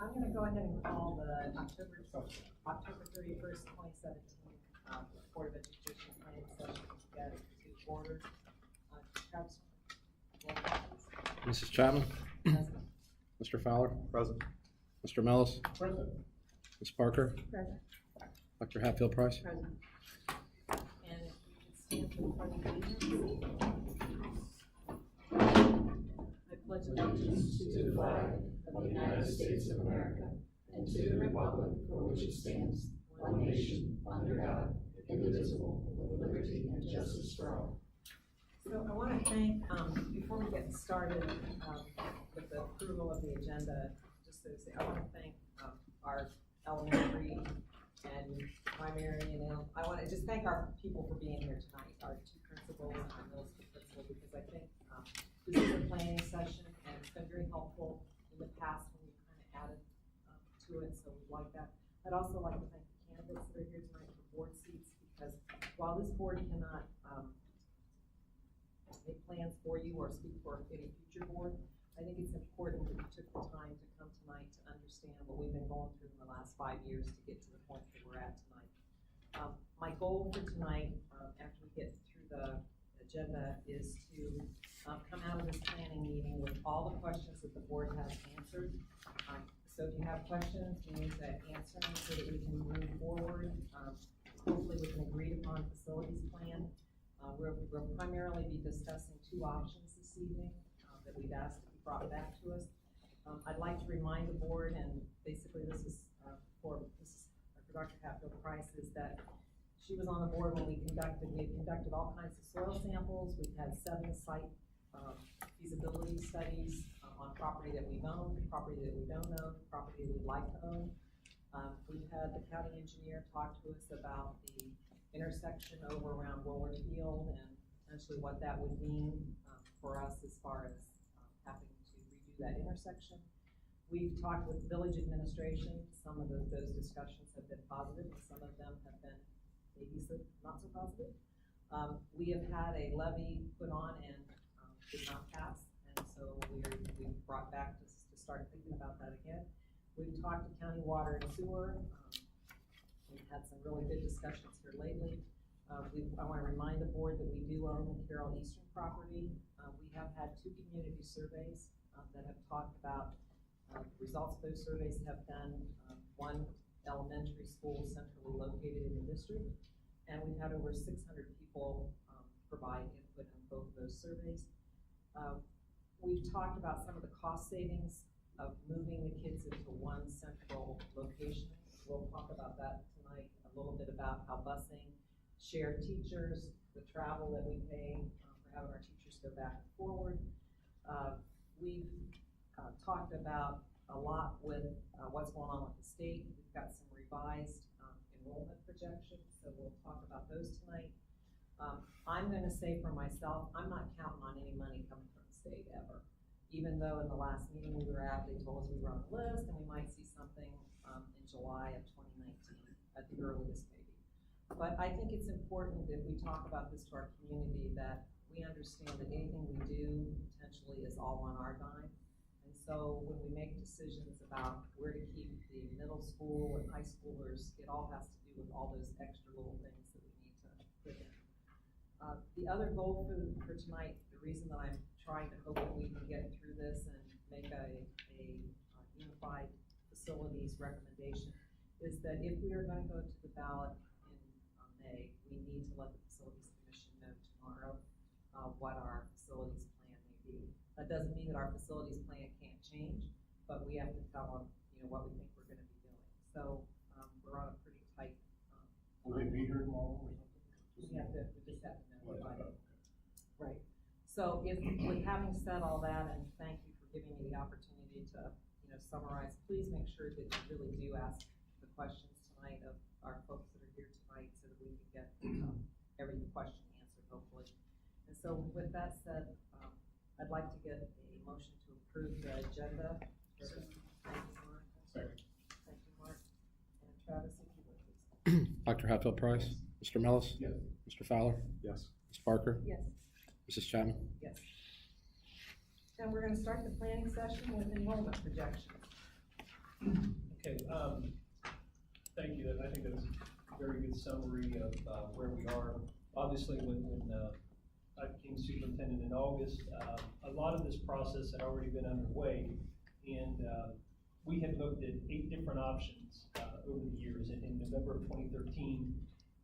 I'm gonna go ahead and call the October 31st, 2017, Board of Education planning session together to order. Travis, roll call, please. Mrs. Chapman? Present. Mr. Fowler? Present. Mr. Mellis? Present. Ms. Parker? Present. Dr. Hatfield Price? Present. And if you could stand for the pledge of allegiance. I pledge allegiance to the flag of the United States of America and to the republic for which it stands, one nation, under God, indivisible, with liberty and justice for all. So I want to thank, before we get started with the approval of the agenda, just to say, I want to thank our elementary and primary, I want to just thank our people for being here tonight, our two principals and our middle school principal, because I think this is a planning session and it's been very helpful in the past when we kind of added to it, so we like that. I'd also like to thank the candidates that are here tonight for board seats, because while this board cannot make plans for you or speak for any future board, I think it's important that you took the time to come tonight to understand what we've been going through in the last 5 years to get to the point that we're at tonight. My goal for tonight, after we get through the agenda, is to come out of this planning meeting with all the questions that the board has answered. So if you have questions, we need to answer them so that we can move forward, hopefully with an agreed upon facilities plan. We'll primarily be discussing two options this evening that we've asked to be brought back to us. I'd like to remind the board, and basically this is for Dr. Hatfield Price, is that she was on the board when we had conducted all kinds of soil samples. We've had 7 site feasibility studies on property that we've owned, property that we don't own, property that we'd like to own. We've had the county engineer talk to us about the intersection over around Woolward Field and potentially what that would mean for us as far as having to redo that intersection. We've talked with the village administration. Some of those discussions have been positive, and some of them have been maybe not so positive. We have had a levy put on and did not pass, and so we've brought back to start thinking about that again. We've talked to county water and sewer. We've had some really good discussions here lately. I want to remind the board that we do own the Carroll Eastern property. We have had 2 community surveys that have talked about the results of those surveys have been one elementary school centrally located in the district, and we've had over 600 people provide input on both of those surveys. We've talked about some of the cost savings of moving the kids into one central location. We'll talk about that tonight, a little bit about how busing, shared teachers, the travel that we pay for having our teachers go back and forward. We've talked about a lot with what's going on with the state. We've got some revised enrollment projections, so we'll talk about those tonight. I'm going to say for myself, I'm not counting on any money coming from the state ever. Even though in the last meeting we were at, they told us we were on the list and we might see something in July of 2019 at the earliest maybe. But I think it's important that we talk about this to our community, that we understand that anything we do potentially is all on our dime. And so when we make decisions about where to keep the middle school and high schoolers, it all has to do with all those extra little things that we need to put in. The other goal for tonight, the reason that I'm trying to hope that we can get through this and make a unified facilities recommendation, is that if we are going to go to the ballot in May, we need to let the Facilities Commission know tomorrow what our facilities plan may be. That doesn't mean that our facilities plan can't change, but we have to tell them, what we think we're going to be doing. So we're on a pretty tight. Will they be here tomorrow or something? We just have to know. Right. So with having said all that, and thank you for giving me the opportunity to summarize, please make sure that you really do ask the questions tonight of our folks that are here tonight so that we can get every question answered hopefully. And so with that said, I'd like to get a motion to approve the agenda. Thank you, Mark. Second. Thank you, Mark. And Travis, if you would please. Dr. Hatfield Price? Mr. Mellis? Yes. Mr. Fowler? Yes. Ms. Parker? Yes. Mrs. Chapman? Yes. And we're going to start the planning session with enrollment projections. Okay, thank you. I think that's a very good summary of where we are. Obviously, when I became superintendent in August, a lot of this process had already been underway, and we had looked at 8 different options over the years. In November of 2013,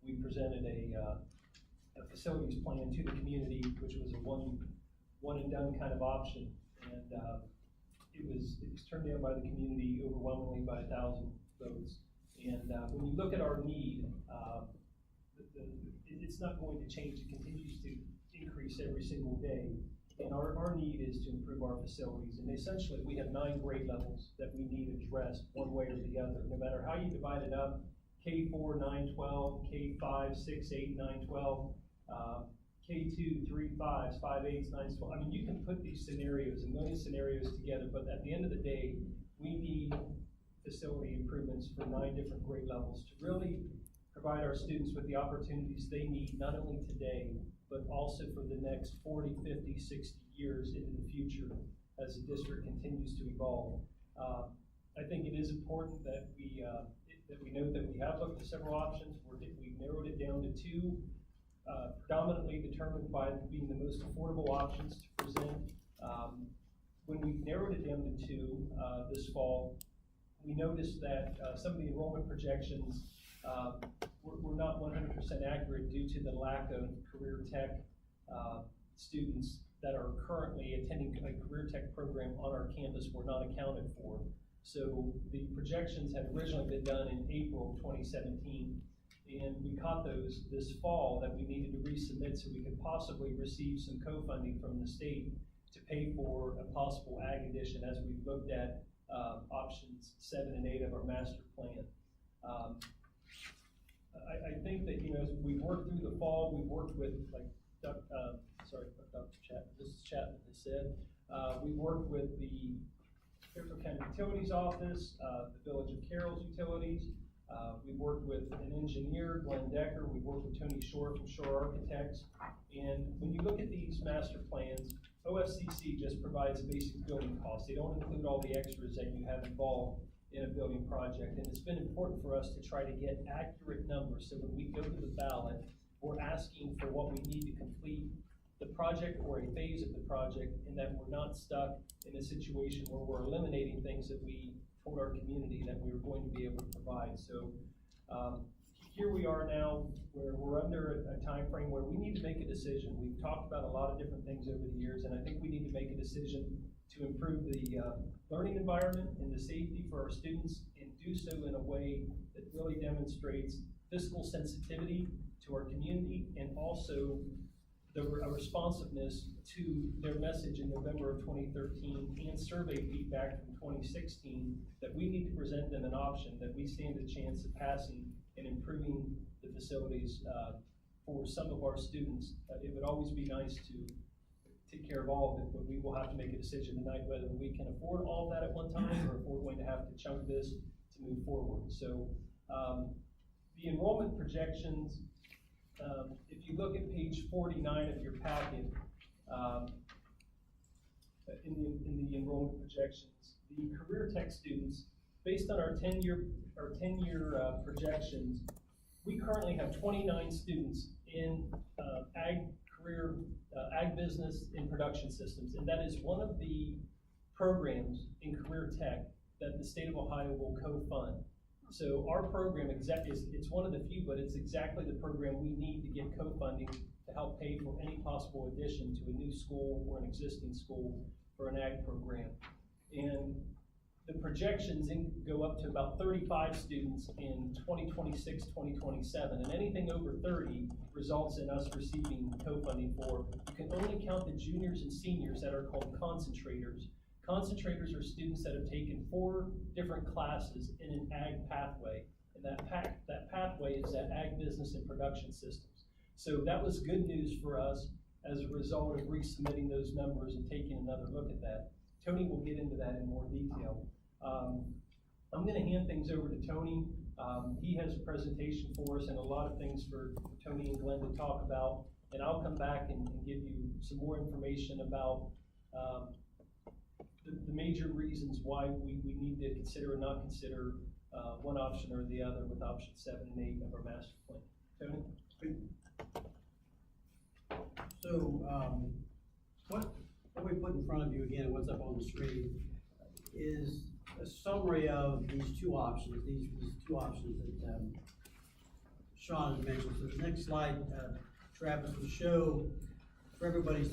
we presented a facilities plan to the community, which was a one and done kind of option, and it was turned down by the community overwhelmingly by 1,000 votes. And when you look at our need, it's not going to change. It continues to increase every single day. And our need is to improve our facilities. And essentially, we have 9 grade levels that we need addressed one way or the other. No matter how you divide it up, K4, 9, 12, K5, 6, 8, 9, 12, K2, 3, 5s, 5, 8s, 9s, 12. I mean, you can put these scenarios, a million scenarios together, but at the end of the day, we need facility improvements for 9 different grade levels to really provide our students with the opportunities they need, not only today, but also for the next 40, 50, 60 years into the future as the district continues to evolve. I think it is important that we note that we have looked at several options. We've narrowed it down to 2, predominantly determined by being the most affordable options to present. When we narrowed it down to 2 this fall, we noticed that some of the enrollment projections were not 100% accurate due to the lack of career tech students that are currently attending a career tech program on our campus were not accounted for. So the projections had originally been done in April of 2017, and we caught those this fall that we needed to resubmit so we could possibly receive some co-funding from the state to pay for a possible ag addition as we looked at options 7 and 8 of our master plan. I think that, as we worked through the fall, we worked with, like, Dr. Chapman, Mrs. Chapman has said, we worked with the Fairfield County Utilities Office, the Village of Carroll's Utilities. We worked with an engineer, Glenn Decker. We worked with Tony Shore from Shore Architects. And when you look at these master plans, OFCC just provides basic building costs. They don't include all the extras that you have involved in a building project. And it's been important for us to try to get accurate numbers. So when we go to the ballot, we're asking for what we need to complete the project or a phase of the project, and that we're not stuck in a situation where we're eliminating things that we told our community that we were going to be able to provide. So here we are now, where we're under a time frame where we need to make a decision. We've talked about a lot of different things over the years, and I think we need to make a decision to improve the learning environment and the safety for our students, and do so in a way that really demonstrates fiscal sensitivity to our community, and also a responsiveness to their message in November of 2013 and survey feedback from 2016, that we need to present them an option that we stand a chance of passing and improving the facilities for some of our students. It would always be nice to take care of all of it, but we will have to make a decision tonight whether we can afford all of that at one time, or if we're going to have to chunk this to move forward. So the enrollment projections, if you look at page 49 of your packet, in the enrollment projections, the career tech students, based on our 10-year projections, we currently have 29 students in ag business and production systems, and that is one of the programs in career tech that the state of Ohio will co-fund. So our program it's one of the few, but it's exactly the program we need to get co-funding to help pay for any possible addition to a new school or an existing school for an ag program. And the projections go up to about 35 students in 2026, 2027, and anything over 30 results in us receiving co-funding for. You can only count the juniors and seniors that are called concentrators. Concentrators are students that have taken 4 different classes in an ag pathway, and that pathway is that ag business and production systems. So that was good news for us as a result of resubmitting those numbers and taking another look at that. Tony will get into that in more detail. I'm going to hand things over to Tony. He has a presentation for us and a lot of things for Tony and Glenn to talk about, and I'll come back and give you some more information about the major reasons why we need to consider or not consider, one option or the other with option 7 and 8 of our master plan. Tony? So, what we put in front of you again, what's up on the screen, is a summary of these two options, these two options that, Sean has mentioned. So the next slide, Travis, will show for everybody's,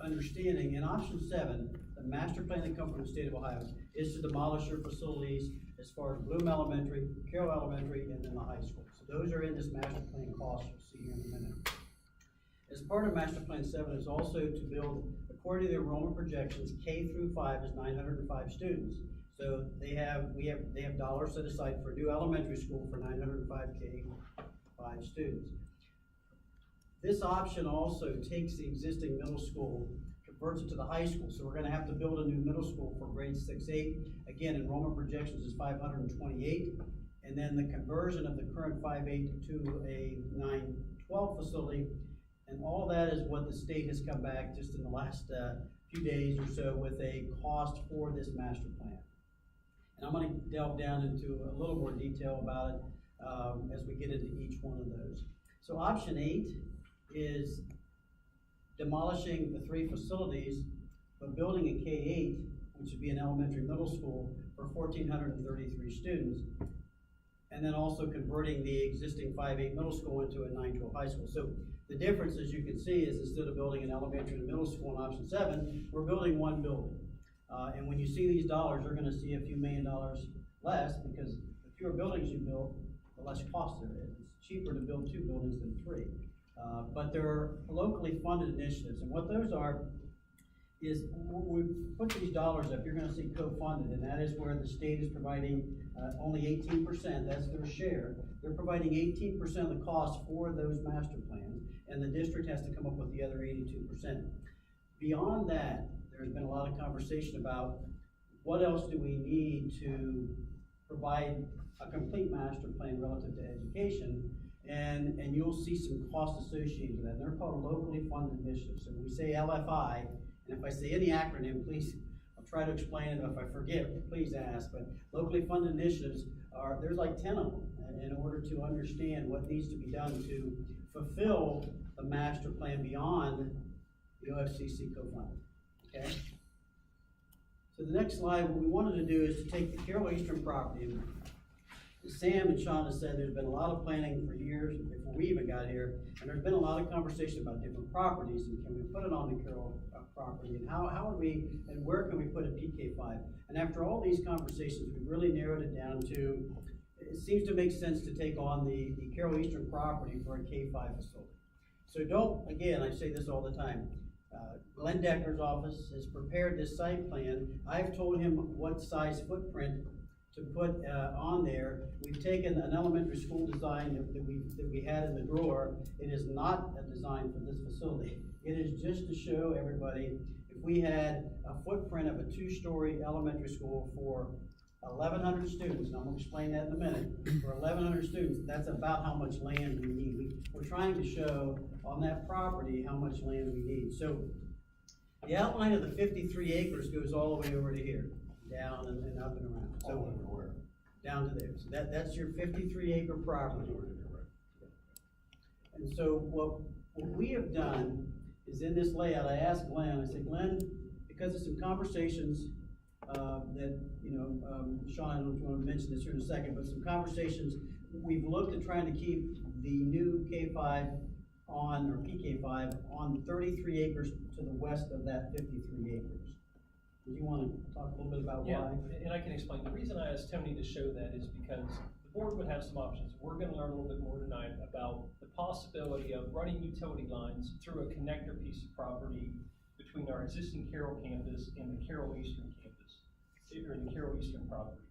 understanding. In option 7, the master plan that comes from the state of Ohio is to demolish your facilities as far as Bloom Elementary, Carroll Elementary, and then the high school. So those are in this master plan cost you'll see here in a minute. As part of Master Plan 7 is also to build, according to the enrollment projections, K through 5 is 905 students. So they have dollars set aside for a new elementary school for 905 K-5 students. This option also takes the existing middle school, converts it to the high school. So we're gonna have to build a new middle school for grades 6-8. Again, enrollment projections is 528. And then the conversion of the current 5-8 to a 9-12 facility. And all that is what the state has come back just in the last few days or so with a cost for this master plan. And I'm gonna delve down into a little more detail about it as we get into each one of those. So option 8 is demolishing the 3 facilities, but building a K-8, which would be an elementary middle school for 1,433 students. And then also converting the existing 5-8 middle school into a 9-12 high school. So the difference, as you can see, is instead of building an elementary and middle school in option 7, we're building one building. And when you see these dollars, you're gonna see a few $1 million less, because the fewer buildings you build, the less cost there is. It's cheaper to build 2 buildings than 3. But there are locally funded initiatives, and what those are is when we put these dollars up, you're gonna see co-funded, and that is where the state is providing only 18%, that's their share. They're providing 18% of the cost for those master plans, and the district has to come up with the other 82%. Beyond that, there's been a lot of conversation about what else do we need to provide a complete master plan relative to education, and you'll see some costs associated with that. And they're called locally funded initiatives. So we say LFI, and if I say any acronym, please, I'll try to explain it. If I forget, please ask. But locally funded initiatives there's like 10 of them in order to understand what needs to be done to fulfill the master plan beyond the OFCC co-funding, okay? So the next slide, what we wanted to do is to take the Carroll Eastern property, and Sam and Sean have said there's been a lot of planning for years before we even got here, and there's been a lot of conversation about different properties, and can we put it on the Carroll property, and how would we, and where can we put a PK5? And after all these conversations, we really narrowed it down to, it seems to make sense to take on the Carroll Eastern property for a K-5 facility. So don't, again, I say this all the time, Glenn Decker's office has prepared this site plan. I've told him what size footprint to put on there. We've taken an elementary school design that we had in the drawer. It is not a design for this facility. It is just to show everybody, if we had a footprint of a 2-story elementary school for 1,100 students, and I'm gonna explain that in a minute, for 1,100 students, that's about how much land we need. We're trying to show on that property how much land we need. So the outline of the 53 acres goes all the way over to here, down and up and around. So everywhere. down to there. So that's your 53 acre property. And so what we have done is in this layout, I asked Glenn, I said, Glenn, because of some conversations that, Sean, I don't know if you want to mention this here in a second, but some conversations, we've looked at trying to keep the new K-5 on, or PK-5, on 33 acres to the west of that 53 acres. Do you want to talk a little bit about Yeah, why? and I can explain. The reason I asked Tony to show that is because the board would have some options. We're gonna learn a little bit more tonight about the possibility of running utility lines through a connector piece of property between our existing Carroll campus and the Carroll Eastern campus, or the Carroll Eastern property.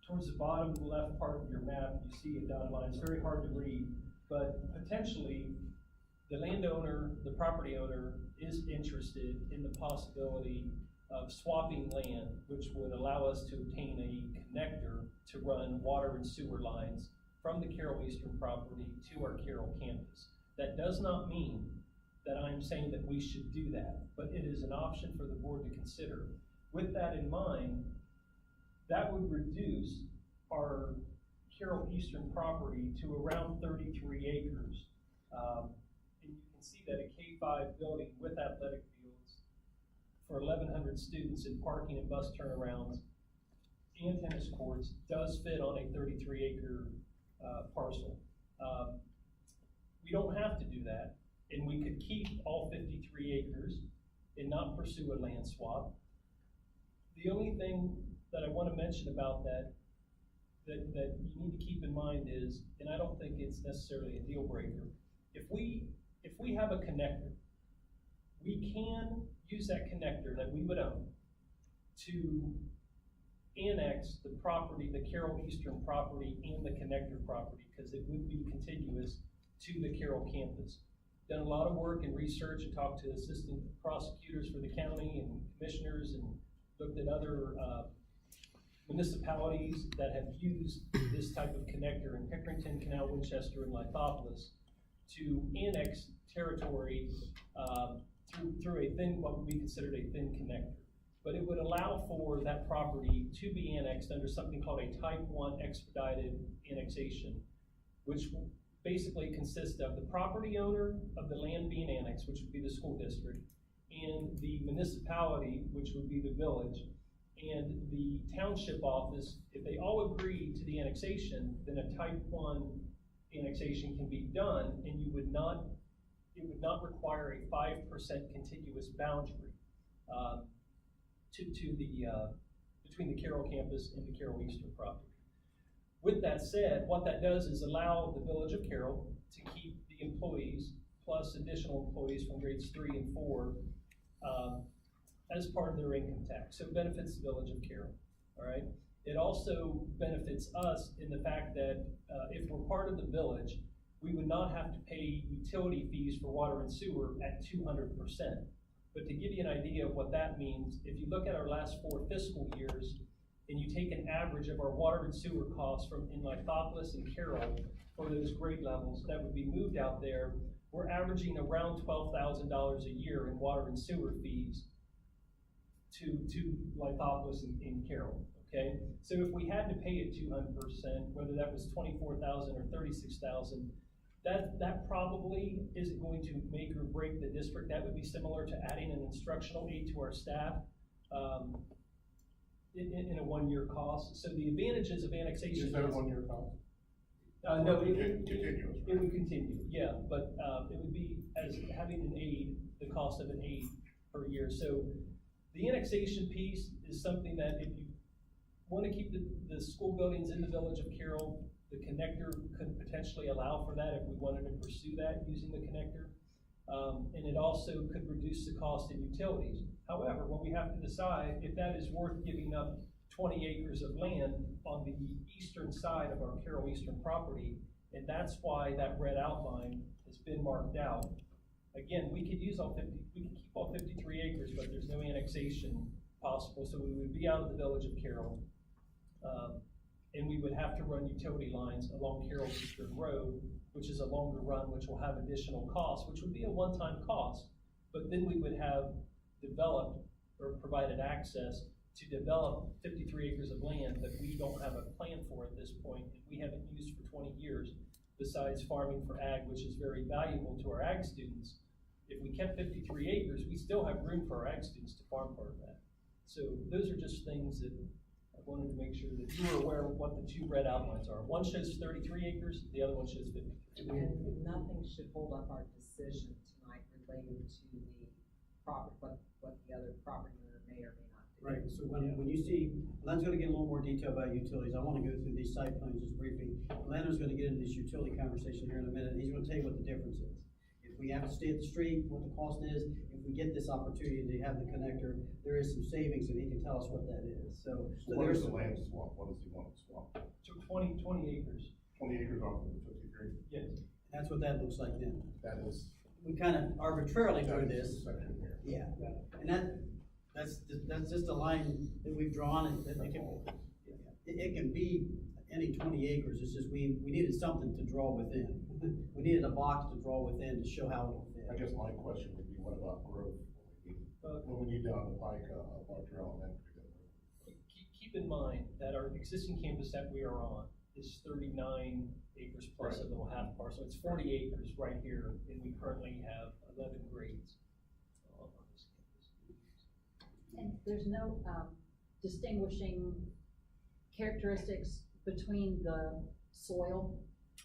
Towards the bottom left part of your map, you see a dotted line. It's very hard to read, but potentially the landowner, the property owner, is interested in the possibility of swapping land, which would allow us to obtain a connector to run water and sewer lines from the Carroll Eastern property to our Carroll campus. That does not mean that I'm saying that we should do that, but it is an option for the board to consider. With that in mind, that would reduce our Carroll Eastern property to around 33 acres. And you can see that a K-5 building with athletic fields for 1,100 students in parking and bus turnarounds and tennis courts does fit on a 33-acre parcel. We don't have to do that, and we could keep all 53 acres and not pursue a land swap. The only thing that I want to mention about that you need to keep in mind is, and I don't think it's necessarily a deal breaker, if we have a connector, we can use that connector that we would own to annex the property, the Carroll Eastern property and the connector property, because it would be contiguous to the Carroll campus. Done a lot of work and research and talked to assistant prosecutors for the county and commissioners and looked at other municipalities that have used this type of connector in Pickerington, Canal, Winchester, and Lithopolis to annex territory through a thin, what would be considered a thin connector. But it would allow for that property to be annexed under something called a Type 1 expedited annexation, which basically consists of the property owner of the land being annexed, which would be the school district, and the municipality, which would be the village, and the township office. If they all agree to the annexation, then a Type 1 annexation can be done, and it would not require a 5% contiguous boundary between the Carroll campus and the Carroll Eastern property. With that said, what that does is allow the village of Carroll to keep the employees plus additional employees from grades 3 and 4 as part of their income tax. So it benefits the village of Carroll, all right? It also benefits us in the fact that if we're part of the village, we would not have to pay utility fees for water and sewer at 200%. But to give you an idea of what that means, if you look at our last 4 fiscal years, and you take an average of our water and sewer costs from in Lithopolis and Carroll for those grade levels that would be moved out there, we're averaging around $12,000 a year in water and sewer fees to Lithopolis and Carroll, okay? So if we had to pay it 200%, whether that was $24,000 or $36,000, that probably isn't going to make or break the district. That would be similar to adding an instructional aide to our staff in a 1-year cost. So the advantages of annexation Is that a 1-year cost? No, Continuous, it would continue, yeah, but it would be as having an aide, the cost of an aide per year. So the annexation piece is something that if you want to keep the school buildings in the village of Carroll, the connector could potentially allow for that if we wanted to pursue that using the connector. And it also could reduce the cost in utilities. However, what we have to decide if that is worth giving up 20 acres of land on the eastern side of our Carroll Eastern property, and that's why that red outline has been marked out. Again, we could keep all 53 acres, but there's no annexation possible, so we would be out of the village of Carroll. And we would have to run utility lines along Carroll Eastern Road, which is a longer run, which will have additional costs, which would be a one-time cost. But then we would have developed or provided access to develop 53 acres of land that we don't have a plan for at this point, and we haven't used for 20 years, besides farming for ag, which is very valuable to our ag students. If we kept 53 acres, we still have room for our ag students to farm part of that. So those are just things that I wanted to make sure that you were aware of what the 2 red outlines are. One shows 33 acres, the other one shows 53. And nothing should hold up our decision tonight related to the property, what the other property owner may or may not do. Right, so when you see, Len's gonna get a little more detail about utilities. I wanna go through these site plans just briefly. Leonard's gonna get into this utility conversation here in a minute, and he's gonna tell you what the difference is. If we have to stay at the street, what the cost is, if we get this opportunity to have the connector, there is some savings, and he can tell us what that is. So What there's is the land swap? What does he want to swap? So 20 acres. 20 acres off of the 53? Yes. That's what that looks like then. That is. We kind of arbitrarily that drew is this. the section here. Yeah, and that's just a line that we've drawn, and it can be any 20 acres. It's just we needed something to draw within. We needed a box to draw within to show how it'll fit. I guess my question would be, what about growth? When we need down the pike, larger elementary. Keep in mind that our existing campus that we are on is 39 acres plus a Right. little half parcel. It's 40 acres right here, and we currently have 11 grades on this campus. And there's no distinguishing characteristics between the soil.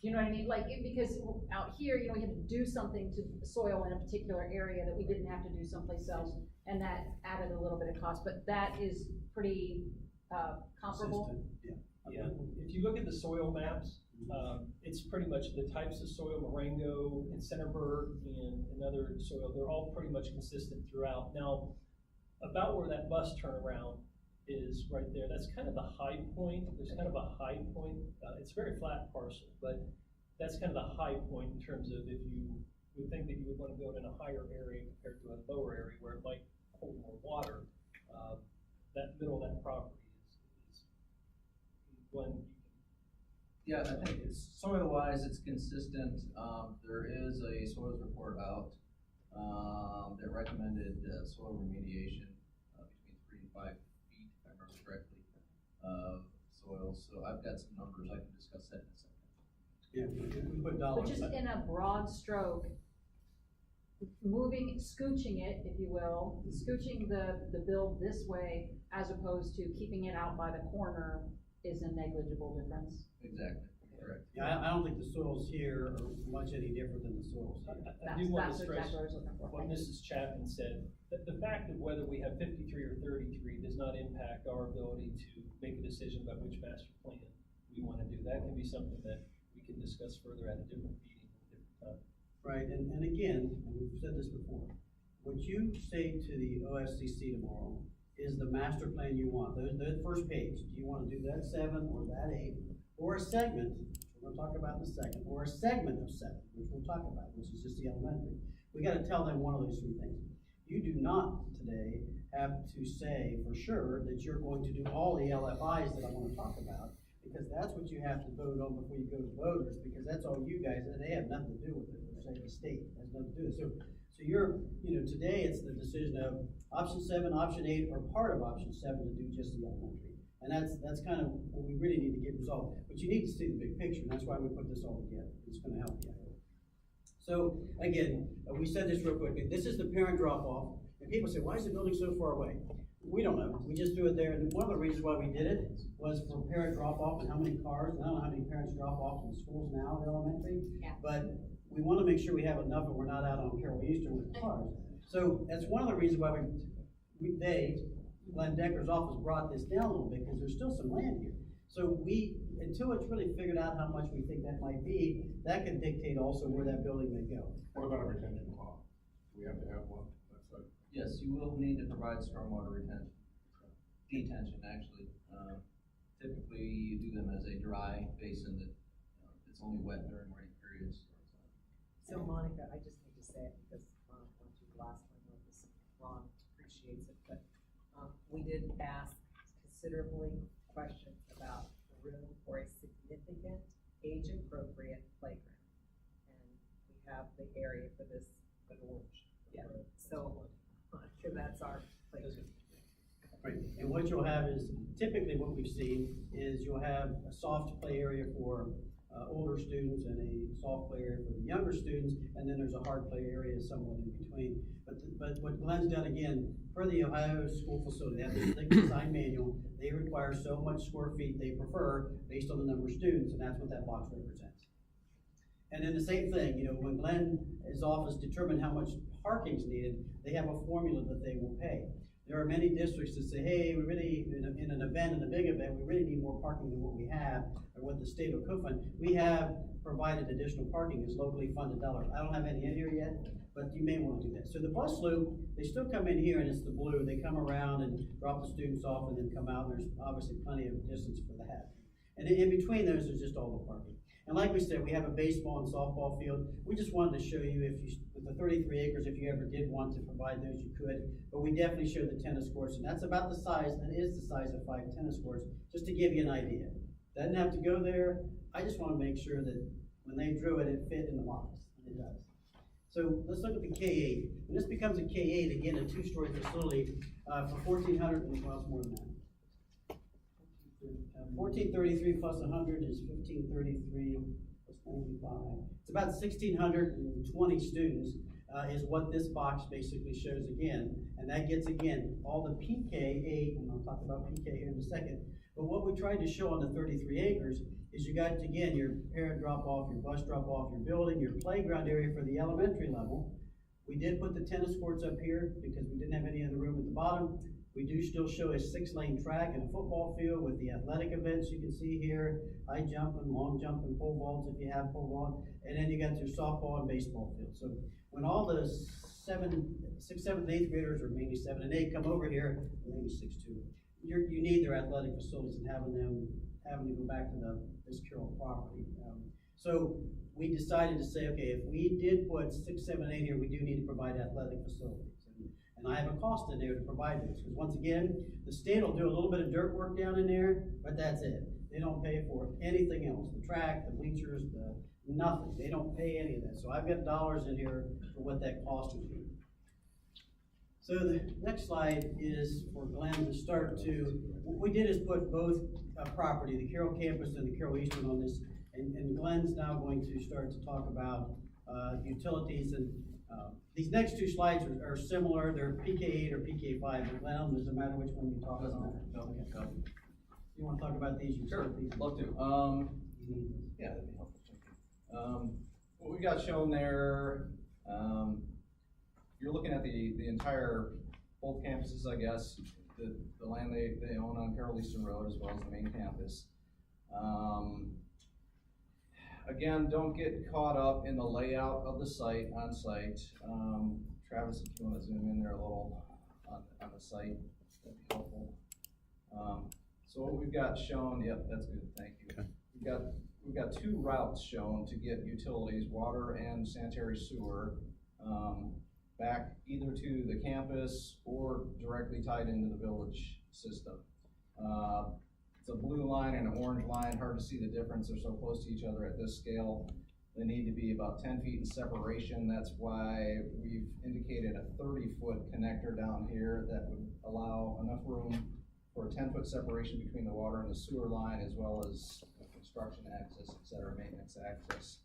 You know what I mean? Like, because out here, you know, we had to do something to the soil in a particular area that we didn't have to do someplace else, and that added a little bit of cost, but that is pretty comparable. Consistent, Yeah, if you look at the soil maps, it's pretty much the types of soil, Marengo and Centerburg and another soil, they're all pretty much consistent throughout. Now, about where that bus turnaround is right there, that's kind of the high point. There's kind of a high point. It's a very flat parcel, but that's kind of the high point in terms of if you would think that you would want to build in a higher area compared to a lower area where it might hold more water. That middle of that property is one. Yeah, I think it's soil-wise, it's consistent. There is a soils report out that recommended soil remediation between 3 and 5 feet, if I remember correctly, of soil. So I've got some numbers. I can discuss that in a second. Yeah, we put But dollars. just in a broad stroke, scooching it, if you will, scooching the build this way as opposed to keeping it out by the corner is a negligible difference. Exactly, correct. Yeah, I don't think the soils here are much any different than the soils here. I do want to That's stress exactly what I was looking for. what Mrs. Chapman said, that the fact of whether we have 53 or 33 does not impact our ability to make a decision about which master plan we want to do. That can be something that we can discuss further at a different meeting, at a different time. Right, and again, and we've said this before, what you say to the OSCC tomorrow is the master plan you want. The first page, do you want to do that 7 or that 8, or a segment, which we're gonna talk about in a second, or a segment of 7, which we'll talk about, which is just the elementary. We gotta tell them one of those 3 things. You do not today have to say for sure that you're going to do all the LFIs that I wanna talk about, because that's what you have to vote on before you go to voters, because that's all you guys, and they have nothing to do with it, per se, the state has nothing to do with it. So you're, today it's the decision of option 7, option 8, or part of option 7 to do just the elementary. And that's kind of what we really need to get resolved. But you need to see the big picture, and that's why we put this all together. It's gonna help you, I hope. So again, we said this real quick. This is the parent drop-off, and people say, why is the building so far away? We don't know. We just threw it there, and one of the reasons why we did it was for parent drop-off and how many cars, and I don't know how many parents drop off in schools now at elementary, Yeah. but we wanna make sure we have enough and we're not out on Carroll Eastern with cars. So that's one of the reasons why Glenn Decker's office brought this down a little bit, because there's still some land here. So until it's really figured out how much we think that might be, that can dictate also where that building may go. What about a retention pond? Do we have to have one? That's like, Yes, you will need to provide stormwater detention, actually. Typically, you do them as a dry basin that, it's only wet during rain periods. So Monica, I just need to say it because Ron went through the last one with this, Ron appreciates it, but, we did ask considerably questions about the room for a significant age-appropriate playground. And we have the area for this, But orange. yeah, so, that's our playground. Right, and what you'll have is, typically what we've seen is you'll have a soft play area for older students and a soft play area for the younger students, and then there's a hard play area somewhat in between. But what Glenn's done, again, per the Ohio school facility, they have this design manual, they require so much square feet they prefer based on the number of students, and that's what that box represents. And then the same thing, when Glenn's office determined how much parking is needed, they have a formula that they will pay. There are many districts that say, hey, we really, in an event, in a big event, we really need more parking than what we have, or what the state will co-fund. We have provided additional parking as locally funded dollars. I don't have any in here yet, but you may want to do that. So the bus loop, they still come in here and it's the blue. They come around and drop the students off and then come out, and there's obviously plenty of distance for that. And in between those is just all the parking. And like we said, we have a baseball and softball field. We just wanted to show you, with the 33 acres, if you ever did want to provide those, you could. But we definitely show the tennis courts, and that's about the size, that is the size of 5 tennis courts, just to give you an idea. Doesn't have to go there. I just want to make sure that when they drew it, it fit in the box, and it does. So let's look at the K-8. When this becomes a K-8, again, a two-story facility, for 1,400, well, it's more than that. 1,433 plus 100 is 1,533 plus 95. It's about 1,620 students, is what this box basically shows again. And that gets, again, all the PK8, and I'll talk about PK here in a second. But what we tried to show on the 33 acres is you got, again, your parent drop-off, your bus drop-off, your building, your playground area for the elementary level. We did put the tennis courts up here because we didn't have any other room at the bottom. We do still show a 6-lane track and a football field with the athletic events you can see here, high jumping, long jumping, pole vaults if you have pole vault, and then you got your softball and baseball field. So when all the 6th, 7th, 8th graders, or maybe 7 and 8, come over here, maybe 6 too, you need their athletic facilities and having to go back to this Carroll property. So we decided to say, okay, if we did put 6, 7, 8 here, we do need to provide athletic facilities. And I have a cost in there to provide those, because once again, the state will do a little bit of dirt work down in there, but that's it. They don't pay for anything else, the track, the bleachers, nothing. They don't pay any of that. So I've got dollars in here for what that cost would be. So the next slide is for Glenn to start to, what we did is put both property, the Carroll campus and the Carroll Eastern on this, and Glenn's now going to start to talk about utilities. And these next two slides are similar. They're PK8 or PK5, but Glenn, does it matter which one you talk about? No. You want to talk about these utilities? Sure, love to. Yeah, that'd be helpful. What we got shown there, you're looking at the entire, both campuses, I guess, the land they own on Carroll Eastern Road as well as the main campus. Again, don't get caught up in the layout of the site on site. Travis, if you want to zoom in there a little on the site, that'd be helpful. So what we've got shown, yep, that's good, thank you. Okay. We've got 2 routes shown to get utilities, water and sanitary sewer, back either to the campus or directly tied into the village system. It's a blue line and an orange line, hard to see the difference. They're so close to each other at this scale. They need to be about 10 feet in separation. That's why we've indicated a 30-foot connector down here that would allow enough room for a 10-foot separation between the water and the sewer line, as well as construction access, et cetera, maintenance access.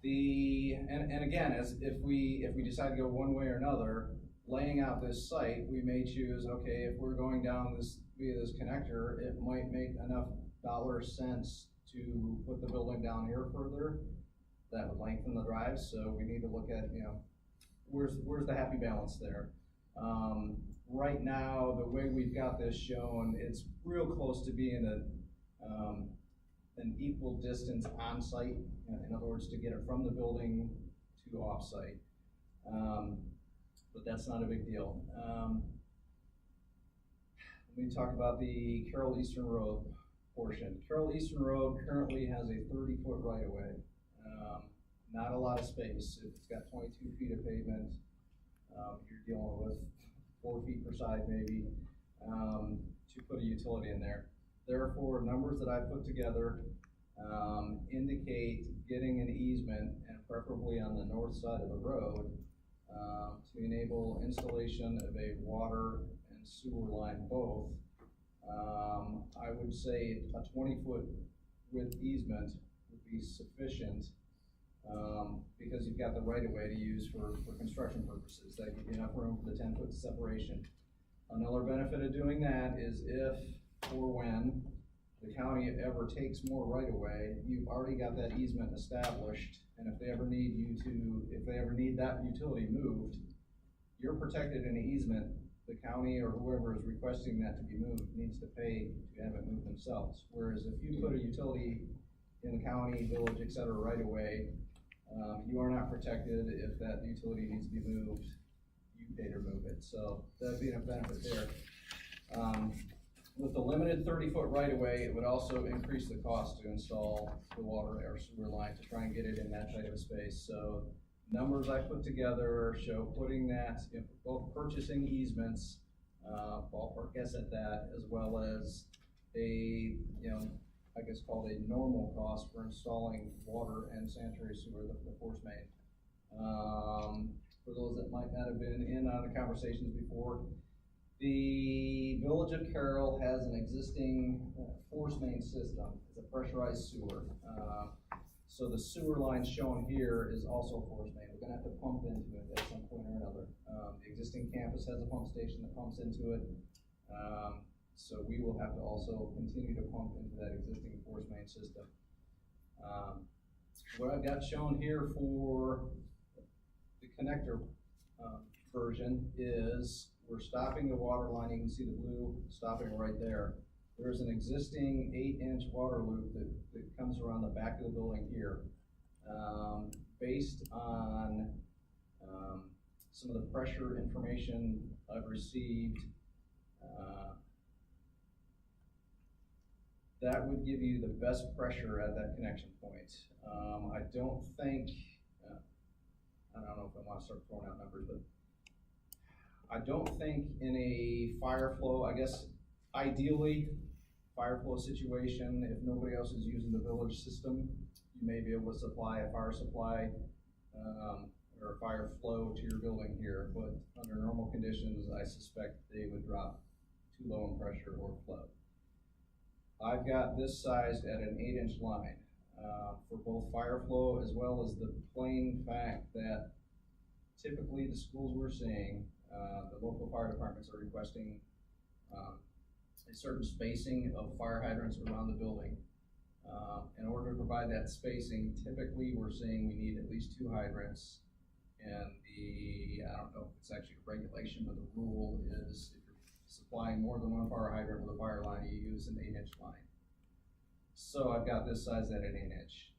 And again, if we decide to go one way or another, laying out this site, we may choose, okay, if we're going down via this connector, it might make enough $cents to put the building down here further. That would lengthen the drive, so we need to look at, where's the happy balance there. Right now, the way we've got this shown, it's real close to being an equal distance on site, in other words, to get it from the building to off site. But that's not a big deal. Let me talk about the Carroll Eastern Road portion. Carroll Eastern Road currently has a 30-foot right-of-way. Not a lot of space. If it's got 22 feet of pavement, you're dealing with 4 feet per side maybe, to put a utility in there. Therefore, numbers that I put together indicate getting an easement, and preferably on the north side of the road, to enable installation of a water and sewer line both. I would say a 20-foot width easement would be sufficient, because you've got the right-of-way to use for construction purposes. That gives you enough room for the 10-foot separation. Another benefit of doing that is if or when the county ever takes more right-of-way, you've already got that easement established, and if they ever need that utility moved, you're protected in the easement. The county or whoever is requesting that to be moved needs to pay to have it moved themselves. Whereas if you put a utility in the county, village, et cetera, right away, you are not protected. If that utility needs to be moved, you pay to move it. So that'd be a benefit there. With the limited 30-foot right-of-way, it would also increase the cost to install the water or sewer line to try and get it in that tight of a space. So numbers I put together show putting that, both purchasing easements, ballpark guess at that, as well as a I guess called a normal cost for installing water and sanitary sewer, the force main. For those that might not have been in on the conversations before, the Village of Carroll has an existing force main system. It's a pressurized sewer. So the sewer line shown here is also force main. We're gonna have to pump into it at some point or another. The existing campus has a pump station that pumps into it. So we will have to also continue to pump into that existing force main system. What I've got shown here for the connector version is we're stopping the water line. You can see the blue stopping right there. There's an existing 8-inch water loop that comes around the back of the building here. Based on some of the pressure information I've received, that would give you the best pressure at that connection point. I don't think, I don't know if I want to start throwing out numbers, but I don't think in a fire flow, I guess ideally, fire flow situation, if nobody else is using the village system, you may be able to supply a fire supply or a fire flow to your building here, but under normal conditions, I suspect they would drop too low in pressure or flow. I've got this sized at an 8-inch line for both fire flow as well as the plain fact that typically the schools we're seeing, the local fire departments are requesting a certain spacing of fire hydrants around the building. In order to provide that spacing, typically we're saying we need at least 2 hydrants. And I don't know if it's actually a regulation, but the rule is if you're supplying more than 1 fire hydrant with a fire line, you use an 8-inch line. So I've got this size at an 8-inch.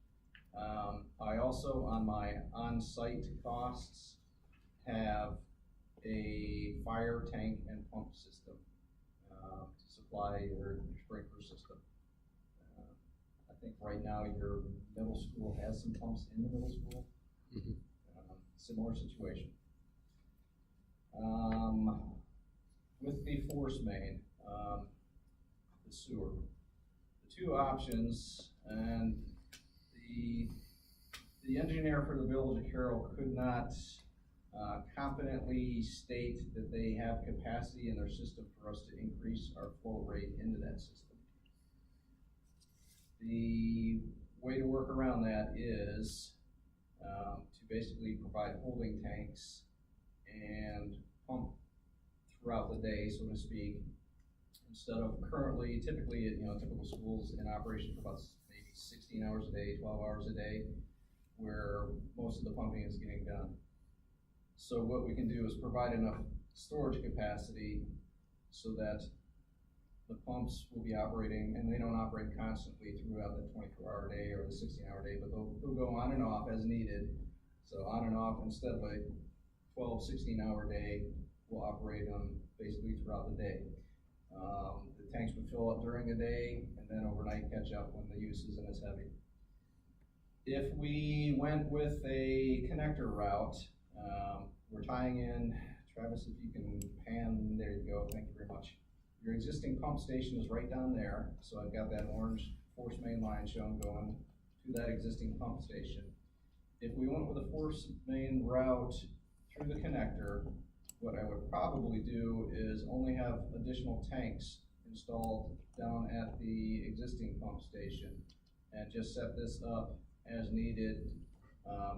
I also, on my on-site costs, have a fire tank and pump system to supply your sprinkler system. I think right now your middle school has some pumps in the middle school. Mhm. Similar situation. With the force main, the sewer, the 2 options, and the engineer for the Village of Carroll could not confidently state that they have capacity in their system for us to increase our flow rate into that system. The way to work around that is to basically provide holding tanks and pump throughout the day, so to speak, instead of currently, typically, typical schools in operation for about maybe 16 hours a day, 12 hours a day, where most of the pumping is getting done. So what we can do is provide enough storage capacity so that the pumps will be operating, and they don't operate constantly throughout the 24-hour day or the 16-hour day, but they'll go on and off as needed. So on and off, instead of a 12, 16-hour day, we'll operate them basically throughout the day. The tanks would fill up during the day, and then overnight catch up when the use isn't as heavy. If we went with a connector route, we're tying in, Travis, if you can pan, there you go, thank you very much. Your existing pump station is right down there, so I've got that orange force main line shown going to that existing pump station. If we went with a force main route through the connector, what I would probably do is only have additional tanks installed down at the existing pump station and just set this up as needed.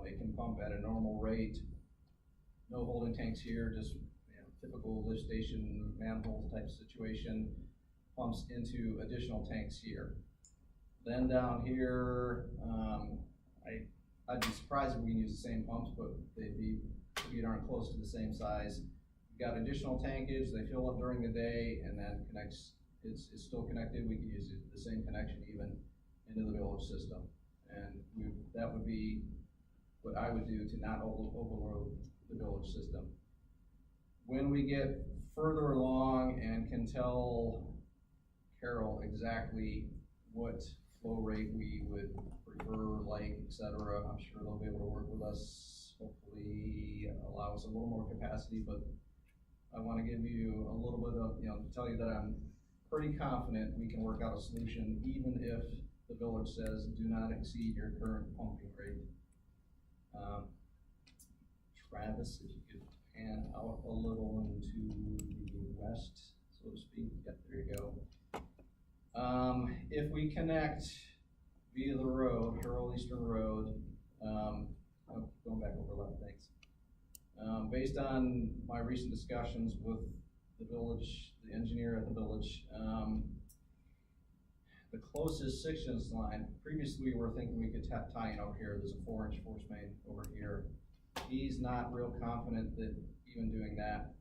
It can pump at a normal rate. No holding tanks here, just typical lift station manhole type situation, pumps into additional tanks here. Then down here, I'd be surprised if we can use the same pumps, but they'd be pretty darn close to the same size. We've got additional tankage, they fill up during the day and then connects, it's still connected. We could use the same connection even into the village system. And that would be what I would do to not overload the village system. When we get further along and can tell Carroll exactly what flow rate we would prefer, like, et cetera, I'm sure they'll be able to work with us, hopefully allow us a little more capacity, but I want to give you a little bit of, to tell you that I'm pretty confident we can work out a solution, even if the village says do not exceed your current pumping rate. Travis, if you could pan out a little into the west, so to speak. Yep, there you go. If we connect via the road, Harold Eastern Road, going back over a lot of things. Based on my recent discussions with the village, the engineer at the village, the closest 6-inch line, previously we were thinking we could tie in over here. There's a 4-inch force main over here. He's not real confident that even doing that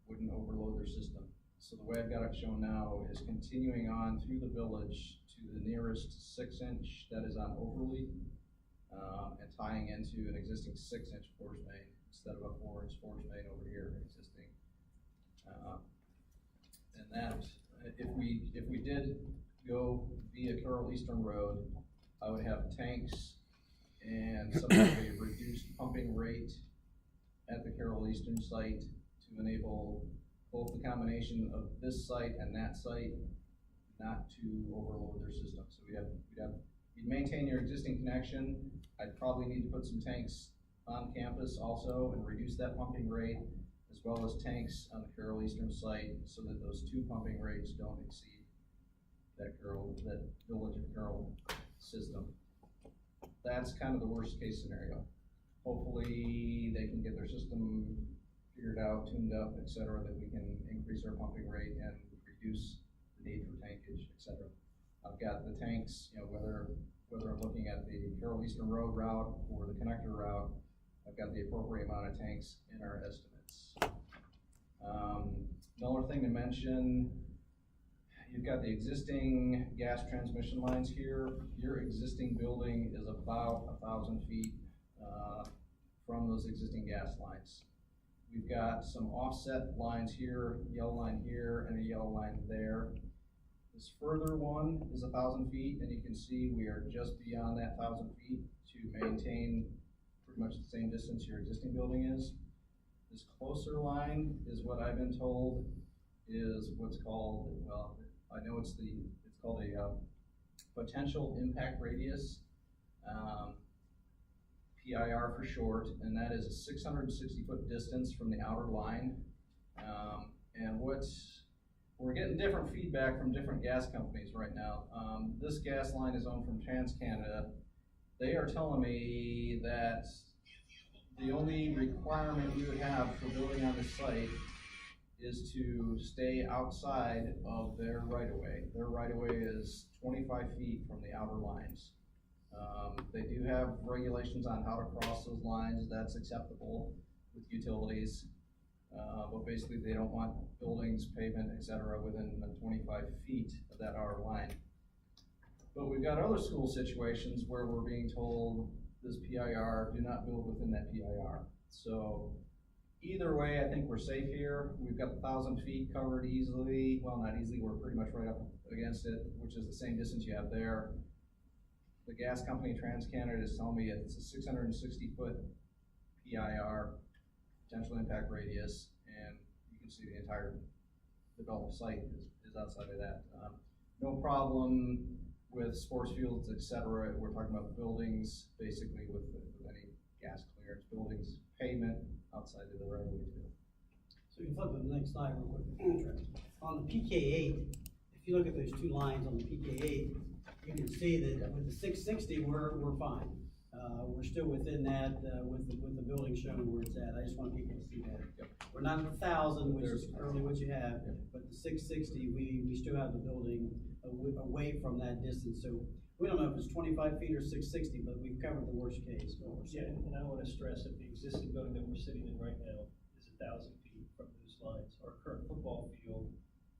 wouldn't overload their system. So the way I've got it shown now is continuing on through the village to the nearest 6-inch that is on overlay, and tying into an existing 6-inch force main instead of a 4-inch force main over here existing. And that, if we did go via Carroll Eastern Road, I would have tanks and some of a reduced pumping rate at the Carroll Eastern site to enable both the combination of this site and that site not to overload their system. So you'd maintain your existing connection. I'd probably need to put some tanks on campus also and reduce that pumping rate, as well as tanks on the Carroll Eastern site, so that those two pumping rates don't exceed that Village of Carroll system. That's kind of the worst case scenario. Hopefully they can get their system figured out, tuned up, et cetera, that we can increase our pumping rate and reduce the need for tankage, et cetera. I've got the tanks, whether I'm looking at the Carroll Eastern Road route or the connector route, I've got the appropriate amount of tanks in our estimates. Another thing to mention, you've got the existing gas transmission lines here. Your existing building is about 1,000 feet from those existing gas lines. We've got some offset lines here, yellow line here, and a yellow line there. This further one is 1,000 feet, and you can see we are just beyond that 1,000 feet to maintain pretty much the same distance your existing building is. This closer line is what I've been told is what's called, well, I know it's called a potential impact radius, PIR for short, and that is a 660-foot distance from the outer line. And we're getting different feedback from different gas companies right now. This gas line is owned from TransCanada. They are telling me that the only requirement you would have for building on this site is to stay outside of their right-of-way. Their right-of-way is 25 feet from the outer lines. They do have regulations on how to cross those lines. That's acceptable with utilities. But basically they don't want buildings, pavement, et cetera, within the 25 feet of that outer line. But we've got other school situations where we're being told this PIR, do not build within that PIR. So either way, I think we're safe here. We've got 1,000 feet covered easily. Well, not easily, we're pretty much right up against it, which is the same distance you have there. The gas company TransCanada is telling me it's a 660-foot PIR, potential impact radius, and you can see the entire developed site is outside of that. No problem with sports fields, et cetera. We're talking about buildings, basically with any gas clearance, buildings, pavement outside of the right of way too. So you can flip to the next slide real quick. On the PK8, if you look at those two lines on the PK8, you can see that with the 660, we're fine. We're still within that with the building shown where it's at. I just want people to see that. Yep. We're not at 1,000, which is currently what you have, but the 660, we still have the building away from that distance. So we don't know if it's 25 feet or 660, but we've covered the worst case. Yeah, and I want to stress that the existing building that we're sitting in right now is 1,000 feet from those lines. Our current football field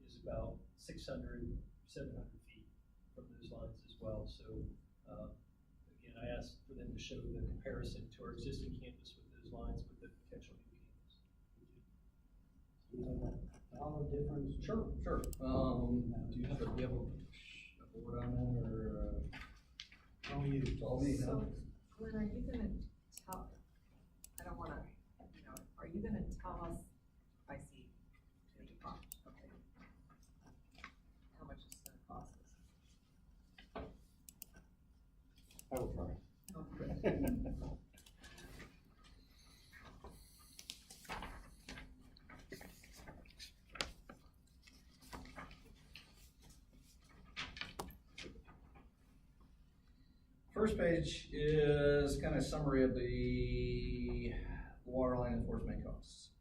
is about 600, 700 feet from those lines as well. So again, I asked for them to show the comparison to our existing campus with those lines with the potential new campus. Dollar difference? Sure. Do you have a board on that, or? All you. It's all me, huh? So, Glenn, are you gonna tell, I don't wanna, are you gonna tell us, I see, okay, how first page is kind of summary of the water line enforcement costs.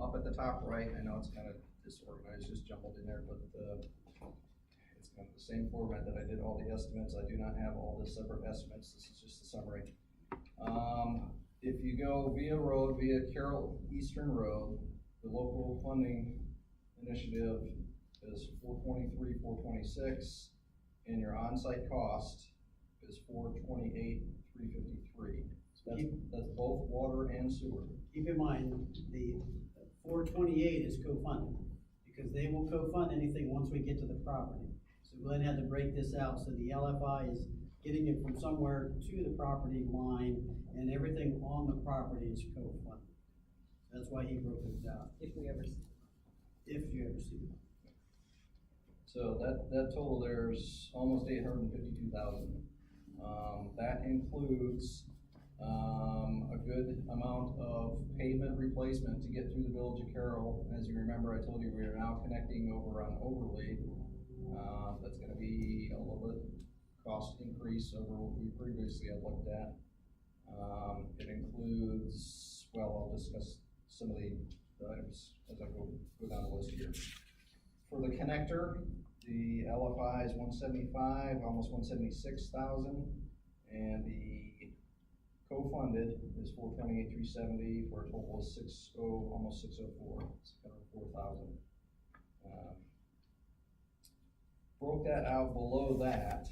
Up at the top right, I know it's kind of disorganized, just jumbled in there, but it's kind of the same format that I did all the estimates. I do not have all the separate estimates. This is just the summary. If you go via road, via Carroll Eastern Road, the local funding initiative is 423, 426, and your on-site cost is 428, 353. So that's both water and sewer. Keep in mind, the 428 is co-funded, because they will co-fund anything once we get to the property. So Glenn had to break this out, so the LFI is getting it from somewhere to the property line, and everything on the property is co-funded. That's why he broke this out, If we ever see. if you ever see it. So that total there's almost 852,000. That includes a good amount of pavement replacement to get through the village of Carroll. As you remember, I told you we are now connecting over on Overley. That's going to be a little bit cost increase over what we previously had looked at. It includes, well, I'll discuss some of the items as I go down the list here. For the connector, the LFI is 175, almost 176,000, and the co-funded is 428, 370 for a total of 60, almost 604, 604,000. Broke that out below that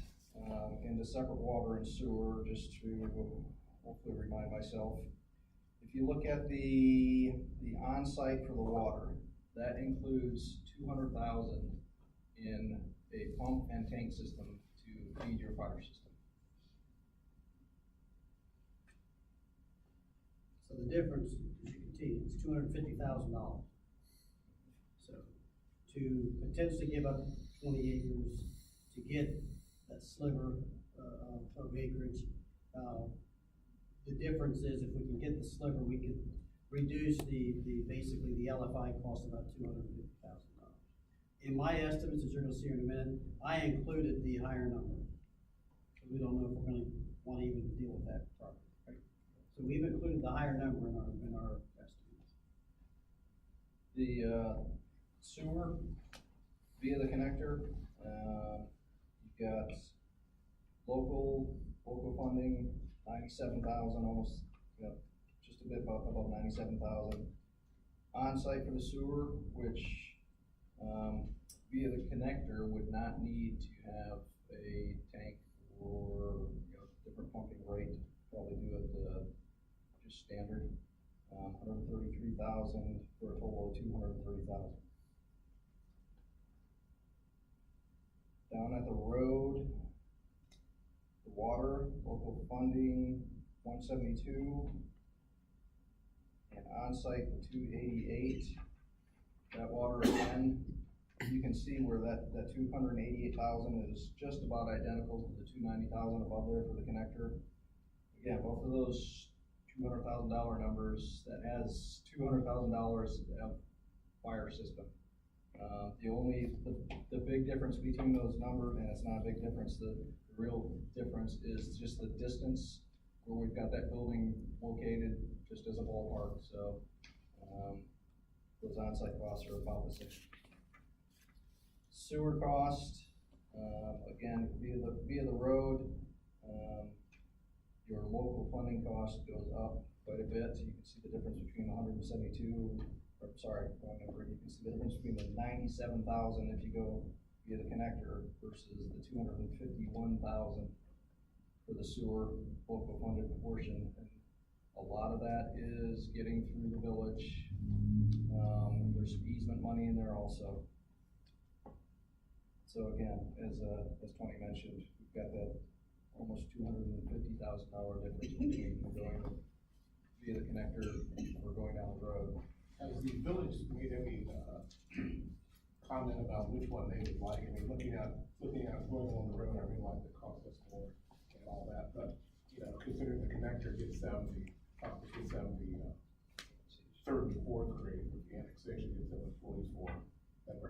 into separate water and sewer, just to hopefully remind myself. If you look at the on-site for the water, that includes 200,000 in a pump and tank system to feed your fire system. So the difference, as you can see, is $250,000. So to potentially give up 20 acres to get that sliver of acreage, the difference is if we can get the sliver, we can reduce basically the LFI cost about $250,000. In my estimates, as you're gonna see in a minute, I included the higher number. So we don't know if we're gonna want to even deal with that property, right? So we've included the higher number in our estimates. The sewer via the connector, you've got local funding, 97,000, almost, just a bit above 97,000. On-site for the sewer, which via the connector would not need to have a tank or different pumping rate. Probably do it just standard. 133,000 for a total of 230,000. Down at the road, the water, local funding, 172, and on-site, 288. That water again, you can see where that 288,000 is just about identical to the 290,000 above there for the connector. Again, both of those $200,000 numbers, that has $200,000 of fire system. The big difference between those numbers, and it's not a big difference, the real difference is just the distance where we've got that building located, just as a ballpark. So those on-site costs are about the same. Sewer cost, again, via the road, your local funding cost goes up quite a bit. You can see the difference between 172, or sorry, wrong number. You can see the difference between the 97,000 if you go via the connector versus the 251,000 for the sewer local funded portion. And a lot of that is getting through the village. There's some easement money in there also. So again, as Tony mentioned, we've got that almost $250,000 difference between going via the connector or going down the road. Has the village made any comment about which one they would like? I mean, looking at going on the road, I realize it costs us more and all that, but considering the connector gets them the third and fourth grade, with the annexation gets them the 44, never.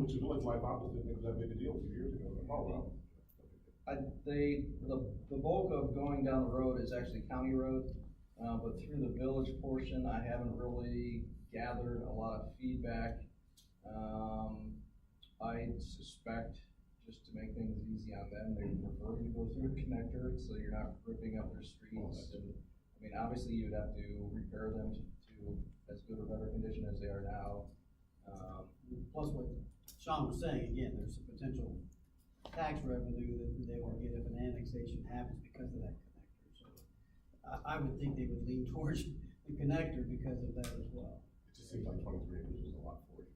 Which is really my opposite, because that big a deal a few years ago, but oh well. The bulk of going down the road is actually county road, but through the village portion, I haven't really gathered a lot of feedback. I suspect, just to make things easy on them, they prefer you to go through a connector, so you're not ripping up their streets. And, I mean, obviously, you'd have to repair them to as good or better condition as they are now. Plus what Sean was saying, again, there's a potential tax revenue that they will get if an annexation happens because of that connector. So I would think they would lean towards the connector because of that as well. It just seems like 23 acres is a lot for you.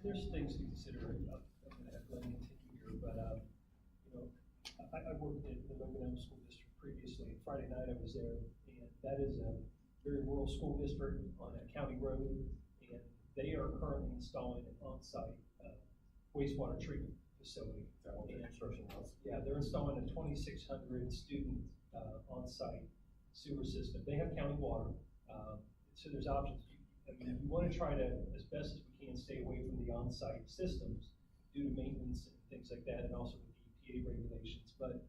There's things to consider. I'm gonna have Glenn continue here, but, you know, I worked at the Lincoln School District previously. Friday night I was there, and that is a very rural school district on a county road, and they are currently installing an on-site wastewater treatment facility. Is that what the construction was? Yeah, they're installing a 2,600 student on-site sewer system. They have county water, so there's options. I mean, we want to try to, as best as we can, stay away from the on-site systems due to maintenance and things like that, and also with the EPA regulations. But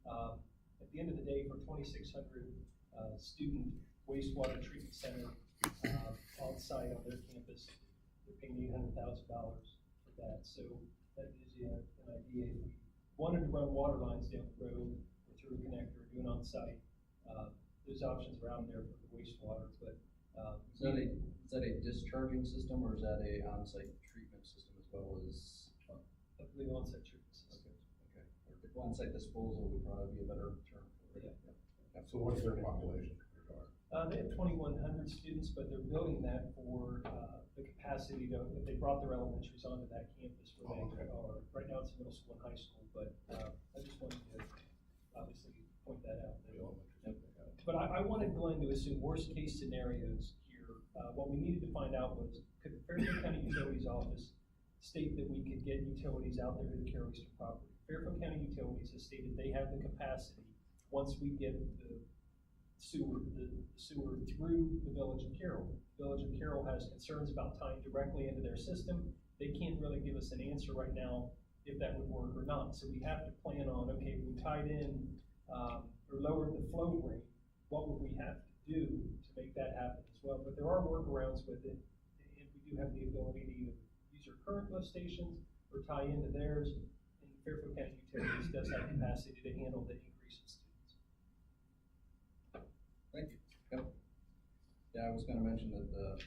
at the end of the day, for 2,600 student wastewater treatment center on-site on their campus, they're paying $800,000 for that. So that gives you an idea. If we wanted to run water lines down the road or through a connector, or do an on-site, there's options around there for the wastewater. But Is that a discharging system, or is that a on-site treatment system as well as? I believe on-site treatment system. Okay. Or on-site disposal would probably be a better term for it. Yeah. So what's their population? They have 2,100 students, but they're building that for the capacity to, if they brought their elementaries onto that campus where they are. Right now it's middle school and high school, but I just wanted to obviously point that out. But I wanted Glenn to assume worst case scenarios here. What we needed to find out was, could the Fairfield County Utilities Office state that we could get utilities out there to the Carroll Eastern property? Fairfield County Utilities has stated they have the capacity, once we get the sewer through the Village of Carroll. The Village of Carroll has concerns about tying directly into their system. They can't really give us an answer right now if that would work or not. So we have to plan on, okay, we tied in or lowered the flow rate, what would we have to do to make that happen as well? But there are workarounds with it, and we do have the ability to either use our current lift stations or tie into theirs. And Fairfield County Utilities does have capacity to handle the increase in students. Thank you. Yep. Yeah, I was gonna mention that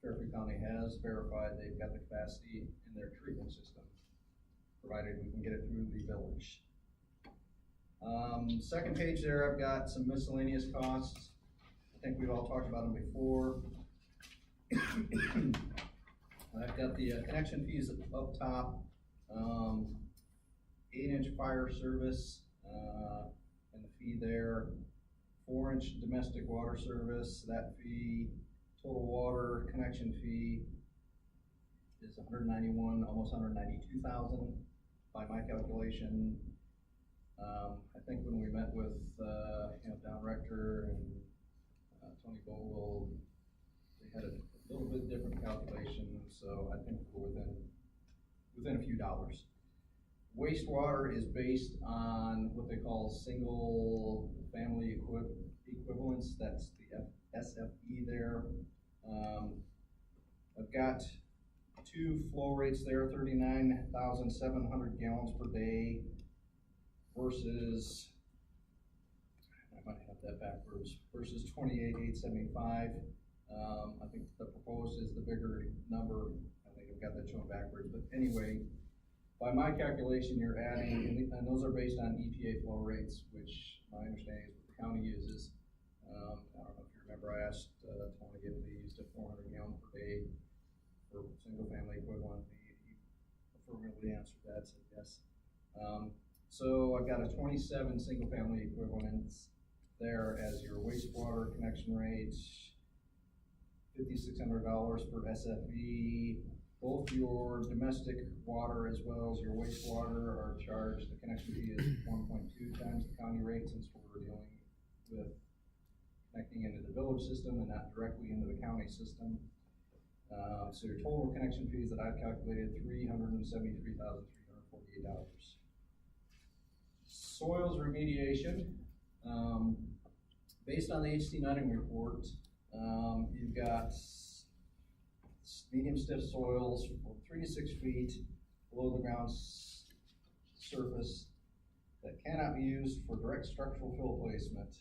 Fairfield County has verified they've got the capacity in their treatment system, provided we can get it through the village. Second page there, I've got some miscellaneous costs. I think we've all talked about them before. I've got the connection fees up top, 8-inch fire service, and the fee there. 4-inch domestic water service, that fee, total water connection fee is 191, almost 192,000 by my calculation. I think when we met with, Don Rector and, Tony Bogle, they had a little bit different calculation, so I think we're within a few dollars. Wastewater is based on what they call single family equivalents. That's the SFE there. I've got two flow rates there, 39,700 gallons per day versus, I might have that backwards, versus 28,875. I think the proposed is the bigger number. I think I've got that shown backwards, but anyway, by my calculation, you're adding, and those are based on EPA flow rates, which my understanding is what the county uses. I don't know if you remember, I asked Tony if they used a 400 gallon per day for single family equivalent. He affirmatively answered that, said yes. So I've got a 27 single family equivalents there as your wastewater connection rate, $5,600 per SFE. Both your domestic water as well as your wastewater are charged, the connection fee is 1.2 times the county rate, since we're dealing with connecting into the village system and not directly into the county system. So your total connection fees that I've calculated, $373,345 $48. Soils remediation, based on the HT Nutting report, you've got medium stiff soils from 3 to 6 feet below the ground surface that cannot be used for direct structural fill placement.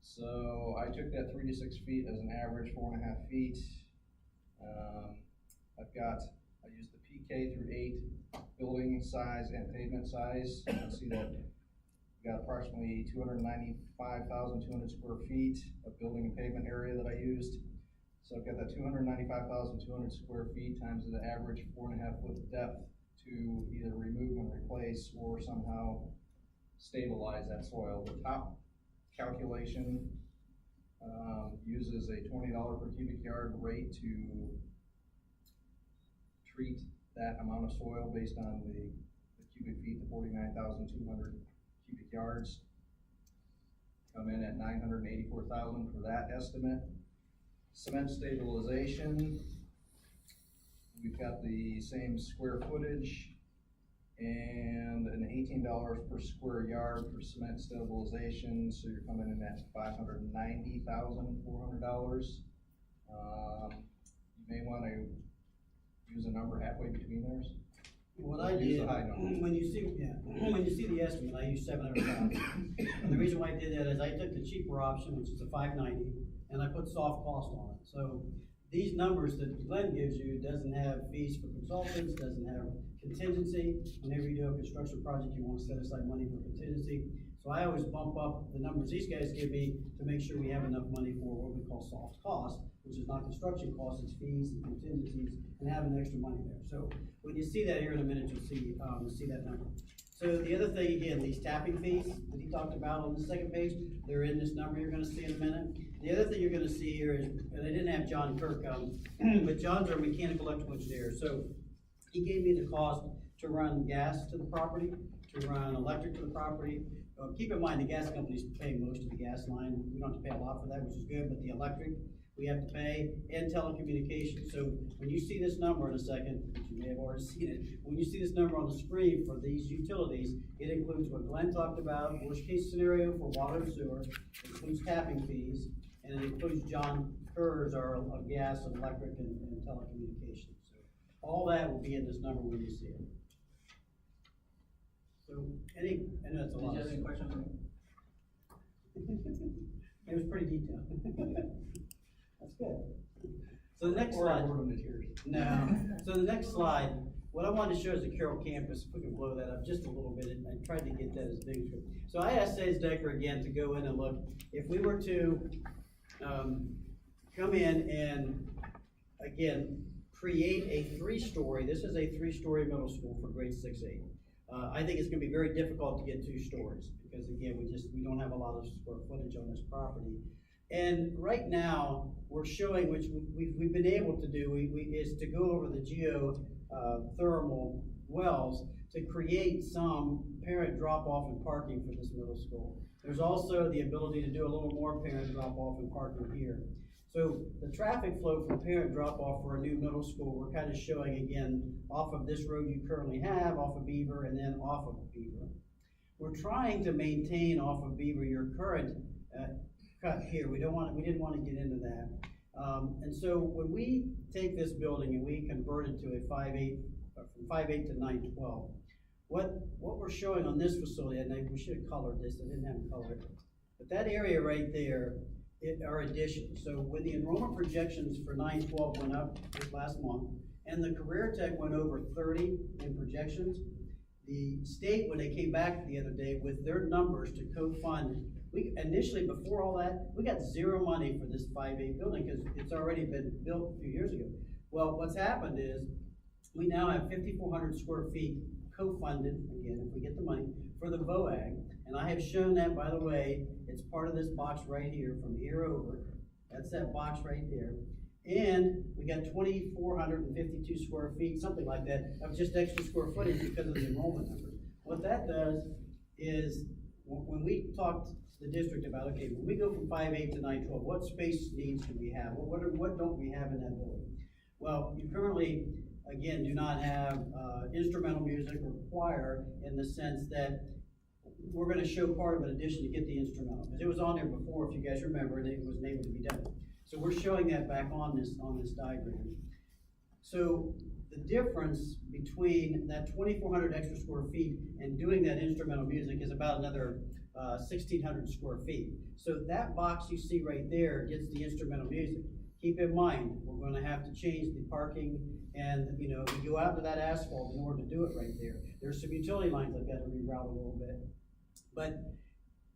So I took that 3 to 6 feet as an average, 4.5 feet. I used the PK through 8 building size and pavement size. You can see that we got approximately 295,200 square feet of building and pavement area that I used. So I've got that 295,200 square feet times the average 4.5 foot depth to either remove and replace or somehow stabilize that soil. The top calculation uses a $20 per cubic yard rate to treat that amount of soil based on the cubic feet, the 49,200 cubic yards. Come in at $984,000 for that estimate. Cement stabilization, we've got the same square footage and an $18 per square yard for cement stabilization, so you're coming in at $590,400. You may want to use a number halfway between theirs. What I Use did, the high number. when you see the estimate, I used 700,000. And the reason why I did that is I took the cheaper option, which is the 590, and I put soft cost on it. So these numbers that Glenn gives you doesn't have fees for consultants, doesn't have contingency. Whenever you do a construction project, you want to set aside money for contingency. So I always bump up the numbers these guys give me to make sure we have enough money for what we call soft cost, which is not construction costs, it's fees and contingencies, and having extra money there. So when you see that here in a minute, you'll see that number. So the other thing, again, these tapping fees that he talked about on the second page, they're in this number you're gonna see in a minute. The other thing you're gonna see here is, and I didn't have John Kirk come, but John's our mechanical electrical engineer. So he gave me the cost to run gas to the property, to run electric to the property. Keep in mind, the gas company's paying most of the gas line. We don't have to pay a lot for that, which is good, but the electric, we have to pay, and telecommunications. So when you see this number in a second, which you may have already seen it, when you see this number on the screen for these utilities, it includes what Glenn talked about, worst case scenario for water and sewer, it includes tapping fees, and it includes John Kerr's, our gas and electric and telecommunications. So all that will be in this number when you see it. So I know it's a lot. Did you have any questions for me? It was pretty detailed. That's good. So the next Or I slide. bored them to tears. No. So the next slide, what I wanted to show is the Carroll campus. If we can blow that up just a little bit, and I tried to get that as big as good. So I asked Sage Decker again to go in and look. If we were to come in and, again, create a 3-story, this is a 3-story middle school for grades 6-8. I think it's gonna be very difficult to get 2 stories because again, we don't have a lot of square footage on this property. And right now, we're showing, which we've been able to do, is to go over the geothermal wells to create some parent drop-off and parking for this middle school. There's also the ability to do a little more parent drop-off and parking here. So the traffic flow from parent drop-off for a new middle school, we're kind of showing again off of this road you currently have, off of Beaver, and then off of Beaver. We're trying to maintain off of Beaver your current cut here. We didn't want to get into that. And so when we take this building and we convert it to a 5.8, from 5.8 to 9.12, what we're showing on this facility, and we should have colored this, I didn't have it colored, but that area right there are additions. So when the enrollment projections for 9.12 went up this last month, and the Career Tech went over 30 in projections, the state, when they came back the other day with their numbers to co-fund, we initially, before all that, we got 0 money for this 5.8 building because it's already been built a few years ago. Well, what's happened is we now have 5,400 square feet co-funded, again, if we get the money, for the BOE. And I have shown that, by the way, it's part of this box right here, from here over. That's that box right there. And we got 2,452 square feet, something like that, of just extra square footage because of the enrollment numbers. What that does is, when we talked to the district about, okay, when we go from 5.8 to 9.12, what space needs do we have? What don't we have in that building? Well, you currently, again, do not have, instrumental music or choir in the sense that we're gonna show part of an addition to get the instrumental, because it was on there before, if you guys remember, and it was able to be done. So we're showing that back on this diagram. So the difference between that 2,400 extra square feet and doing that instrumental music is about another 1,600 square feet. So that box you see right there gets the instrumental music. Keep in mind, we're gonna have to change the parking and, you know, we go out to that asphalt in order to do it right there. There's some utility lines I've got to reroute a little bit. But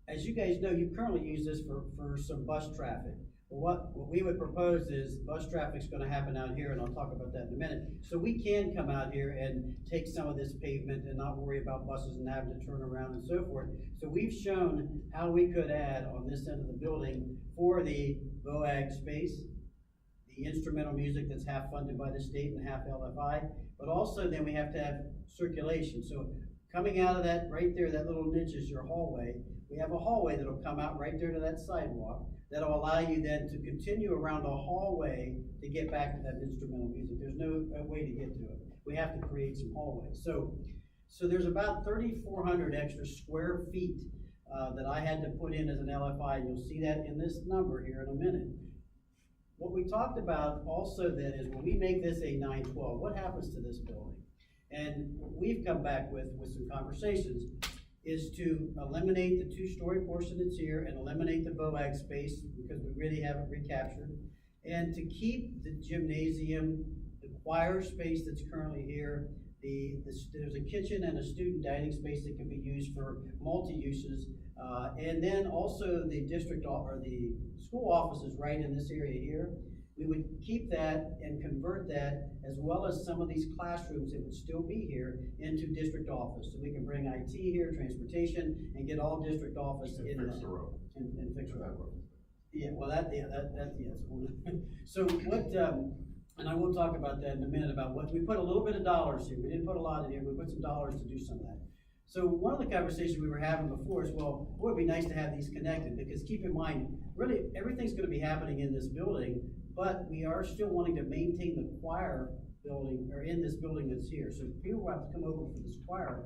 as you guys know, you currently use this for some bus traffic. Well, what we would propose is bus traffic's gonna happen out here, and I'll talk about that in a minute. So we can come out here and take some of this pavement and not worry about buses and having to turn around and so forth. So we've shown how we could add on this end of the building for the BOAG space, the instrumental music that's half funded by the state and half LFI, but also then we have to have circulation. So coming out of that, right there, that little niche is your hallway. We have a hallway that'll come out right there to that sidewalk. That'll allow you then to continue around the hallway to get back to that instrumental music. There's no way to get to it. We have to create some hallways. So there's about 3,400 extra square feet that I had to put in as an LFI. You'll see that in this number here in a minute. What we talked about also then is when we make this a 912, what happens to this building? And what we've come back with some conversations is to eliminate the two-story portion that's here and eliminate the BOAG space because we really haven't recaptured, and to keep the gymnasium, the choir space that's currently here. There's a kitchen and a student dining space that can be used for multi-uses, and then also the district or the school offices right in this area here. We would keep that and convert that, as well as some of these classrooms that would still be here, into district office. So we can bring IT here, transportation, and get all district office in Fix the road. and fix the road. Yeah, well, yes. So what, and I will talk about that in a minute, about what, we put a little bit of dollars here. We didn't put a lot in here, we put some dollars to do some of that. So one of the conversations we were having before is, well, it would be nice to have these connected, because keep in mind, really, everything's gonna be happening in this building, but we are still wanting to maintain the choir building, or in this building that's here. So people will have to come over for this choir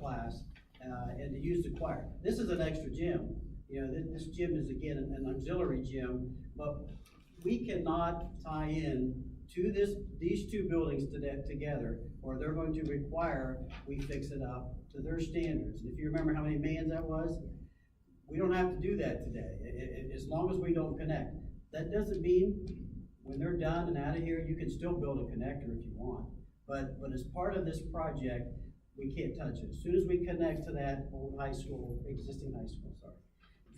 class and to use the choir. This is an extra gym. You know, this gym is, again, an auxiliary gym, but we cannot tie in to these two buildings together, or they're going to require we fix it up to their standards. And if you remember how many millions that was, we don't have to do that today, as long as we don't connect. That doesn't mean when they're done and out of here, you can still build a connector if you want. But as part of this project, we can't touch it. As soon as we connect to that old existing high school,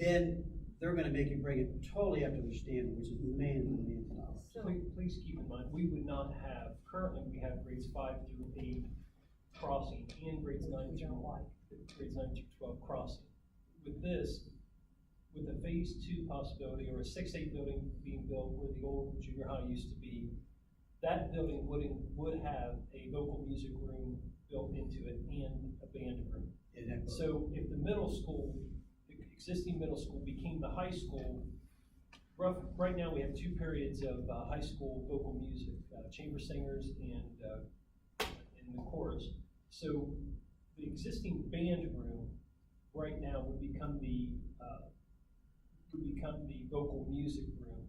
then they're gonna make you bring it totally up to their standard, which is millions and millions of dollars. Please keep in mind, we would not have, currently we have grades 5 through 8 crossing and grades 9 through 12 crossing. With this, with a phase 2 possibility, or a 6-8 building being built where the old junior high used to be, that building would have a vocal music room built into it and a band room. So if the middle school, the existing middle school became the high school, right now we have 2 periods of high school vocal music, chamber singers and the chorus. So the existing band room right now would become the vocal music room,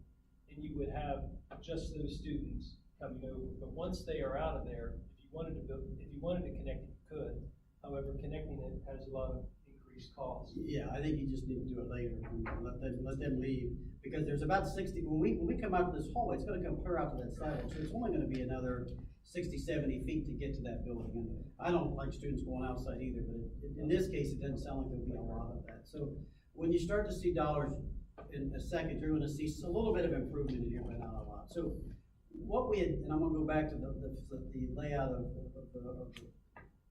and you would have just those students coming over. But once they are out of there, if you wanted to connect it, you could. However, connecting it has a lot of increased costs. Yeah, I think you just need to do it later and let them leave, because there's about 60. When we come out to this hallway, it's going to come clear out to that sidewalk, so it's only going to be another 60, 70 feet to get to that building. And I don't like students going outside either, but in this case, it doesn't sound like there'll be a lot of that. So when you start to see dollars in a second, you're going to see a little bit of improvement in here, but not a lot. So what we had, and I'm going to go back to the layout of the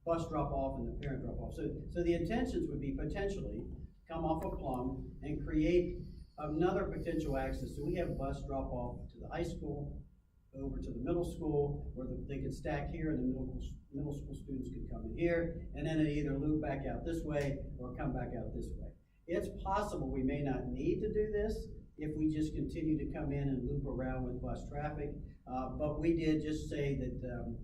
bus drop off and the parent drop off. So the intentions would be potentially come off of Plum and create another potential access. So we have bus drop off to the high school, over to the middle school, where they could stack here, and the middle school students could come in here, and then it either loop back out this way or come back out this way. It's possible we may not need to do this, if we just continue to come in and loop around with bus traffic. But we did just say that,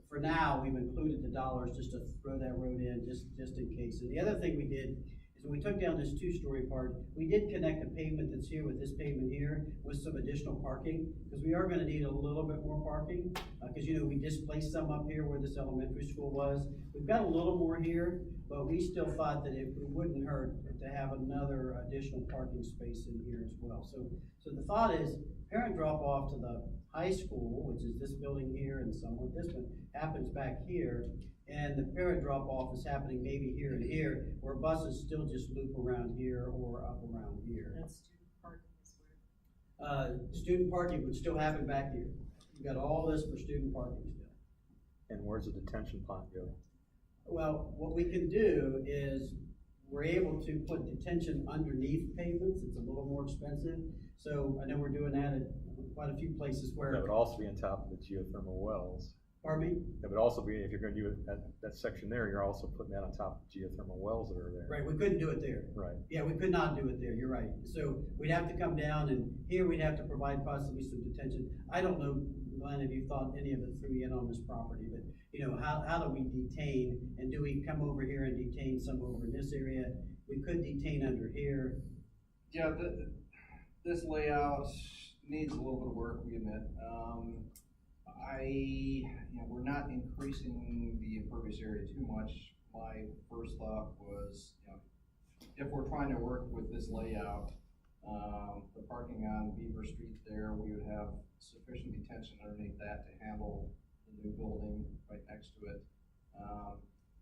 for now, we've included the dollars just to throw that road in, just in case. And the other thing we did is when we took down this two-story part, we did connect the pavement that's here with this pavement here with some additional parking, because we are gonna need a little bit more parking, because, you know, we displaced some up here where this elementary school was. We've got a little more here, but we still thought that it wouldn't hurt to have another additional parking space in here as well. So the thought is, parent drop-off to the high school, which is this building here and some of this one, happens back here, and the parent drop-off is happening maybe here and here, where buses still just loop around here or up around here. And student parking is where? Student parking would still happen back here. You got all this for student parking still. And where's the detention pond go? Well, what we can do is, we're able to put detention underneath pavements. It's a little more expensive. So I know we're doing that at quite a few places where. That would also be on top of the geothermal wells. Pardon me? That would also be, if you're gonna do it, that section there, you're also putting that on top of geothermal wells that are there. Right, we couldn't do it there. Right. Yeah, we could not do it there, you're right. So we'd have to come down, and here we'd have to provide possibly some detention. I don't know, Glenn, if you thought any of it through yet on this property, but, you know, how do we detain, and do we come over here and detain some over in this area? We could detain under here. Yeah, this layout needs a little bit of work, we admit. We're not increasing the impervious area too much. My first thought was, if we're trying to work with this layout, the parking on Beaver Street there, we would have sufficient detention underneath that to handle the new building right next to it.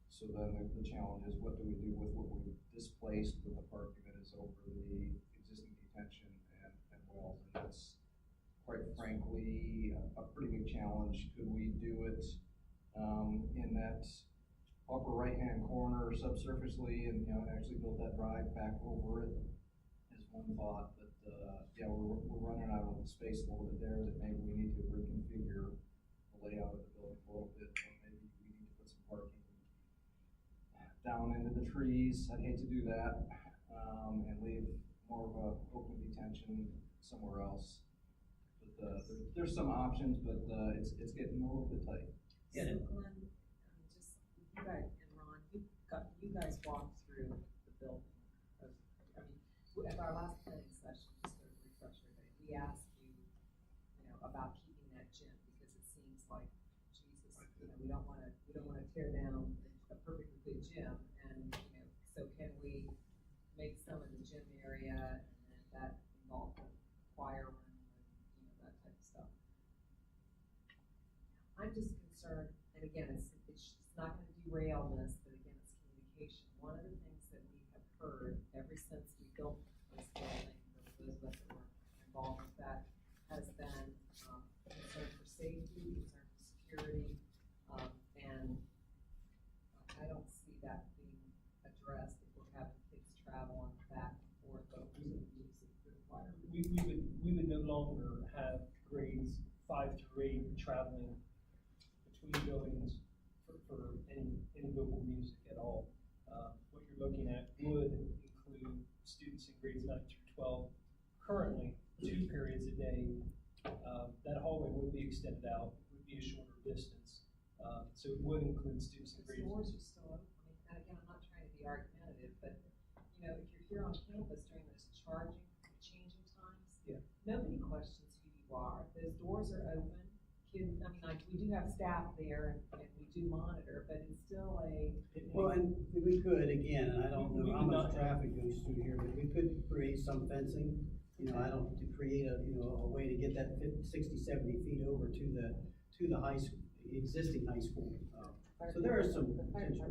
So then the challenge is, what do we do with what we displaced with the parking that is over the existing detention and wells? And that's, quite frankly, a pretty big challenge. Could we do it in that upper right-hand corner subsurfacely and, actually build that drive back over it is one thought. But, yeah, we're running out of space a little bit there, that maybe we need to reconfigure the layout of the building a little bit. Or maybe we need to put some parking down into the trees. I'd hate to do that, and leave more of a open detention somewhere else. But there's some options, but it's getting a little bit tight. So Glenn, just, you guys, and Ron, you guys walked through the building. At our last planning session, just to refresh everybody, we asked you, about keeping that gym, because it seems like, Jesus, we don't wanna tear down a perfectly good gym, and, so can we make some of the gym area, and then that involve the choir room, and, that type of stuff. I'm just concerned, and again, it's not gonna derail this, but again, it's communication. One of the things that we have heard ever since we built this building, those of us that were involved with that, has been concern for safety, concern for security, and I don't see that being addressed if we're having kids travel on back and forth over the use of the choir. We would no longer have grades 5 through 8 traveling between buildings for any vocal music at all. What you're looking at would include students in grades 9 through 12, currently 2 periods a day. That hallway would be extended out, would be a shorter distance. So it would include students in grades. Doors are still open. And again, I'm not trying to be argumentative, but, if you're here on campus during those charging, changing times, nobody questions who you are. Those doors are open. Kids, we do have staff there and we do monitor, but it's still Well, and we could, again, and I don't We know how would much not- traffic goes through here, but we could create some fencing. To create a way to get that 60, 70 feet over to the high school, existing high school. So there is some potential.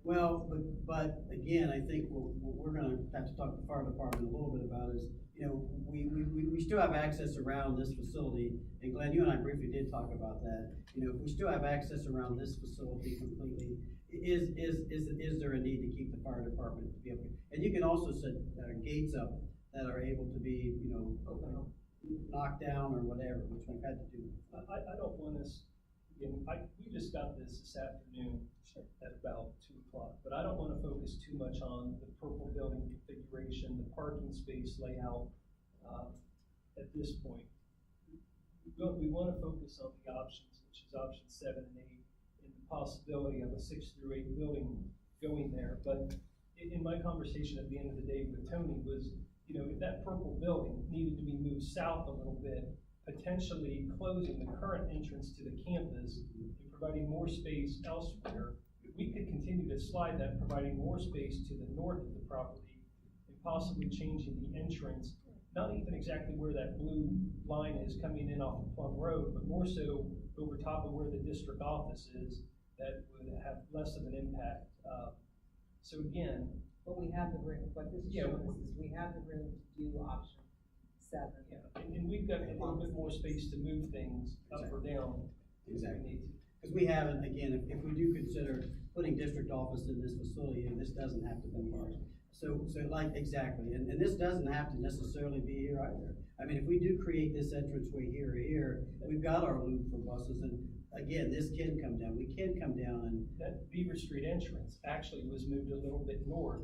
Well, but again, I think what we're gonna have to talk to the fire department a little bit about is, we still have access around this facility, and Glenn, you and I briefly did talk about that. If we still have access around this facility completely, is there a need to keep the fire department to be able to? And you can also set gates up that are able to be, open. knocked down or whatever, which we've had to do. I don't want us We just got this afternoon at about 2 o'clock, but I don't wanna focus too much on the purple building configuration, the parking space layout, at this point. We wanna focus on the options, which is option 7 and 8, and the possibility of a 6 through 8 building going there. But in my conversation at the end of the day with Tony was, if that purple building needed to be moved south a little bit, potentially closing the current entrance to the campus and providing more space elsewhere, we could continue to slide that, providing more space to the north of the property and possibly changing the entrance, not even exactly where that blue line is coming in off of Plum Road, but more so over top of where the district office is, that would have less of an impact. So again, But we have the room, what this is Yeah. showing us is we have the room to do option 7. and we've got a little bit more space to move things up or down if we Exactly. need to. Because we haven't, again, if we do consider putting district office in this facility, and this doesn't have to be ours. So like, exactly, and this doesn't have to necessarily be here either. I mean, if we do create this entranceway here or here, we've got our loop for buses, and again, this can come down, we can come down and. That Beaver Street entrance actually was moved a little bit north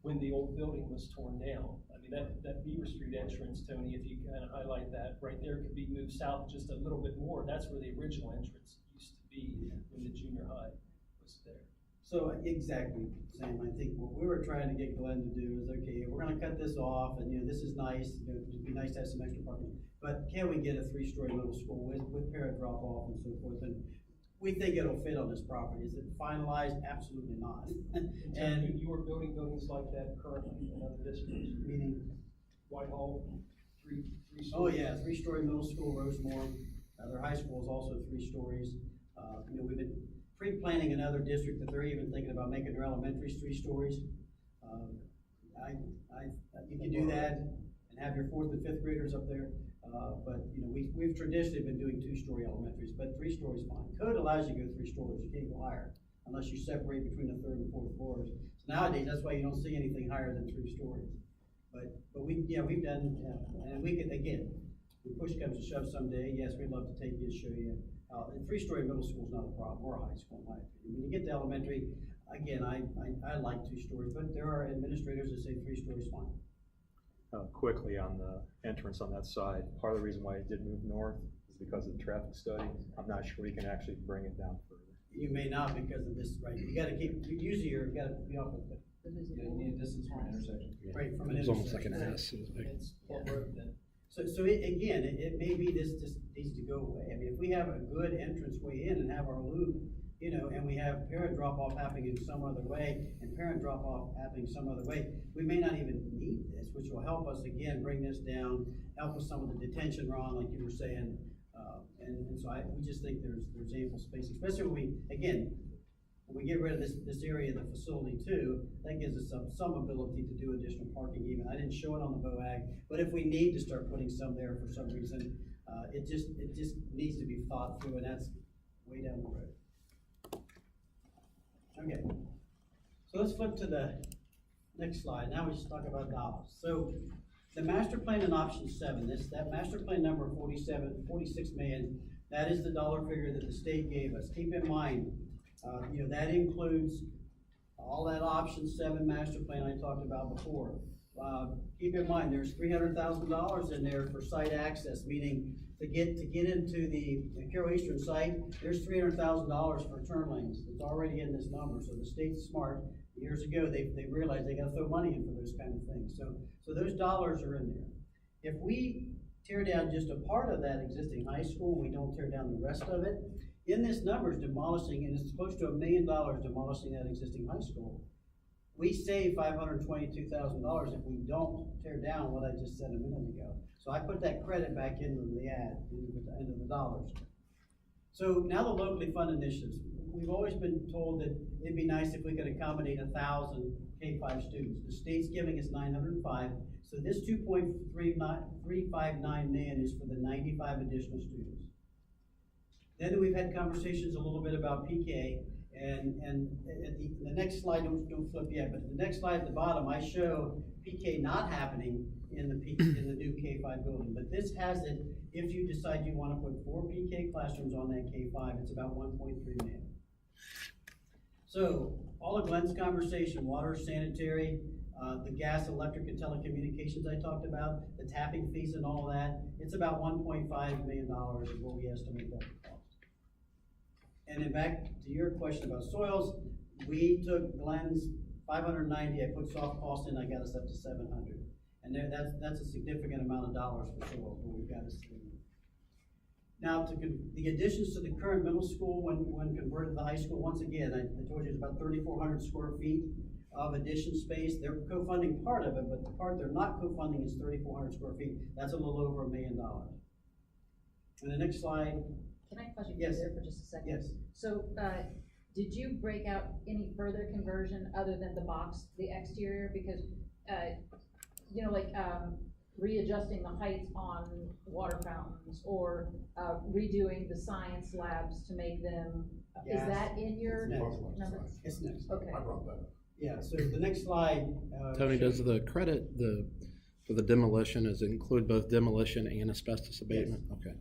when the old building was torn down. I mean, that Beaver Street entrance, Tony, if you kind of highlight that, right there could be moved south just a little bit more. That's where the original entrance used to be when the junior high was there. So, exactly, Sam, I think what we were trying to get Glenn to do is, okay, we're gonna cut this off, and, this is nice, it'd be nice to have some extra parking, but can we get a 3-story middle school with parent drop-off and so forth, and we think it'll fit on this property. Is it finalized? Absolutely not. And you are building buildings like that currently in other districts, Meaning, Whitehall, three oh stories. yeah, 3-story middle school, Rosemore, their high school is also 3 stories. We've been pre-planning another district that they're even thinking about making their elementaries 3 stories. You can do that and have your 4th and 5th graders up there. But we've traditionally been doing 2-story elementaries, but 3 stories fine. Code allows you to go 3 stories, you can't go higher unless you separate between the 3rd and 4th floors. So nowadays, that's why you don't see anything higher than 3 stories. But we've done, and we could, again, when push comes to shove someday, yes, we'd love to take you and show you how, and 3-story middle school is not a problem, or a high school, in my opinion. When you get to elementary, again, I like 2 stories, but there are administrators that say 3 stories fine. Quickly on the entrance on that side, part of the reason why it did move north is because of the traffic study. I'm not sure we can actually bring it down further. You may not because of this, right, you gotta keep, usually you gotta be off of it, You need a distance from an intersection. right, from an It's almost like intersection. an S. It was big. It's Plum Road then. So again, it may be this just needs to go away. I mean, if we have a good entrance way in and have our loop, and we have parent drop-off happening in some other way, and parent drop-off happening some other way, we may not even need this, which will help us, again, bring this down, help with some of the detention, Ron, like you were saying. And so we just think there's ample space, especially when we get rid of this area of the facility too, that gives us some ability to do additional parking even. I didn't show it on the BOAG, but if we need to start putting some there for some reason, it just needs to be thought through, and that's way down the road. Okay, so let's flip to the next slide. Now we just talk about dollars. So the master plan in option 7, that master plan number 46 million, that is the dollar figure that the state gave us. Keep in mind, that includes all that option 7 master plan I talked about before. Keep in mind, there's $300,000 in there for site access, meaning to get into the Carroll Eastern site, there's $300,000 for turn lanes. It's already in this number, so the state's smart. Years ago, they realized they gotta throw money in for those kind of things. So those dollars are in there. If we tear down just a part of that existing high school, we don't tear down the rest of it, in this number is demolishing, and it's close to $1 million demolishing that existing high school. We save $522,000 if we don't tear down what I just said a minute ago. So I put that credit back into the into the dollars. So now the locally funded initiatives. We've always been told that it'd be nice if we could accommodate 1,000 K-5 students. The state's giving us 905, so this 2.359 million is for the 95 additional students. Then we've had conversations a little bit about PK, and at the next slide, don't flip yet, but the next slide at the bottom, I show PK not happening in the new K-5 building. But this has it, if you decide you wanna put 4 PK classrooms on that K-5, it's about 1.3 million. So, all of Glenn's conversation, water, sanitary, the gas, electric, and telecommunications I talked about, the tapping fees and all of that, it's about $1.5 million is what we estimate that would cost. And then back to your question about soils, we took Glenn's 590, I put soft cost in, I got us up to 700. And that's a significant amount of dollars for soils, but we've got to see. Now, the additions to the current middle school, when converted to the high school, once again, I told you it's about 3,400 square feet of addition space. They're co-funding part of it, but the part they're not co-funding is 3,400 square feet. That's a little over $1 million. And the next slide. Can I pause you Yes. there for just a second? Yes. So, did you break out any further conversion other than the box, the exterior? Because, you know, like, readjusting the heights on water fountains or redoing the science labs to make them, is Yes. that in your It's next. numbers? It's next. Okay. I brought that up. Yeah, so the next slide. Tony, does the credit, for the demolition, does it include both demolition and asbestos abatement? Okay,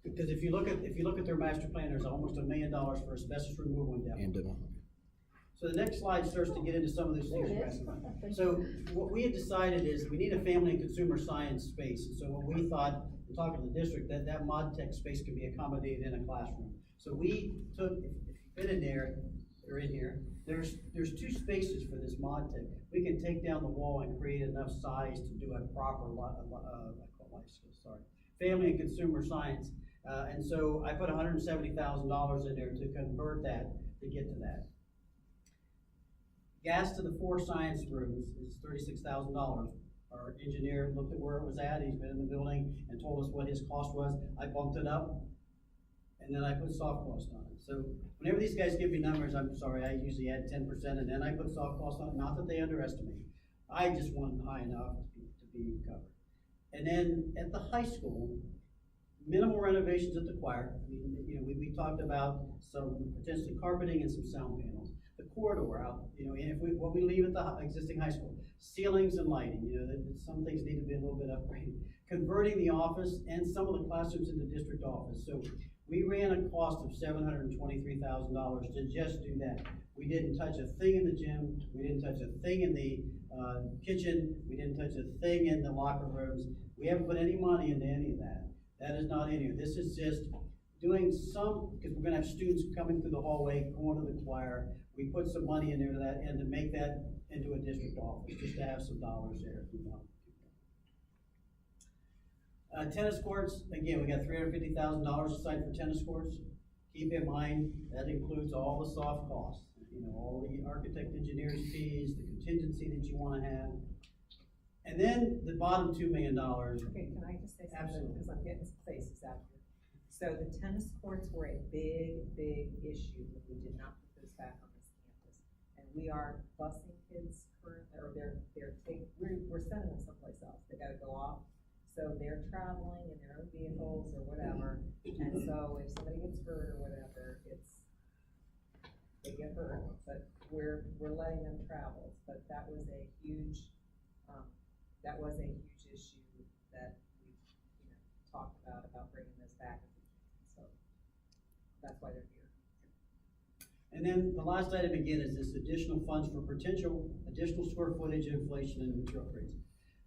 Because if you look at their master plan, there's almost $1 million for asbestos removal and demo. and demo. So the next slide starts to get into some of those There things. it is. you're asking. Thank So what we had decided is we need a family and consumer science space. And so what we thought, in talking to the district, that mod tech space could be accommodated in a classroom. So we took, if you fit in there, or in here, there's 2 spaces for this mod tech. We can take down the wall and create enough size to do a proper family and consumer science. And so I put $170,000 in there to convert that, to get to that. Gas to the 4 science rooms is $36,000. Our engineer looked at where it was at, he's been in the building and told us what his cost was. I bumped it up, and then I put soft cost on it. So whenever these guys give me numbers, I'm sorry, I usually add 10% and then I put soft cost on it, not that they underestimate. I just want high enough to be covered. And then at the high school, minimal renovations at the choir. I mean, you know, we talked about some potentially carpeting and some sound panels. The corridor out, you know, and what we leave at the existing high school, ceilings and lighting, you know, that some things need to be a little bit upgraded. Converting the office and some of the classrooms into district office. So we ran a cost of $723,000 to just do that. We didn't touch a thing in the gym. We didn't touch a thing in the kitchen. We didn't touch a thing in the locker rooms. We haven't put any money into any of that. That is not in here. This is just doing some, because we're gonna have students coming through the hallway, going to the choir. We put some money in there to that end to make that into a district office, just to have some dollars there if we want. Tennis courts, again, we got $350,000 aside for tennis courts. Keep in mind, that includes all the soft costs. You know, all the architect engineer's fees, the contingency that you wanna have. And then the bottom $2 million. Okay, can I just say something, Absolutely. because I'm getting some faces out here. So the tennis courts were a big, big issue when we did not put those back on this campus. And we are busing kids currently, or we're sending them someplace else, they gotta go off. So they're traveling in their own vehicles or whatever, and so if somebody gets hurt or whatever, they get hurt, but we're letting them travel. But that was a huge issue that we, talked about bringing this back. So that's why they're here. And then the last item again is this additional funds for potential additional square footage inflation and material upgrades.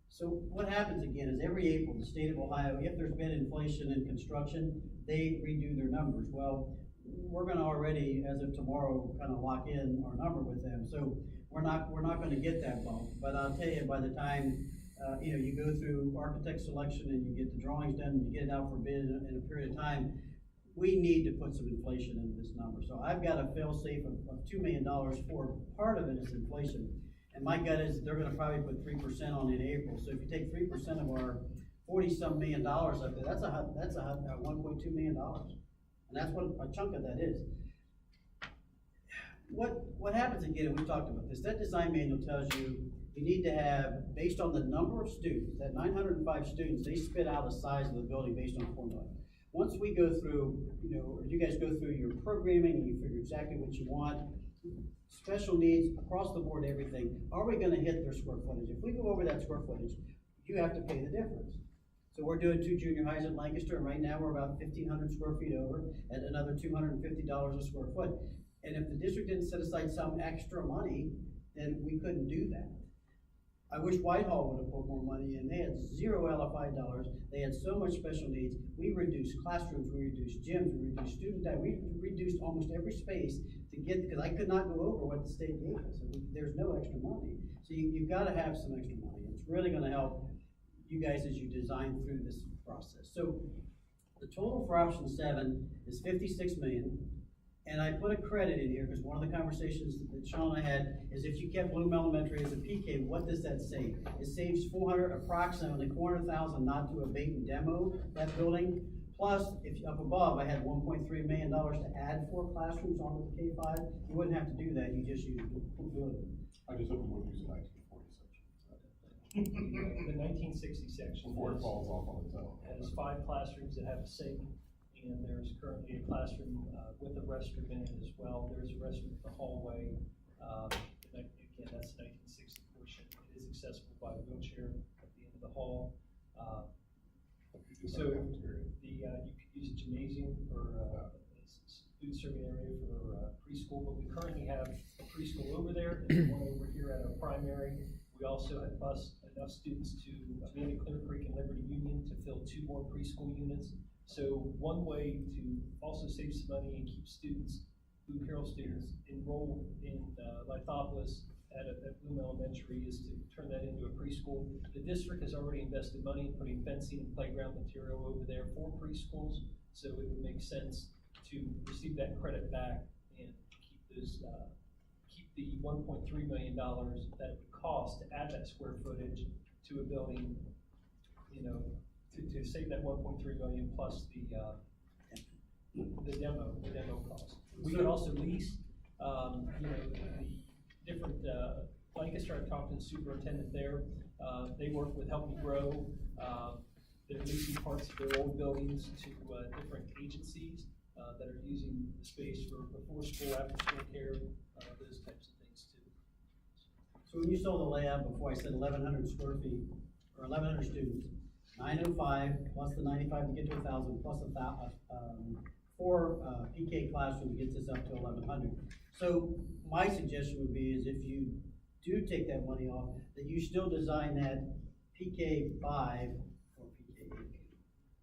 So what happens again is every April, the state of Ohio, if there's been inflation in construction, they redo their numbers. Well, we're gonna already, as of tomorrow, kind of lock in our number with them. So we're not gonna get that bump. But I'll tell you, by the time, you go through architect selection and you get the drawings done and you get it out for bid in a period of time, we need to put some inflation into this number. So I've got a fail-safe of $2 million for part of it is inflation. And my gut is they're gonna probably put 3% on in April. So if you take 3% of our $40-some million up there, that's a $1.2 million. And that's what a chunk of that is. What happens again, and we talked about this, that design manual tells you need to have, based on the number of students, that 905 students, they spit out a size of the building based on formula. Once we go through, or you guys go through your programming and you figure exactly what you want, special needs, across the board, everything, are we gonna hit their square footage? If we go over that square footage, you have to pay the difference. So we're doing 2 junior highs at Lancaster, and right now we're about 1,500 square feet over at another $250 a square foot. And if the district didn't set aside some extra money, then we couldn't do that. I wish Whitehall would have put more money in. They had 0 LFI dollars. They had so much special needs. We reduced classrooms, we reduced gyms, we reduced student diet. We reduced almost every space to get, because I could not go over what the state gave us. There's no extra money. So you've got to have some extra money. It's really going to help you guys as you design through this process. So the total for option 7 is 56 million. And I put a credit in here because one of the conversations that Sean and I had is if you kept Bloom Elementary as a PK, what does that save? It saves approximately $400,000 not to abate and demo that building. Plus, if up above, I had $1.3 million to add 4 classrooms onto the K-5. You wouldn't have to do that. You just use the building. I just hope we won't use the 1940 section. The 1960 section Before it falls off on its own. has 5 classrooms that have a sink, and there's currently a classroom with a restroom in it as well. There's a restroom in the hallway. And again, that's the 1960 portion. It is accessible by wheelchair at the end of the hall. So you could use a gymnasium or a food serving area for preschool, but we currently have a preschool over there and one over here at our primary. We also have bused enough students to be in Clear Creek and Liberty Union to fill 2 more preschool units. So one way to also save some money and keep students, Blue Carroll students, enrolled in Lithopolis at Bloom Elementary is to turn that into a preschool. The district has already invested money in putting fencing and playground material over there for preschools, so it would make sense to receive that credit back and keep those, keep the $1.3 million that it would cost to add that square footage to a building, you know, to save that 1.3 million plus the demo cost. We could also lease, you know, the different, Lancaster, I've talked to the superintendent there. They work with Help Me Grow. They're leasing parts of their old buildings to different agencies that are using the space for before school, after school care, those types of things too. So when you saw the layout before, I said 1,100 square feet, or 1,100 students, 905 plus the 95 to get to 1,000 plus 4 PK classrooms gets us up to 1,100. So my suggestion would be is if you do take that money off, that you still design that PK5 or PK8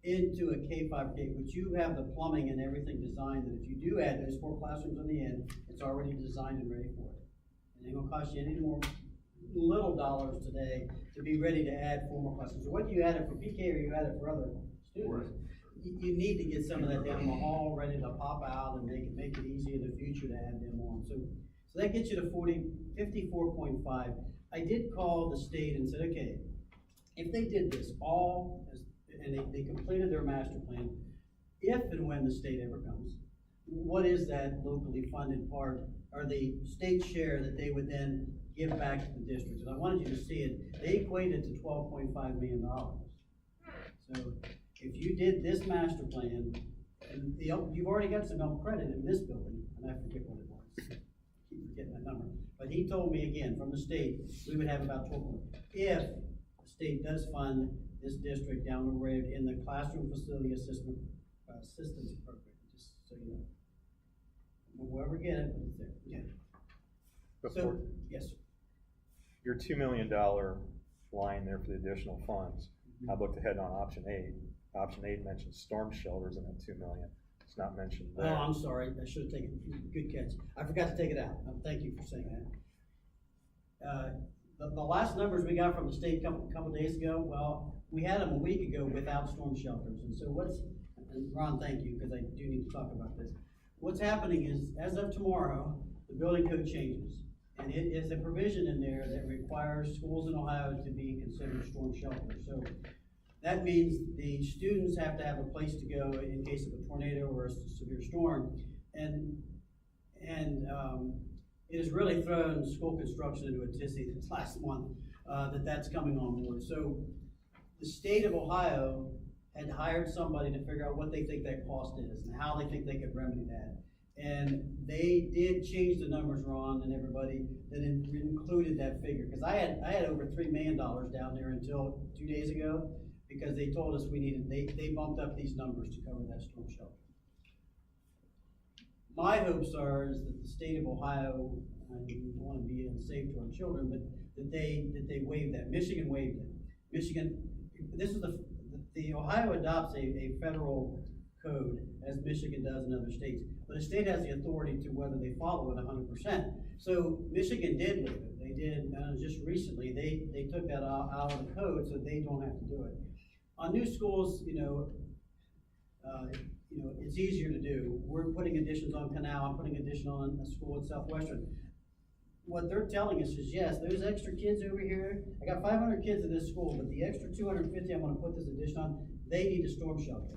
into a K5K, which you have the plumbing and everything designed, that if you do add those 4 classrooms in the end, it's already designed and ready for it. It ain't gonna cost you any more little dollars today to be ready to add 4 more classes. So whether you add it for PK or you add it for other students, you need to get some of that down the hall ready to pop out and make it easy in the future to add them on. So that gets you to 54.5. I did call the state and said, okay, if they did this all, and they completed their master plan, if and when the state ever comes, what is that locally funded part, or the state share that they would then give back to the districts? And I wanted you to see it. They equated to $12.5 million. So if you did this master plan, and you've already got some help credit in this building, and I forget what it was. I keep forgetting that number. But he told me again, from the state, we would have about 12 million. If the state does fund this district down the road in the classroom facility assistance program, just so you know. We'll ever get it, but it's there. Yeah. So, yes, sir. Your $2 million line there for the additional funds, I looked ahead on option 8. Option 8 mentions storm shelters in that $2 million. It's not mentioned there. Oh, I'm sorry. I should have taken, good catch. I forgot to take it out. Thank you for saying that. The last numbers we got from the state a couple days ago, well, we had them a week ago without storm shelters. And so and Ron, thank you, because I do need to talk about this. What's happening is, as of tomorrow, the building code changes. And it is a provision in there that requires schools in Ohio to be considered storm shelters. So that means the students have to have a place to go in case of a tornado or a severe storm. And it has really thrown school construction into a tizzy this last month, that's coming on board. So the state of Ohio had hired somebody to figure out what they think that cost is and how they think they could remedy that. And they did change the numbers, Ron, and everybody, that included that figure, because I had over $3 million down there until 2 days ago, because they told us they bumped up these numbers to cover that storm shelter. My hopes are is that the state of Ohio, and we want to be unsafe to our children, but that they waive that. Michigan waived it. Michigan, this is the Ohio adopts a federal code, as Michigan does in other states, but the state has the authority to whether they follow it 100%. So Michigan did waive it. They did, just recently, they took that out of the code, so they don't have to do it. On new schools, it's easier to do. We're putting additions on Canal, I'm putting addition on a school at Southwestern. What they're telling us is, yes, those extra kids over here, I got 500 kids in this school, but the extra 250 I'm gonna put this addition on, they need a storm shelter.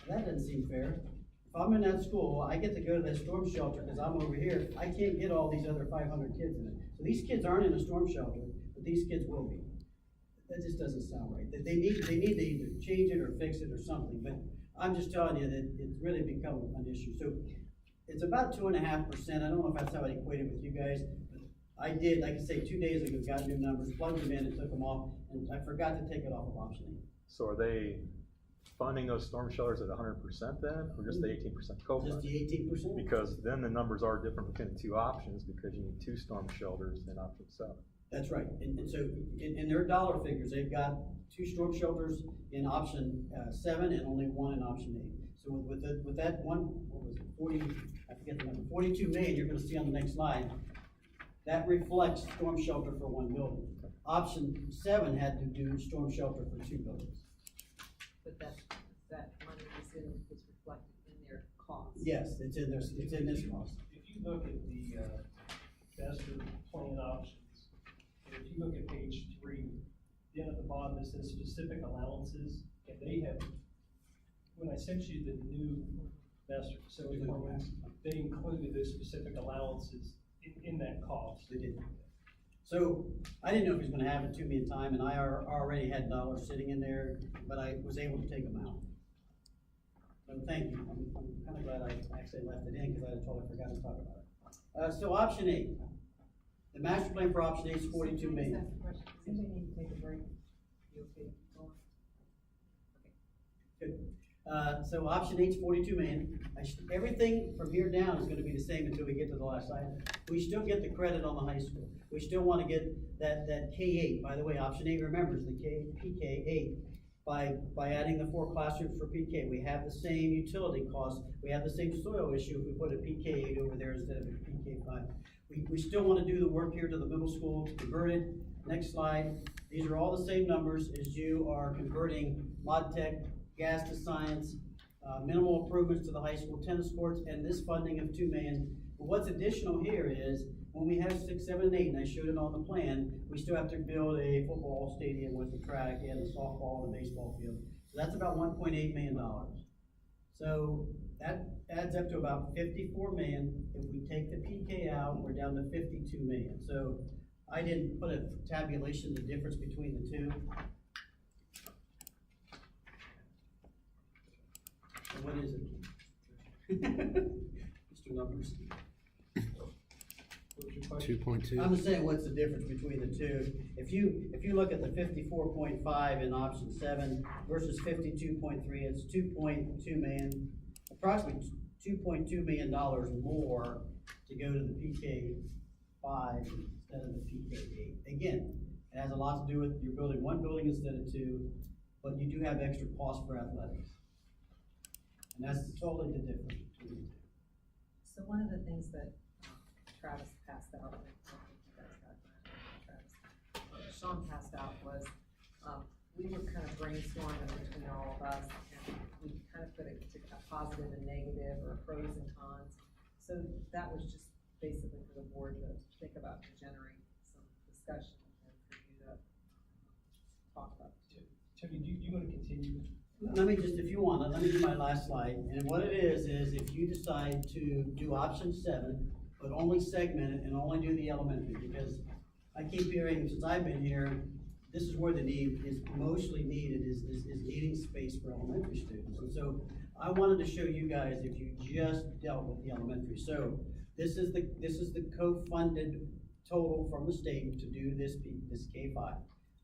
That doesn't seem fair. If I'm in that school, I get to go to that storm shelter because I'm over here, I can't get all these other 500 kids in it. So these kids aren't in a storm shelter, but these kids will be. That just doesn't sound right. They need to either change it or fix it or something, but I'm just telling you that it's really become an issue. So it's about 2.5%. I don't know if that's how I equated with you guys, but I did, like I say, 2 days ago, got new numbers, plugged them in and took them off, and I forgot to take it off of option 8. So are they funding those storm shelters at 100% then, or just the 18% co-fund? Just the 18%? Because then the numbers are different between the two options, because you need 2 storm shelters in option 7. That's right, and so in their dollar figures, they've got 2 storm shelters in option 7 and only 1 in option 8. So with that one, what was it, 40, I forget the number, 42 million you're gonna see on the next slide, that reflects storm shelter for 1 building. Option 7 had to do storm shelter for 2 buildings. But that money is reflected in their cost. Yes, it's in this cost. If you look at the master plan options, and if you look at page 3, then at the bottom it says specific allowances, and they have, when I sent you the new master facility plans, they included those specific allowances in that cost. They did. So I didn't know if he was gonna have it to me in time, and I already had dollars sitting in there, but I was able to take them out. So thank you. I'm kind of glad I actually left it in, because I totally forgot to talk about it. So option 8. The master plan for option 8 is 42 million. Does anybody need to take a break? You okay? Go on. Good. So option 8 is 42 million. Everything from here down is gonna be the same until we get to the last item. We still get the credit on the high school. We still wanna get that K-8. By the way, option 8 remembers the PK-8. By adding the 4 classrooms for PK, we have the same utility costs. We have the same soil issue if we put a PK-8 over there instead of a PK-5. We still wanna do the work here to the middle school to convert it. Next slide. These are all the same numbers as you are converting Mod Tech, gas to science, minimal improvements to the high school tennis courts, and this funding of $2 million. But what's additional here is, when we have 6, 7, and 8, and I showed it on the plan, we still have to build a football stadium with the track and the softball and baseball field. So that's about $1.8 million. So that adds up to about 54 million. If we take the PK out, we're down to 52 million. So I didn't put a tabulation, the difference between the two. So what is it? Mr. Numbers. 2.2. I'm just saying, what's the difference between the two? If you look at the 54.5 in option 7 versus 52.3, it's 2.2 million, approximately $2.2 million more to go to the PK-5 instead of the PK-8. Again, it has a lot to do with you're building 1 building instead of 2, but you do have extra costs for athletics. And that's totally the difference between the two. So one of the things that Travis passed out, I don't think you guys got that, Travis. Sean passed out was, we were kind of brainstorming between all of us, and we kind of put it to a positive and negative, or pros and cons. So that was just basically for the board to think about, to generate some discussion and for you to talk about. Tony, do you want to continue? Let me just, if you want, let me do my last slide. And what it is if you decide to do option 7, but only segment it and only do the elementary, because I keep hearing, since I've been here, this is where the need is mostly needed, is needing space for elementary students. And so I wanted to show you guys if you just dealt with the elementary. So this is the co-funded total from the state to do this K-5.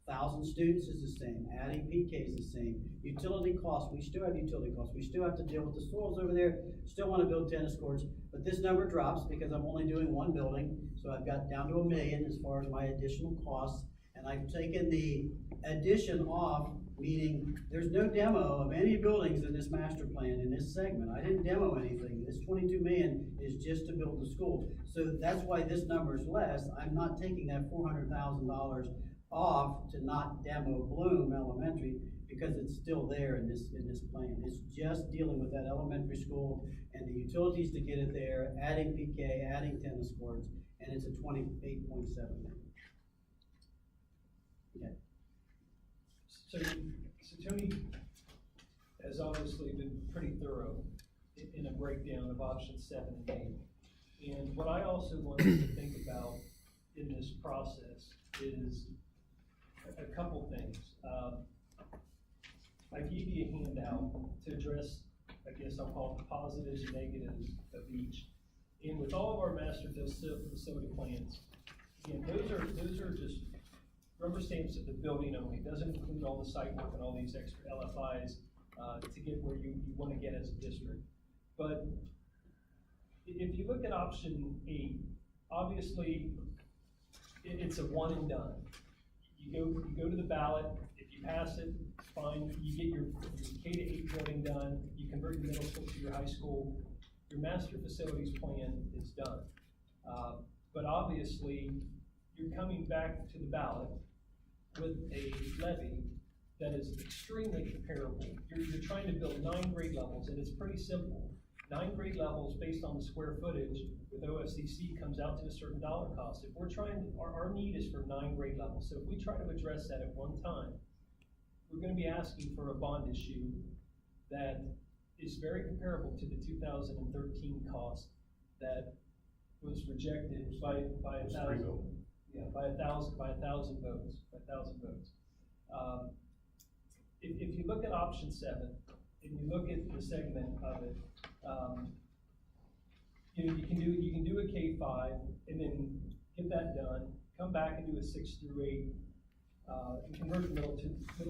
1,000 students is the same, adding PK is the same. Utility costs, we still have utility costs. We still have to deal with the soils over there, still wanna build tennis courts, but this number drops because I'm only doing one building. So I've got down to $1 million as far as my additional costs. And I've taken the addition off, meaning there's no demo of any buildings in this master plan in this segment. I didn't demo anything. This 22 million is just to build the school. So that's why this number is less. I'm not taking that $400,000 off to not demo Bloom Elementary because it's still there in this plan. It's just dealing with that elementary school and the utilities to get it there, adding PK, adding tennis courts, and it's a 28.7 million. Okay. So Tony has obviously been pretty thorough in a breakdown of options 7 and 8. And what I also wanted to think about in this process is a couple things. I gave you a handout to address, I guess I'll call it the positives and negatives of each. And with all of our master facility plans, again, those are just rubber stamps of the building only. It doesn't include all the site work and all these extra LFIs to get where you want to get as a district. But if you look at option 8, obviously it's a one and done. You go to the ballot. If you pass it, fine. You get your K to 8 building done. You convert your middle school to your high school. Your master facilities plan is done. But obviously, you're coming back to the ballot with a levy that is extremely comparable. You're trying to build 9 grade levels, and it's pretty simple. 9 grade levels based on the square footage with OFCC comes out to a certain dollar cost. If we're trying, our need is for 9 grade levels. So if we try to address that at one time, we're going to be asking for a bond issue that is very comparable to the 2013 cost that was rejected by 1,000. Yeah, by 1,000 votes. If you look at option 7, and you look at the segment of it, you can do a K-5 and then get that done. Come back and do a 6 through 8, and convert the middle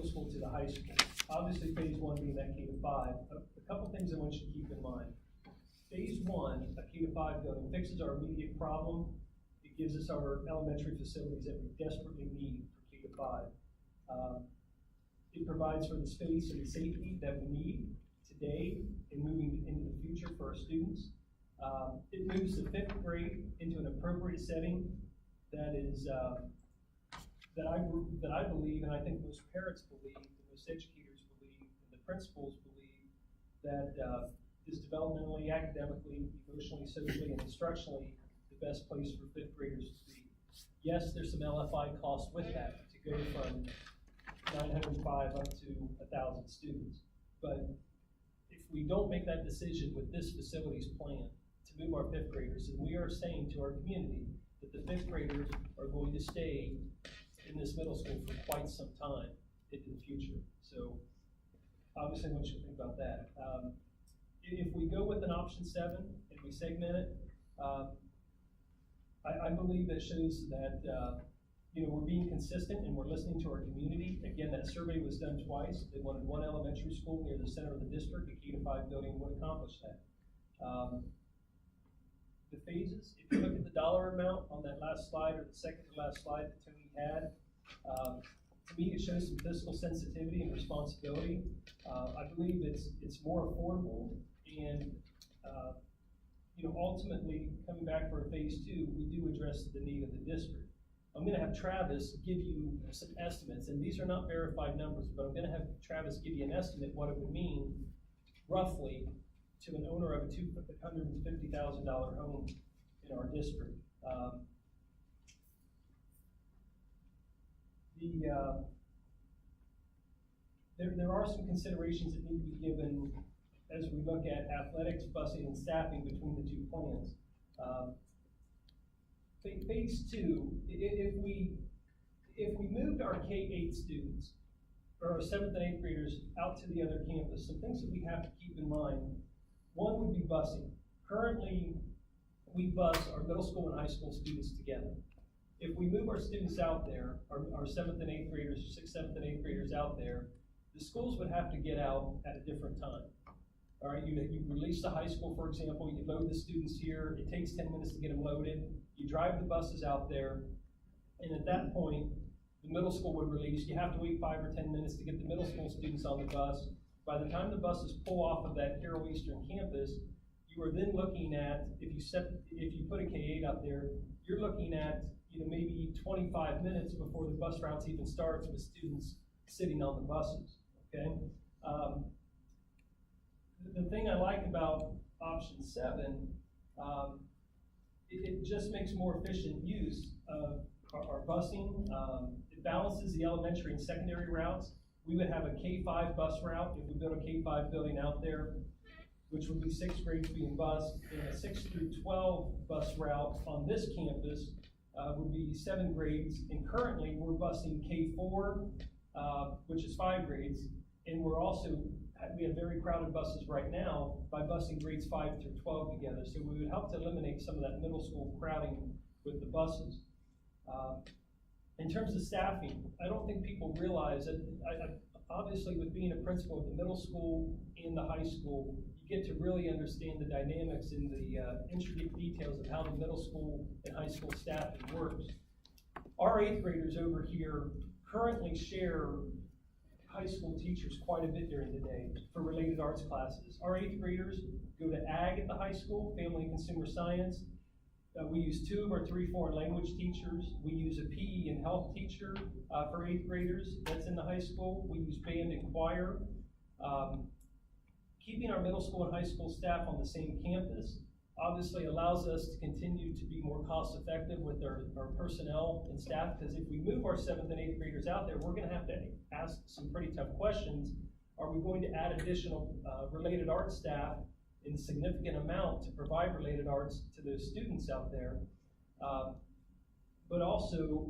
school to the high school. Obviously, phase 1 being that K-5. A couple things I want you to keep in mind. Phase 1, a K-5 building, fixes our immediate problem. It gives us our elementary facilities that we desperately need for K-5. It provides for the space and the safety that we need today and moving into the future for our students. It moves the 5th grade into an appropriate setting that is that I believe, and I think most parents believe, and most educators believe, and the principals believe that is developmentally, academically, emotionally, socially, and instructionally the best place for 5th graders to be. Yes, there's some LFI costs with that to go from 905 up to 1,000 students. But if we don't make that decision with this facilities plan to move our 5th graders, then we are saying to our community that the 5th graders are going to stay in this middle school for quite some time into the future. So obviously I want you to think about that. If we go with an option 7 and we segment it, I believe that shows that we're being consistent and we're listening to our community. Again, that survey was done twice. They wanted one elementary school near the center of the district. A K-5 building would accomplish that. The phases, if you look at the dollar amount on that last slide, or the second to last slide that Tony had, to me it shows some fiscal sensitivity and responsibility. I believe it's more affordable, and ultimately coming back for a phase 2, we do address the need of the district. I'm going to have Travis give you some estimates, and these are not verified numbers, but I'm going to have Travis give you an estimate what it would mean roughly to an owner of a $250,000 home in our district. There are some considerations that need to be given as we look at athletics, busing, and staffing between the 2 plans. Phase 2, if we moved our K-8 students or our seventh and eighth graders out to the other campus, some things that we have to keep in mind. One would be busing. Currently, we bus our middle school and high school students together. If we move our students out there, our seventh and eighth graders, sixth, seventh, and eighth graders out there, the schools would have to get out at a different time. All right, you release the high school, for example, you load the students here, it takes 10 minutes to get them loaded, you drive the buses out there, and at that point, the middle school would release. You have to wait 5 or 10 minutes to get the middle school students on the bus. By the time the buses pull off of that Carroll Eastern campus, you are then looking at, if you put a K-8 out there, you're looking at, maybe 25 minutes before the bus routes even starts with students sitting on the buses, okay? The thing I like about option 7, it just makes more efficient use of our busing. It balances the elementary and secondary routes. We would have a K-5 bus route if we built a K-5 building out there, which would be 6th grades being bused, and a 6 through 12 bus route on this campus would be 7 grades, and currently we're busing K4, which is 5 grades, and we have very crowded buses right now by busing grades 5 through 12 together, so we would help to eliminate some of that middle school crowding with the buses. In terms of staffing, I don't think people realize that, obviously with being a principal at the middle school and the high school, you get to really understand the dynamics and the intricate details of how the middle school and high school staffing works. Our 8th graders over here currently share high school teachers quite a bit during the day for related arts classes. Our 8th graders go to ag at the high school, family and consumer science. We use 2 of our 3 foreign language teachers. We use a PE and health teacher for 8th graders. That's in the high school. We use band and choir. Keeping our middle school and high school staff on the same campus obviously allows us to continue to be more cost effective with our personnel and staff, because if we move our 7th and 8th graders out there, we're going to have to ask some pretty tough questions. Are we going to add additional related arts staff in significant amount to provide related arts to those students out there? But also,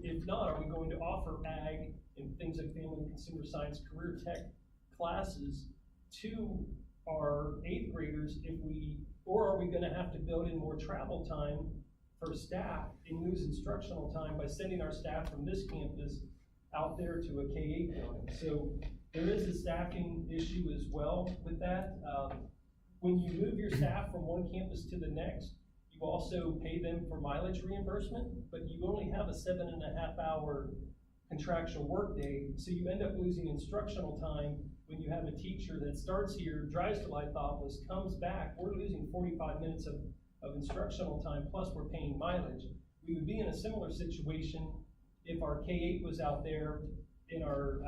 if not, are we going to offer ag and things like family and consumer science, career tech classes to our 8th graders or are we going to have to build in more travel time for staff and lose instructional time by sending our staff from this campus out there to a K-8 building? So there is a staffing issue as well with that. When you move your staff from one campus to the next, you also pay them for mileage reimbursement, but you only have a 7.5-hour contractual workday, so you end up losing instructional time. When you have a teacher that starts here, drives to Lithopolis, comes back, we're losing 45 minutes of instructional time, plus we're paying mileage. We would be in a similar situation if our K-8 was out there and our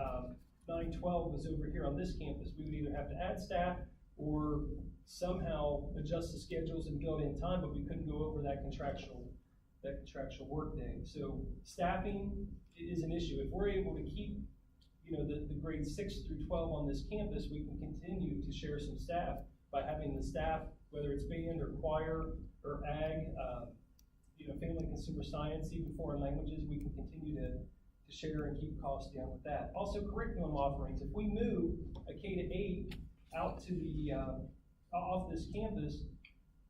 9-12 was over here on this campus. We would either have to add staff or somehow adjust the schedules and build in time, but we couldn't go over that contractual workday. So staffing is an issue. If we're able to keep the grades 6 through 12 on this campus, we can continue to share some staff by having the staff, whether it's band or choir or ag, family and consumer science, even foreign languages, we can continue to share and keep costs down with that. Also, curriculum offerings. If we move a K-8 out to the off this campus,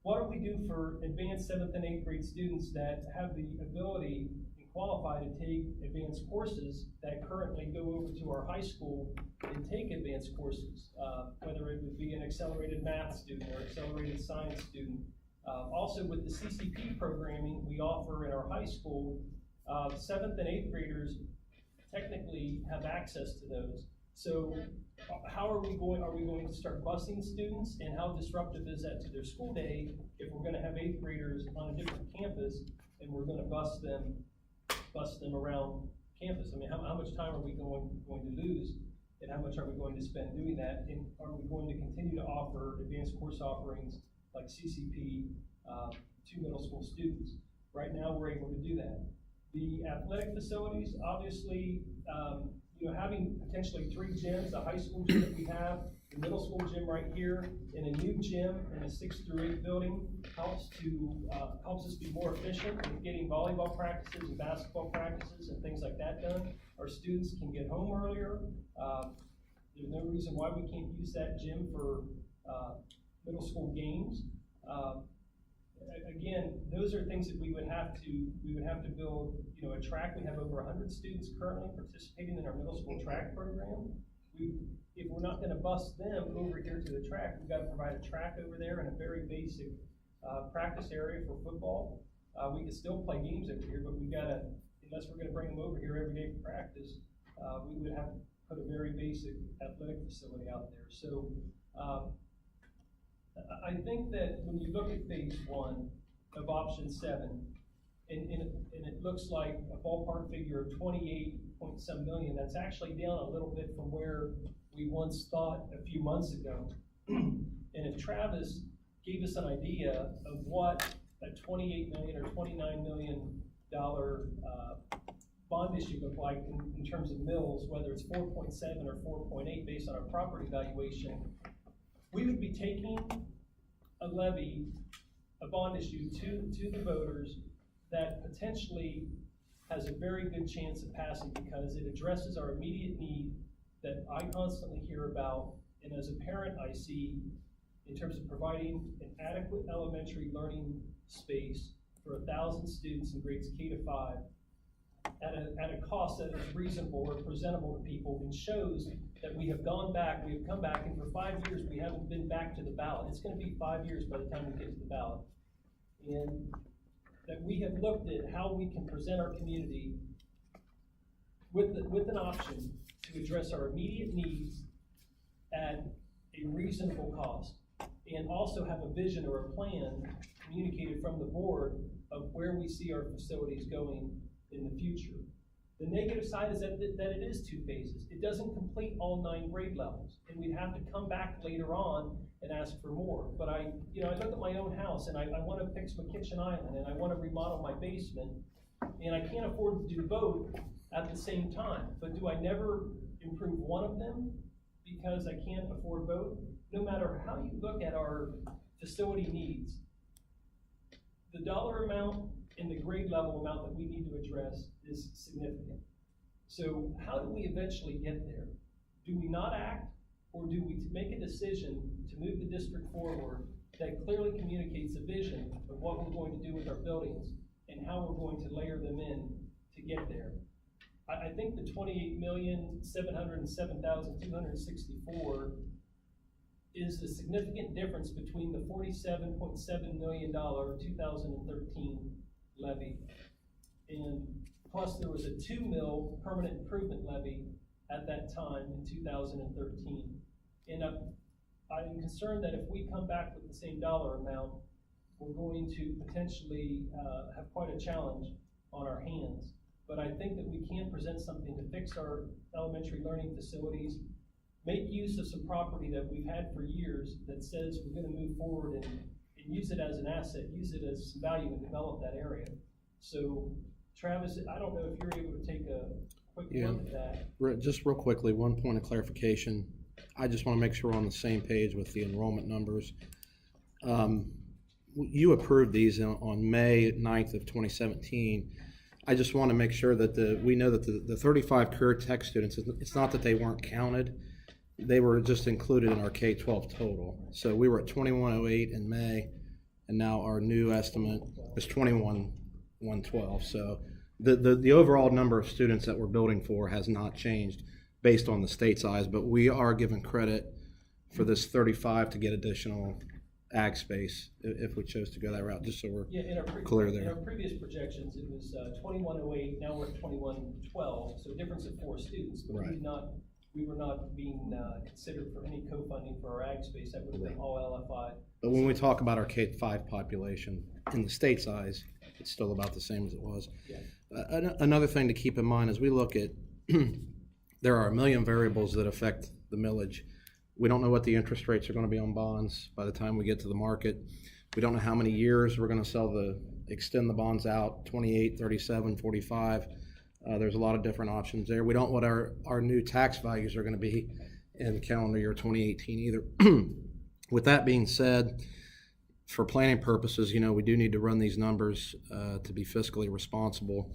what do we do for advanced 7th and 8th grade students that have the ability qualify to take advanced courses that currently go over to our high school and take advanced courses, whether it would be an accelerated math student or accelerated science student. Also with the CCP programming we offer in our high school, 7th and 8th graders technically have access to those. So how are we going to start busing students, and how disruptive is that to their school day if we're going to have 8th graders on a different campus and we're going to bus them around campus? I mean, how much time are we going to lose, and how much are we going to spend doing that? And are we going to continue to offer advanced course offerings like CCP to middle school students? Right now, we're able to do that. The athletic facilities, obviously, having potentially 3 gyms, the high school gym that we have, the middle school gym right here, and a new gym in the 6th through 8th building helps us be more efficient with getting volleyball practices and basketball practices and things like that done. Our students can get home earlier. There's no reason why we can't use that gym for middle school games. Again, those are things that we would have to build, a track. We have over 100 students currently participating in our middle school track program. If we're not gonna bus them over here to the track, we've gotta provide a track over there and a very basic practice area for football. We can still play games over here, but we gotta, unless we're gonna bring them over here every day for practice, we would have to put a very basic athletic facility out there. So, I think that when you look at phase 1 of option 7, and it looks like a ballpark figure of 28-point-some million, that's actually down a little bit from where we once thought a few months ago. And if Travis gave us an idea of what a $28 million or $29 million bond issue looked like in terms of mills, whether it's 4.7 or 4.8 based on our property valuation, we would be taking a levy, a bond issue to the voters that potentially has a very good chance of passing because it addresses our immediate need that I constantly hear about, and as a parent I see in terms of providing an adequate elementary learning space for 1,000 students in grades K to 5 at a cost that is reasonable or presentable to people, and shows that we have come back, and for 5 years we haven't been back to the ballot. It's gonna be 5 years by the time we get to the ballot. And that we have looked at how we can present our community with an option to address our immediate needs at a reasonable cost, and also have a vision or a plan communicated from the board of where we see our facilities going in the future. The negative side is that it is 2 phases. It doesn't complete all 9 grade levels, and we'd have to come back later on and ask for more. But I look at my own house, and I want to fix my kitchen island, and I want to remodel my basement, and I can't afford to do both at the same time. But do I never improve one of them because I can't afford both? No matter how you look at our facility needs, the dollar amount and the grade level amount that we need to address is significant. So how do we eventually get there? Do we not act, or do we make a decision to move the district forward that clearly communicates a vision of what we're going to do with our buildings and how we're going to layer them in to get there? I think the $28,707,264 is the significant difference between the $47.7 million 2013 levy, and plus there was a 2 mil permanent improvement levy at that time in 2013. And I'm concerned that if we come back with the same dollar amount, we're going to potentially have quite a challenge on our hands. But I think that we can present something to fix our elementary learning facilities, make use of some property that we've had for years that says we're going to move forward and use it as an asset, use it as some value, and develop that area. So, Travis, I don't know if you're able to take a quick look at that. Just real quickly, one point of clarification. I just want to make sure we're on the same page with the enrollment numbers. You approved these on May 9th of 2017. I just want to make sure that we know that the 35 career tech students, it's not that they weren't counted. They were just included in our K-12 total. So we were at 2108 in May, and now our new estimate is 2112. So the overall number of students that we're building for has not changed based on the state size, but we are given credit for this 35 to get additional ag space if we chose to go that route, just so we're clear there. In our previous projections, it was 2108, now we're at 2112, so a difference of 4 students, but right. We were not being considered for any co-funding for our ag space. That would have been all LFI. But when we talk about our K-5 population in the state size, it's still about the same as it was. Yeah. Another thing to keep in mind as we look at, there are a million variables that affect the millage. We don't know what the interest rates are going to be on bonds by the time we get to the market. We don't know how many years we're going to extend the bonds out, 28, 37, 45. There's a lot of different options there. We don't know what our new tax values are going to be in calendar year 2018 either. With that being said, for planning purposes, we do need to run these numbers to be fiscally responsible.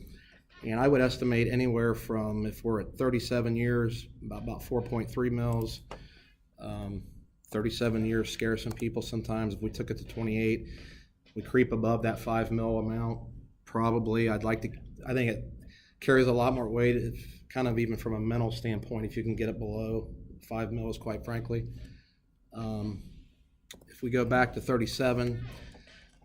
And I would estimate anywhere from, if we're at 37 years, about 4.3 mils. 37 years scares some people sometimes. If we took it to 28, we creep above that 5 mil amount. Probably, I think it carries a lot more weight, kind of even from a mental standpoint, if you can get it below 5 mils, quite frankly. If we go back to 37,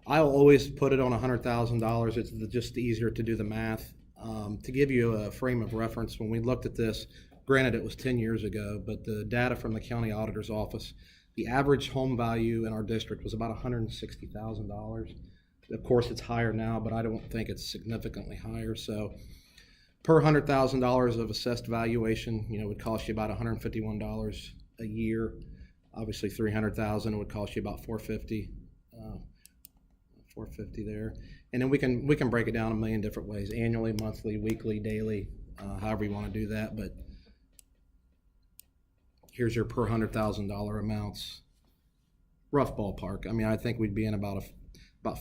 I'll always put it on $100,000. It's just easier to do the math. To give you a frame of reference, when we looked at this, granted it was 10 years ago, but the data from the county auditor's office, the average home value in our district was about $160,000. Of course, it's higher now, but I don't think it's significantly higher. So per $100,000 of assessed valuation, would cost you about $151 a year. Obviously, $300,000 would cost you about $450 there. And then we can break it down a million different ways: annually, monthly, weekly, daily, however you want to do that. But here's your per $100,000 amounts, rough ballpark. I mean, I think we'd be in about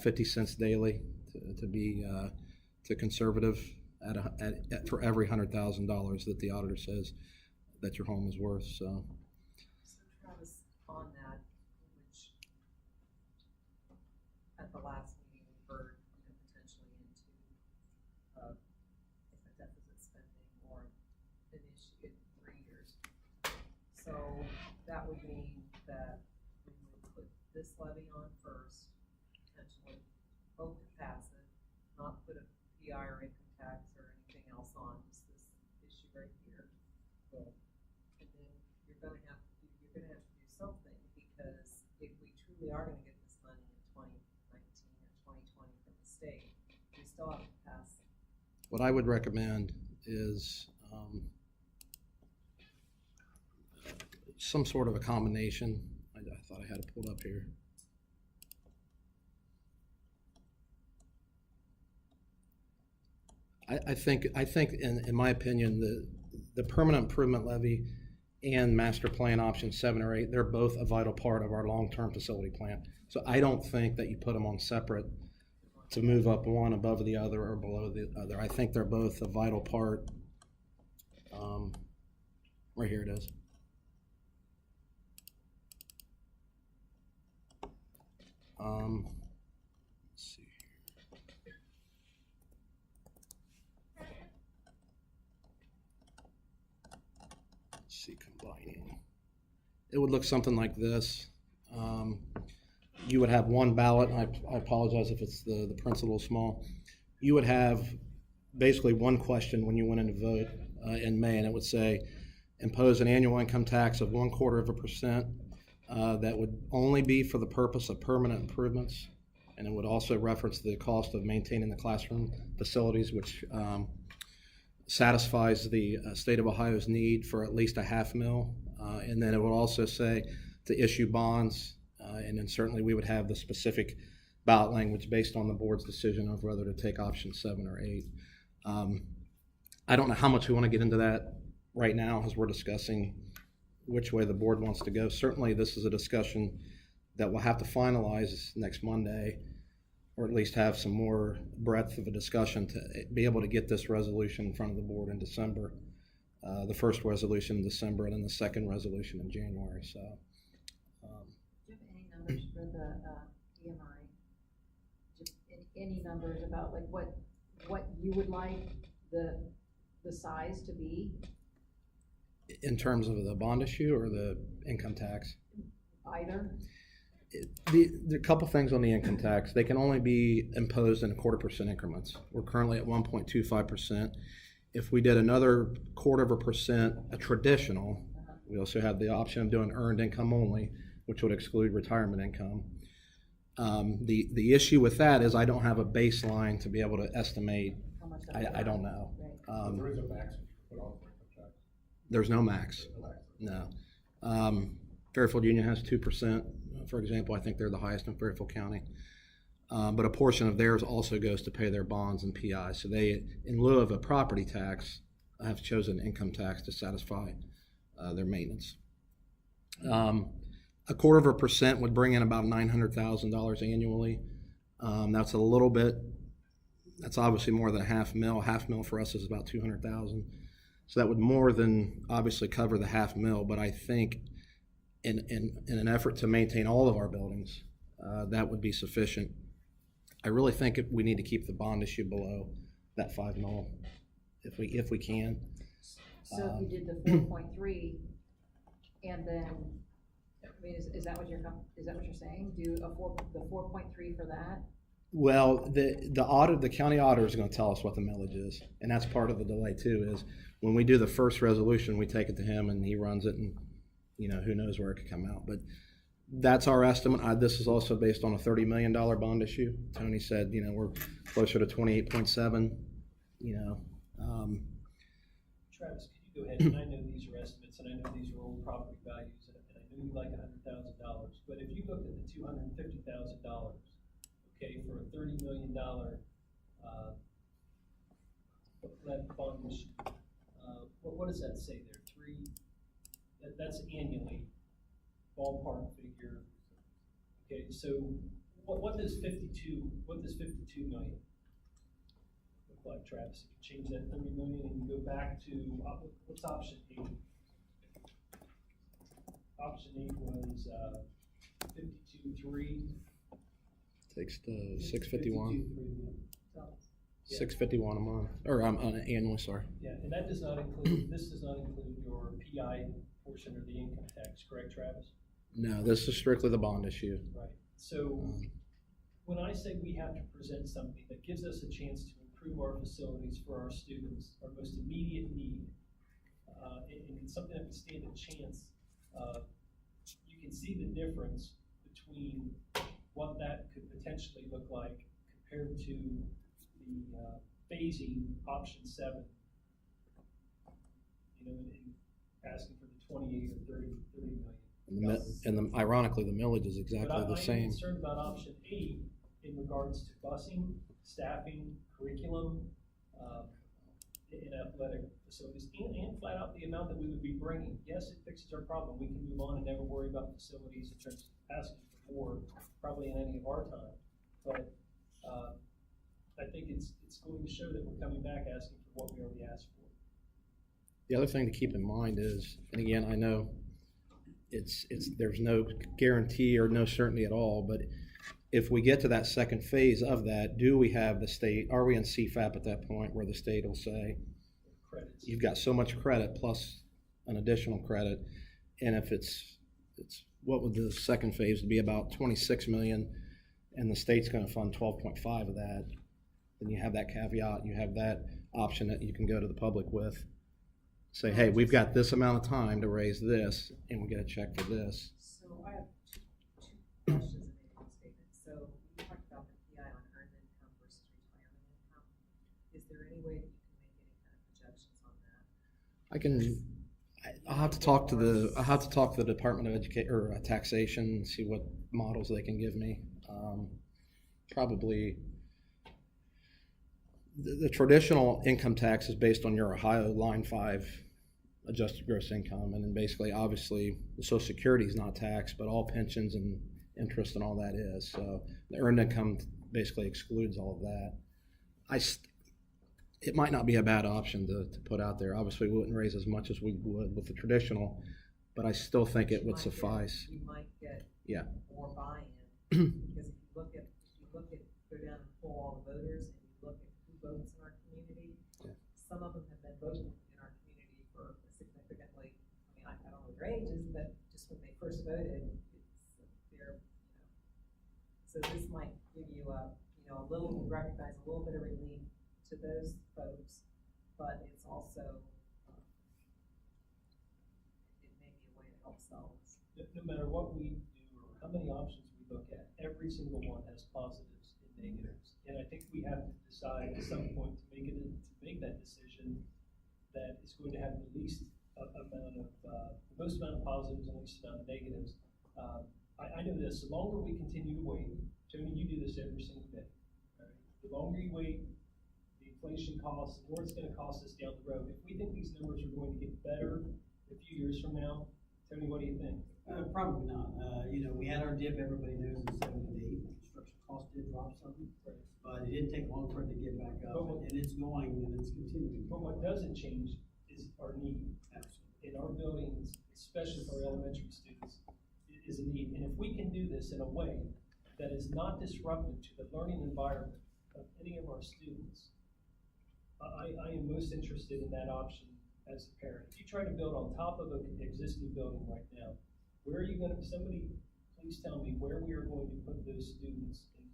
50 cents daily to be to conservative at for every $100,000 that the auditor says that your home is worth. So Travis, on that, which at the last meeting we heard, potentially into a deficit spending or an issue in 3 years. So that would mean that we would put this levy on first, potentially vote to pass it, not put a PI or income tax or anything else on, just this issue right here. And then you're gonna have to do something, because if we truly are gonna get this money in 2019 or 2020 from the state, we still have to pass it. what I would recommend is some sort of a combination. I thought I had it pulled up here. I think in my opinion, the permanent improvement levy and master plan option 7 or 8, they're both a vital part of our long-term facility plan. So I don't think that you put them on separate to move up one above the other or below the other. I think they're both a vital part. Right here it is. Let's see here. Let's see, combining. It would look something like this. You would have one ballot. I apologize if it's the print's a little small. You would have basically one question when you went in to vote in May, and it would say, impose an annual income tax of 1/4% that would only be for the purpose of permanent improvements, and it would also reference the cost of maintaining the classroom facilities, which satisfies the state of Ohio's need for at least a $500,000, and then it would also say to issue bonds, and then certainly we would have the specific ballot language based on the board's decision of whether to take option 7 or 8. I don't know how much we want to get into that right now as we're discussing which way the board wants to go. Certainly this is a discussion that we'll have to finalize next Monday, or at least have some more breadth of a discussion to be able to get this resolution in front of the board in December. The first resolution in December, and then the second resolution in January. So, Do you have any numbers for the EMI? Just any numbers about like what you would like the size to be? in terms of the bond issue or the income tax? Either. There are a couple things on the income tax. They can only be imposed in 1/4% increments. We're currently at 1.25%. If we did another 1/4%, a traditional, we also have the option of doing earned income only, which would exclude retirement income. The issue with that is I don't have a baseline to be able to estimate. How much I don't know. There is a max you can put on for income tax. There's no max. No. Fairfield Union has 2%, for example. I think they're the highest in Fairfield County. But a portion of theirs also goes to pay their bonds and PI. So they, in lieu of a property tax, have chosen income tax to satisfy their maintenance. 1/4% would bring in about $900,000 annually. That's a little bit, that's obviously more than a $500,000. $500,000 for us is about 200,000. So that would more than obviously cover the $500,000, but I think in an effort to maintain all of our buildings, that would be sufficient. I really think we need to keep the bond issue below that $5 million if we can. So if you did the 4.3, and then, I mean, is that what you're saying? Do the 4.3 for that? Well, the county auditor is going to tell us what the millage is, and that's part of the delay too. Is when we do the first resolution, we take it to him and he runs it, and who knows where it could come out. But that's our estimate. This is also based on a $30 million bond issue. Tony said, we're closer to 28.7. Travis, could you go ahead, and I know these are estimates, and I know these are old property values, and I know you like $100,000, but if you looked at the $250,000, okay, for a $30 million, lead bond issue, what does that say there? That's annually, ballpark figure. Okay, so what does 52 million look like, Travis? If you change that 30 million and you go back to, what's option 8? Option 8 was 52.3. Takes to 651. 52.3, yeah. $651 a month, or annually, sorry. Yeah, and that does not include, this does not include your PI portion of the income tax, correct, Travis? No, this is strictly the bond issue. Right. So when I say we have to present something that gives us a chance to improve our facilities for our students, our most immediate need, and something that would stand a chance, you can see the difference between what that could potentially look like compared to the phasing option 7, and asking for the 28 or 30 million. And ironically, the millage is exactly the I'm same. concerned about option 8 in regards to busing, staffing, curriculum, in athletic facilities, and flat out the amount that we would be bringing. Yes, it fixes our problem. We can move on and never worry about facilities in terms of asking for more, probably in any of our time. But I think it's going to show that we're coming back asking for what we already asked for. The other thing to keep in mind is, and again, I know there's no guarantee or no certainty at all, but if we get to that second phase of that, do we have the state, are we in CFAP at that point where the state will say, Credits. you've got so much credit plus an additional credit, and if it's what would the second phase be, about 26 million, and the state's going to fund 12.5 of that, then you have that caveat, you have that option that you can go to the public with, say, hey, we've got this amount of time to raise this, and we get a check for this. So I have two questions and maybe one statement. So you talked about the PI on earned income versus retirement income. Is there any way that you can make any kind of projections on that? I'll have to talk to the Department of Education or Taxation and see what models they can give me. Probably the traditional income tax is based on your Ohio Line 5 adjusted gross income, and then basically, obviously, the Social Security is not taxed, but all pensions and interest and all that is. So the earned income basically excludes all of that. It might not be a bad option to put out there. Obviously, we wouldn't raise as much as we would with the traditional, but I still think it would suffice. You might get more buy-in, because if you look at, go down and pull all the voters, and you look at who votes in our community, some of them have been voting in our community for significantly, I don't know their ages, but just when they first voted, so this might give you recognize a little bit of relief to those folks, but it's also, it may be a way to help sell us. No matter what we do or how many options we look at, every single one has positives and negatives. And I think we have to decide at some point to make that decision that is going to have the least amount of, the most amount of positives and least amount of negatives. I know this, the longer we continue to wait, Tony, you do this every single day. Right? The longer you wait, the inflation costs, the more it's going to cost us down the road. If we think these numbers are going to get better a few years from now, Tony, what do you think? Probably not. We had our dip, everybody knows, in 7 and 8. Construction costs did drop some, but it didn't take long for it to get back up, and it's going and it's continuing. But what doesn't change is our need. In our buildings, especially for our elementary students, is a need. And if we can do this in a way that is not disruptive to the learning environment of any of our students, I am most interested in that option as a parent. If you try to build on top of an existing building right now, where are you gonna, somebody please tell me where we are going to put those students in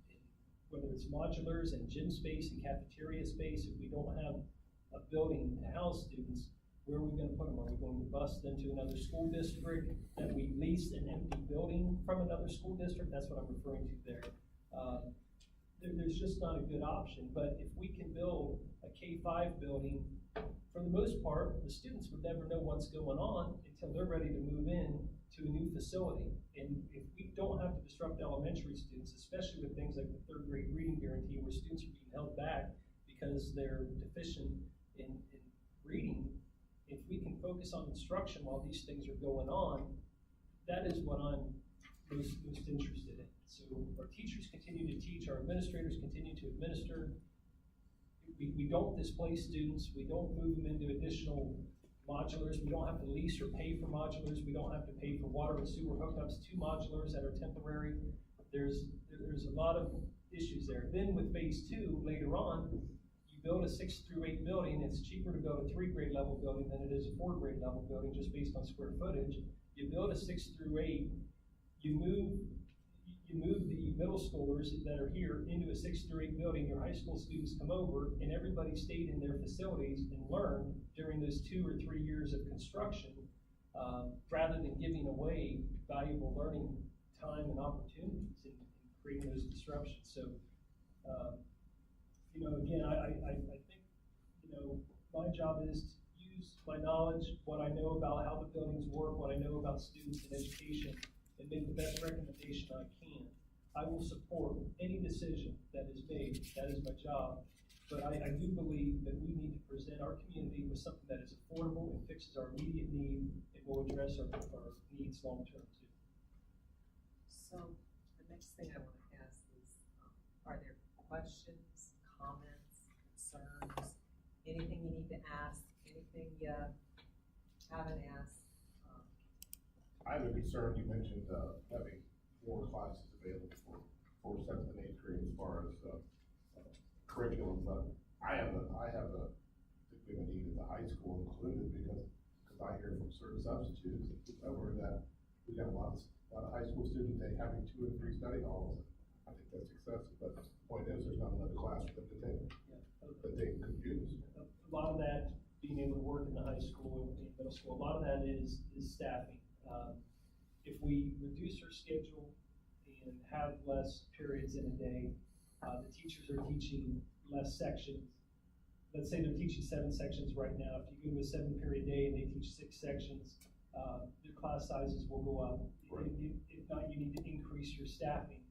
whether it's modulars and gym space and cafeteria space. If we don't have a building to house students, where are we gonna put them? Are we going to bus them to another school district, that we lease an empty building from another school district? That's what I'm referring to there. There's just not a good option, but if we can build a K-5 building, for the most part, the students would never know what's going on until they're ready to move in to a new facility. And if we don't have to disrupt elementary students, especially with things like the 3rd grade reading guarantee, where students are being held back because they're deficient in reading, if we can focus on instruction while these things are going on, that is what I'm most interested in. So our teachers continue to teach, our administrators continue to administer. We don't displace students, we don't move them into additional modulars, we don't have to lease or pay for modulars, we don't have to pay for water and sewer hookups to modulars that are temporary. There's a lot of issues there. Then with phase 2, later on, you build a 6 through 8 building, it's cheaper to build a 3 grade level building than it is a 4 grade level building just based on square footage. You build a 6 through 8, you move the middle schoolers that are here into a 6 through 8 building, your high school students come over, and everybody stayed in their facilities and learned during those 2 or 3 years of construction, rather than giving away valuable learning time and opportunities and creating those disruptions. So, again, I think, my job is to use my knowledge, what I know about how the buildings work, what I know about students and education, and make the best recommendation I can. I will support any decision that is made. That is my job. But I do believe that we need to present our community with something that is affordable and fixes our immediate need and will address our needs long term too. So the next thing I want to ask is, are there questions, comments, concerns, anything you need to ask, anything you haven't asked? I have a concern. You mentioned having more classes available for 7th and 8th grade as far as curriculum, but I have a particular need at the high school included because I hear from certain substitutes over that we got a lot of high school students having 2 and 3 study halls. I think that's excessive, but the point is there's not another class for them to take that they can use. A lot of that being able to work in the high school and middle school, a lot of that is staffing. If we reduce our schedule and have less periods in a day, the teachers are teaching less sections. Let's say they're teaching 7 sections right now. If you go to a 7-period day and they teach 6 sections, their class sizes will go up. Right. If not, you need to increase your staffing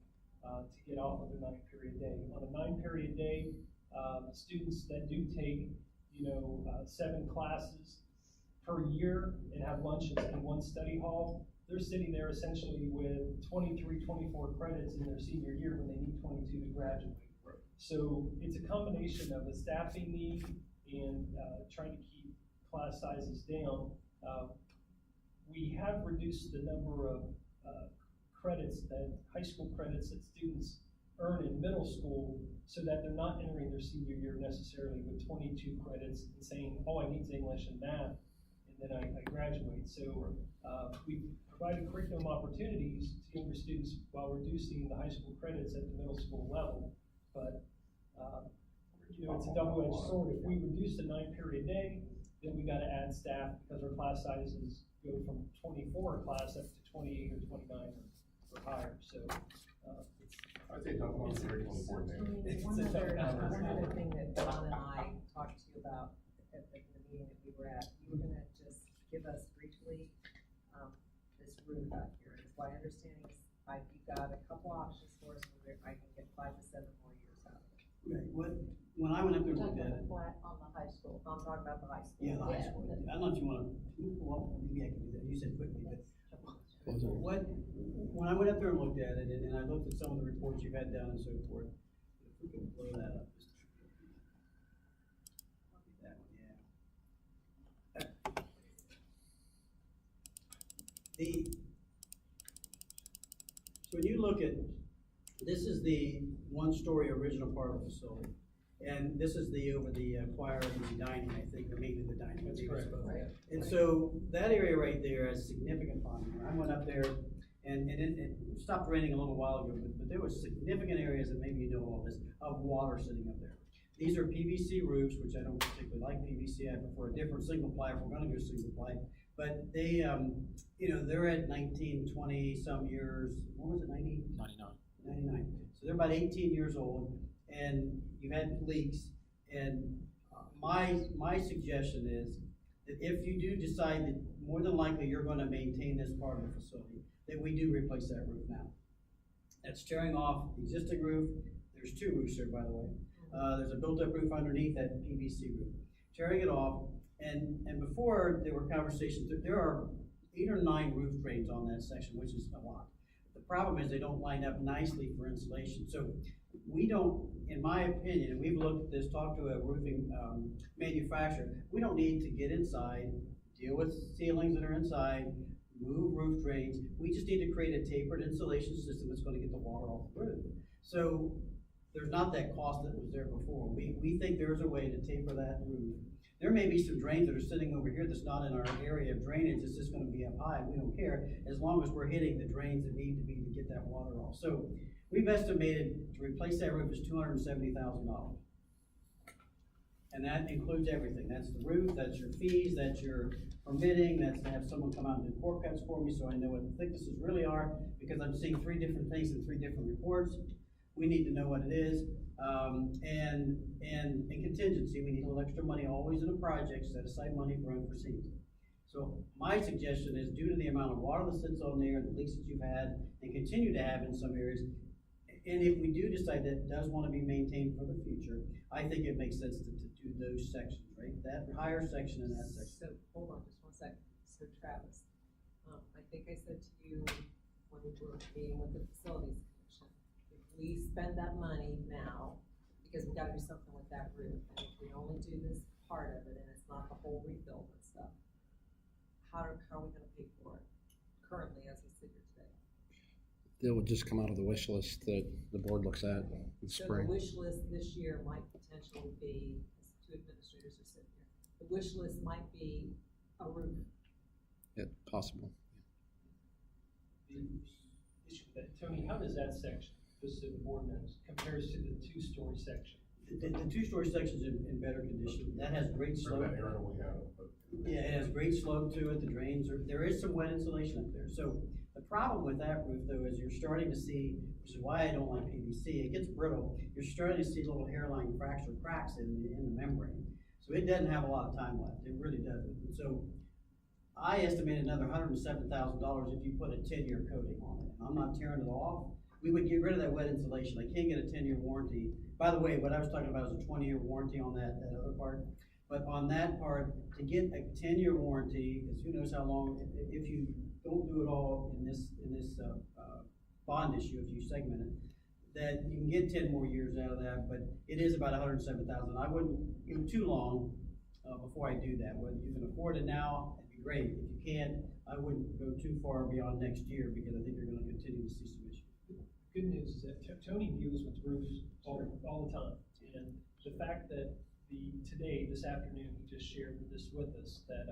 to get off of a 9-period day. On a 9-period day, students that do take 7 classes per year and have lunches in one study hall, they're sitting there essentially with 23, 24 credits in their senior year when they need 22 to graduate. Right. So it's a combination of a staffing need and trying to keep class sizes down. We have reduced the number of high school credits that students earn in middle school so that they're not entering their senior year necessarily with 22 credits and saying, oh, I need English and math, and then I graduate. So we provided curriculum opportunities to younger students while reducing the high school credits at the middle school level. But it's a double-edged sword. If we reduce the 9-period day, then we got to add staff because our class sizes go from 24 a class up to 28 or 29 or higher. So I'd say double on the curriculum important. One other thing that John and I talked to you about at the meeting that we were at, you were gonna just give us briefly, this roof out here. Is my understanding is you've got a couple options for us where I can get 5 to 7 more years out of it. Right. When I went up there and looked at it, Flat on the high school. I'm talking about the high school. yeah, the high school. I don't know if you want to, well, maybe I can do that. You said quickly, but Was it? When I went up there and looked at it, and I looked at some of the reports you've had down and so forth, if we can blow that up. Just that one, yeah. So when you look at, this is the one-story original part of the facility. And this is over the choir and the dining, I think, or maybe the dining. That's maybe correct. it's both. Right. And so that area right there has significant ponding. I went up there and it stopped raining a little while ago, but there was significant areas, and maybe you know all this, of water sitting up there. These are PVC roofs, which I don't particularly like PVC. I prefer a different single ply if we're gonna go single ply. But they, they're at 19, 20 some years. What was it, 90? 99. So they're about 18 years old, and you had leaks. And my suggestion is that if you do decide that more than likely you're going to maintain this part of the facility, that we do replace that roof now. That's tearing off the existing roof. There's two roofs there, by the way. There's a built-up roof underneath that PVC roof. Tearing it off, and before there were conversations, there are 8 or 9 roof drains on that section, which is a lot. The problem is they don't line up nicely for insulation. So we don't, in my opinion, and we've looked at this, talked to a roofing manufacturer, we don't need to get inside, deal with ceilings that are inside, move roof drains. We just need to create a tapered insulation system that's going to get the water off the roof. So there's not that cost that was there before. We think there's a way to taper that roof. There may be some drains that are sitting over here that's not in our area of drainage. It's just going to be up high. We don't care as long as we're hitting the drains that need to be to get that water off. So we've estimated to replace that roof is $270,000. And that includes everything. That's the roof, that's your fees, that's your permitting, that's to have someone come out and do core cuts for me so I know what the thicknesses really are, because I'm seeing 3 different things in 3 different reports. We need to know what it is. And contingency, we need a little extra money always in a project, set aside money for unforeseen. So my suggestion is, due to the amount of water that sits on there, the leaks that you've had and continue to have in some areas, and if we do decide that it does want to be maintained for the future, I think it makes sense to do those sections, right? That higher section and that section. So, hold on just one second. So Travis, I think I said to you when we were meeting with the facilities commission, if we spend that money now, because we gotta do something with that roof, and if we only do this part of it and it's not the whole rebuild and stuff, how are we gonna pay for it currently as we sit here today? It would just come out of the wish list that the board looks at in the So the spring. wish list this year might potentially be, as 2 administrators are sitting here, the wish list might be a roof. Yeah, possible. The issue with that, Tony, how does that section, just so the board knows, compares to the 2-story section? The 2-story section's in better condition. That has great For slope. that area we have, but Yeah, it has great slope to it. The drains there is some wet insulation up there. So the problem with that roof though is you're starting to see, which is why I don't like PVC, it gets brittle. You're starting to see little hairline cracks or cracks in the membrane. So it doesn't have a lot of time left. It really doesn't. And so I estimate another $107,000 if you put a 10-year coating on it. And I'm not tearing it off. We would get rid of that wet insulation. I can't get a 10-year warranty. By the way, what I was talking about is a 20-year warranty on that other part. But on that part, to get a 10-year warranty, because who knows how long, if you don't do it all in this bond issue, if you segment it, that you can get 10 more years out of that, but it is about $107,000. I wouldn't go too long before I do that. Whether you can afford it now, it'd be great. If you can't, I wouldn't go too far beyond next year, because I think you're going to continue to see some issues. Good news is that Tony deals with roofs all the time, and the fact that this afternoon, he just shared this with us, that,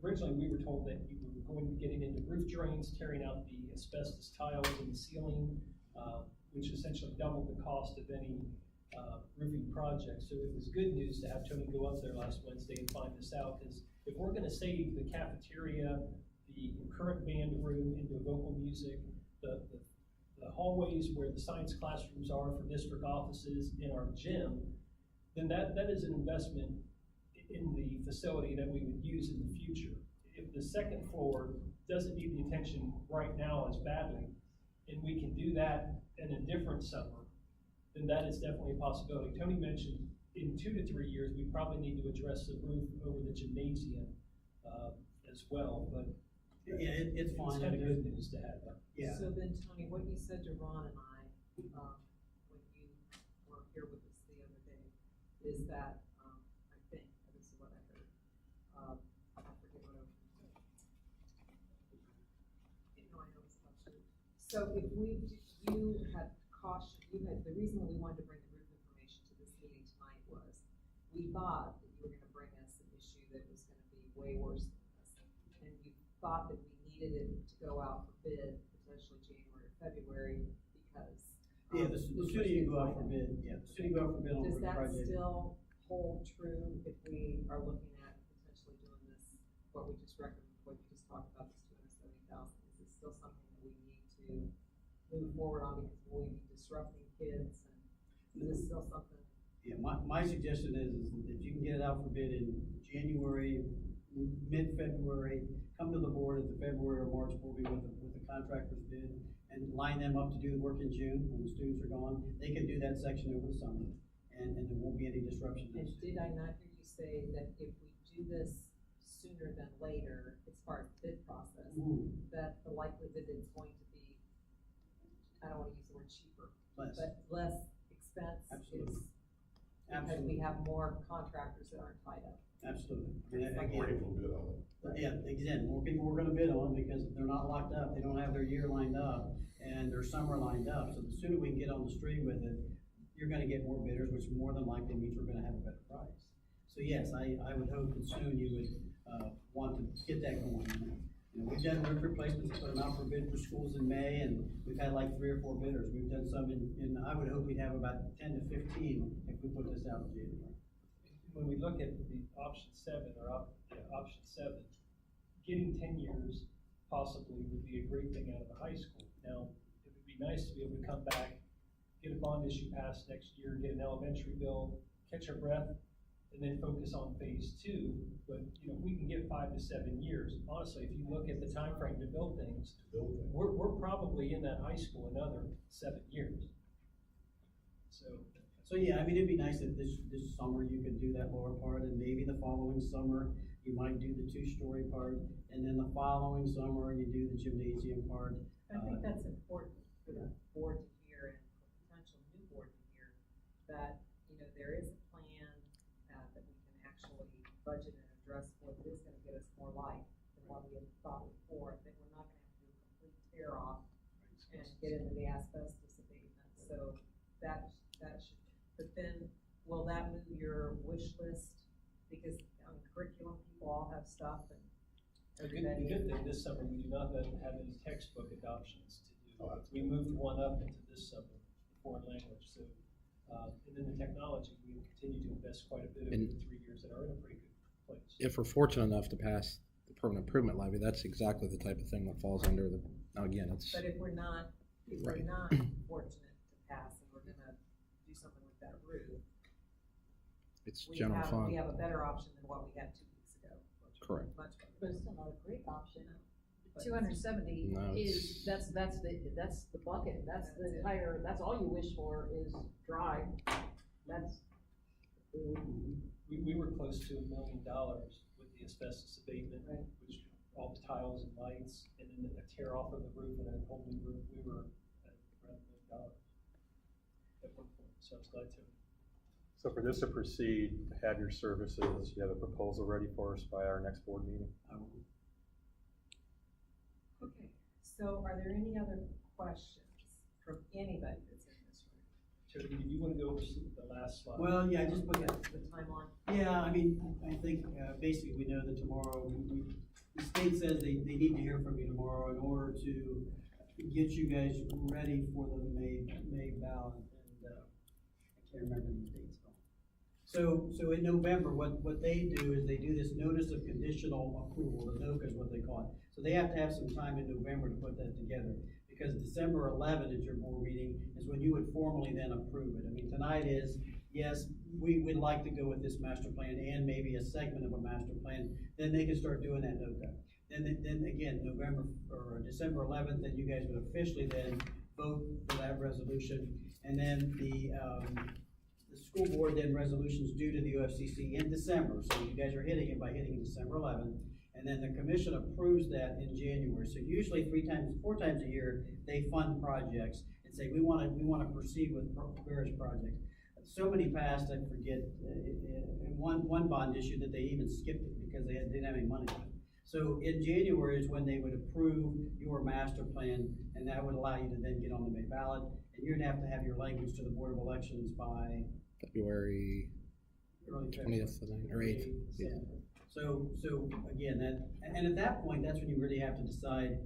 originally we were told that you were going to be getting into roof drains, tearing out the asbestos tiles in the ceiling, which essentially doubled the cost of any roofing project. So it was good news to have Tony go up there last Wednesday and find this out, because if we're gonna save the cafeteria, the current band room into vocal music, the hallways where the science classrooms are for district offices, in our gym, then that is an investment in the facility that we would use in the future. If the second floor doesn't need the attention right now as badly, and we can do that in a different summer, then that is definitely a possibility. Tony mentioned in 2 to 3 years, we probably need to address the roof over the gymnasium as well, but Yeah, it's It's fine. kind of good news to have that. Yeah. So then, Tony, what you said to Ron and I, when you were here with us the other day, is that, I think, this is what I heard, I forget what I was saying. You know, I know it's about you. So if you had caution, the reason that we wanted to bring the roof information to this meeting tonight was, we thought that you were gonna bring us an issue that was gonna be way worse than this. And you thought that we needed it to go out for bid, potentially January or February, because. Yeah, the sooner you go out for bid, the sooner you go out for bid on Does the that project. still hold true if we are looking at potentially doing this, what we just recommended, what you just talked about, this $270,000? Is it still something that we need to move forward on, because we'll be disrupting kids, and is this still something? Yeah, my suggestion is that if you can get it out for bid in January, mid-February, come to the board at the February or March board meeting with the contractor's bid, and line them up to do the work in June when the students are gone. They can do that section over the summer, and there won't be any disruption. And did I not hear you say that if we do this sooner than later, as far as the bid process, that the likelihood that it's going to be, I don't wanna use the word cheaper, Less. but less expense Absolutely. is because we have more contractors that aren't tied up. Absolutely. I mean, Like again, People bid on it. yeah, again, more people are gonna bid on it because they're not locked up, they don't have their year lined up, and their summer lined up, so the sooner we can get on the street with it, you're gonna get more bidders, which more than likely means we're gonna have a better price. So yes, I would hope that soon you would, want to get that going. You know, we've done roof replacements, put them out for bid for schools in May, and we've had like 3 or 4 bidders. We've done some I would hope we'd have about 10 to 15 if we put this out in January. When we look at the option 7, option 7, getting 10 years possibly would be a great thing out of the high school. Now, it would be nice to be able to come back, get a bond issue passed next year, get an elementary bill, catch our breath, and then focus on phase 2. But, you know, if we can get 5 to 7 years, honestly, if you look at the time frame to build things, we're probably in that high school another 7 years. So yeah, I mean, it'd be nice if this summer you could do that lower part, and maybe the following summer you might do the 2-story part, and then the following summer you do the gymnasium part. I think that's important for the board to hear, and for potential new board to hear, that, you know, there is a plan, that we can actually budget and address what is gonna get us more light than what we had thought before, that we're not gonna have to do a complete tear off and get into the asbestos abatement, so that should, but then, will that move your wish list? Because on curriculum, people all have stuff, and The everybody. good thing this summer, we do not have any textbook adoptions to do. We moved one up into this summer, foreign language, so, and then the technology, we continue to invest quite a bit over the 3 years that are in a pretty good place. If we're fortunate enough to pass the permanent improvement levy, that's exactly the type of thing that falls under the, now again, it's, But if we're not Right. fortunate to pass, and we're gonna do something with that roof, it's we general have fund. a better option than what we had 2 weeks ago. Correct. Much better. But it's still not a great option. But 270 No, is, that's the bucket, that's the entire, that's all you wish for is dry. That's. We were close to $1 million with the asbestos abatement, Right. which all the tiles and lights, and then a tear off of the roof and a whole new roof, we were at around $1 million at one point, so I was glad to. So for this to proceed, to have your services, you have a proposal ready for us by our next board meeting? Okay, so are there any other questions from anybody that's in this room? Jody, did you want to go over the last slide? Well, yeah, I just put that. The timeline? Yeah, I mean, I think, basically, we know that tomorrow, the state says they need to hear from you tomorrow in order to get you guys ready for the May ballot, and, I can't remember these dates. So in November, what they do is they do this notice of conditional approval, the NOCA is what they call it. So they have to have some time in November to put that together, because December 11th at your board meeting is when you would formally then approve it. I mean, tonight is, yes, we would like to go with this master plan and maybe a segment of a master plan, then they can start doing that NOCA. Then again, November or December 11th, then you guys would officially then vote for that resolution. And then the school board then resolutions due to the OFCC in December. So you guys are hitting it by hitting December 11th. And then the commission approves that in January. So usually 4 times a year, they fund projects and say, we wanna proceed with various projects. So many passed, I forget, in one bond issue that they even skipped it because they didn't have any money left. So in January is when they would approve your master plan, and that would allow you to then get on the May ballot. And you're gonna have your language to the Board of Elections by February early 20th, I think, or 8th. Yeah. So again, and at that point, that's when you really have to decide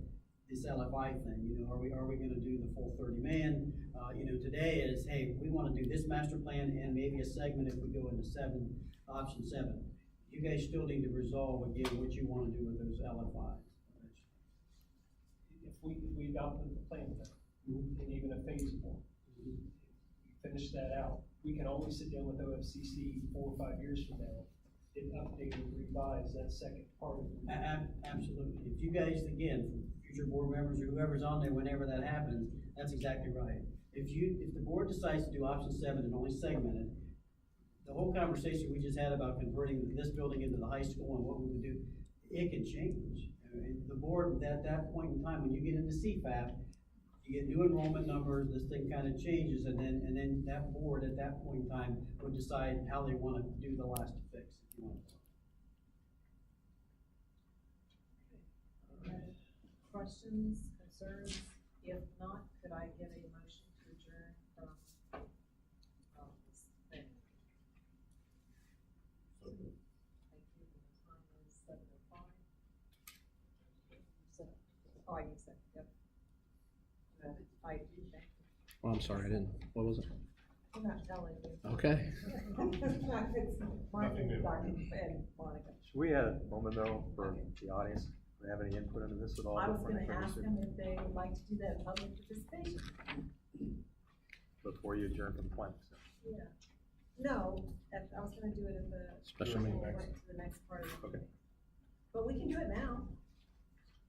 this LFI thing, you know, are we gonna do the full 30 million? You know, today is, hey, we wanna do this master plan and maybe a segment if we go into option 7. You guys still need to resolve again what you wanna do with those LFIs. If we adopted the plan, and even a phasable, we finish that out, we can always sit down with OFCC 4 or 5 years from now and update and revise that second part of it. Absolutely. If you guys, again, future board members or whoever's on there, whenever that happens, that's exactly right. If the board decides to do option 7 and only segment it, the whole conversation we just had about converting this building into the high school and what we would do, it can change. I mean, the board, at that point in time, when you get into CFAP, you get new enrollment numbers, this thing kind of changes, and then that board at that point in time would decide how they want to do the last fix, if you want. Questions, concerns? If not, could I get a motion to adjourn from, this thing? Thank you. The time is 7:05. Oh, I used that, yep. I do, thank you. Oh, I'm sorry, I didn't. What was it? I'm not telling you. Okay. It's Mike and Dr. and Monica. Should we add a moment though for the audience? Do they have any input into this at all? I was before gonna we ask finish them if they would like to do that public participation. Before you adjourn from the planning session? Yeah. No, I was gonna do it at the. Special meeting. when we went to the next part of the Okay. meeting. But we can do it now.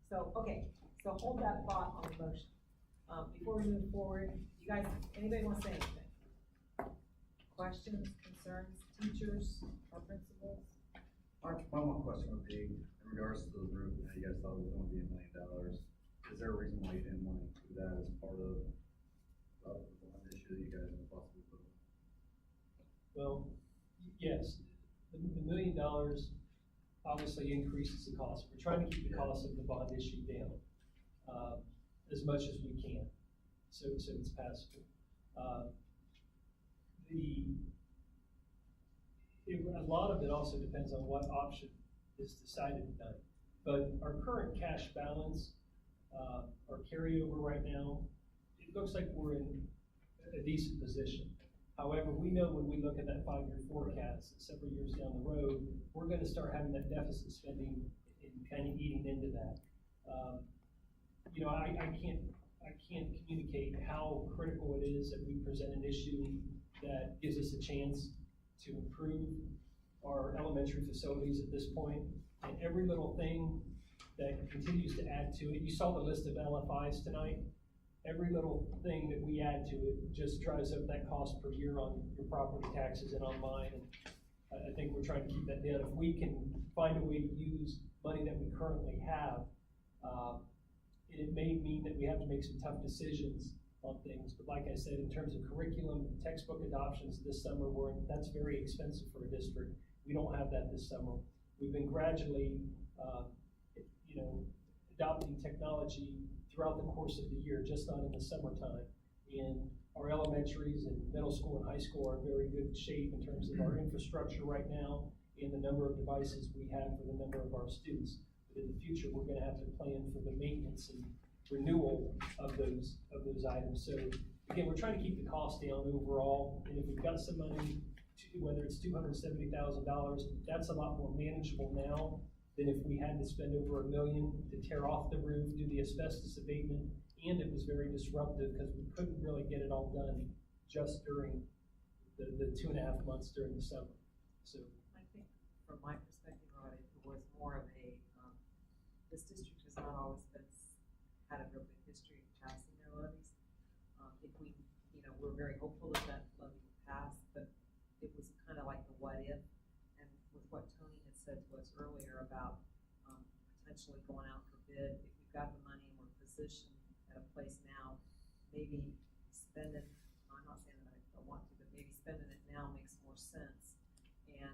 So, okay, so hold that thought on the motion. Before we move forward, you guys, anybody want to say anything? Questions, concerns, teachers, or principals? My one question would be, in regards to the roof, you know, you guys thought it was gonna be $1 million. Is there a reason why you didn't want to include that as part of the one issue that you guys would possibly put on? Well, yes, the $1 million obviously increases the cost. We're trying to keep the cost of the bond issue down, as much as we can, so it's passable. A lot of it also depends on what option is decided tonight. But our current cash balance, our carryover right now, it looks like we're in a decent position. However, we know when we look at that 5-year forecast, several years down the road, we're gonna start having that deficit spending and kind of eating into that. You know, I can't communicate how critical it is that we present an issue that gives us a chance to improve our elementary facilities at this point. And every little thing that continues to add to it, you saw the list of LFIs tonight. Every little thing that we add to it just drives up that cost per year on your property taxes and on mine. And I think we're trying to keep that down. If we can find a way to use money that we currently have, it may mean that we have to make some tough decisions on things. But like I said, in terms of curriculum, textbook adoptions this summer, that's very expensive for a district. We don't have that this summer. We've been gradually, you know, adopting technology throughout the course of the year, just not in the summertime. And our elementaries and middle school and high school are in very good shape in terms of our infrastructure right now and the number of devices we have for the number of our students. But in the future, we're gonna have to plan for the maintenance and renewal of those items. So again, we're trying to keep the cost down overall. And if we've got some money, whether it's $270,000, that's a lot more manageable now than if we had to spend over $1 million to tear off the roof, do the asbestos abatement, and it was very disruptive because we couldn't really get it all done just during the 2.5 months during the summer. So I think from my perspective on it, it was more of a, this district has not always had a real good history of passing their levies. If we, you know, we're very hopeful that that levy will pass, but it was kind of like the what if, and with what Tony had said to us earlier about potentially going out for bid. If we've got the money and we're positioned at a place now, maybe spend it, I'm not saying that I don't want to, but maybe spending it now makes more sense. And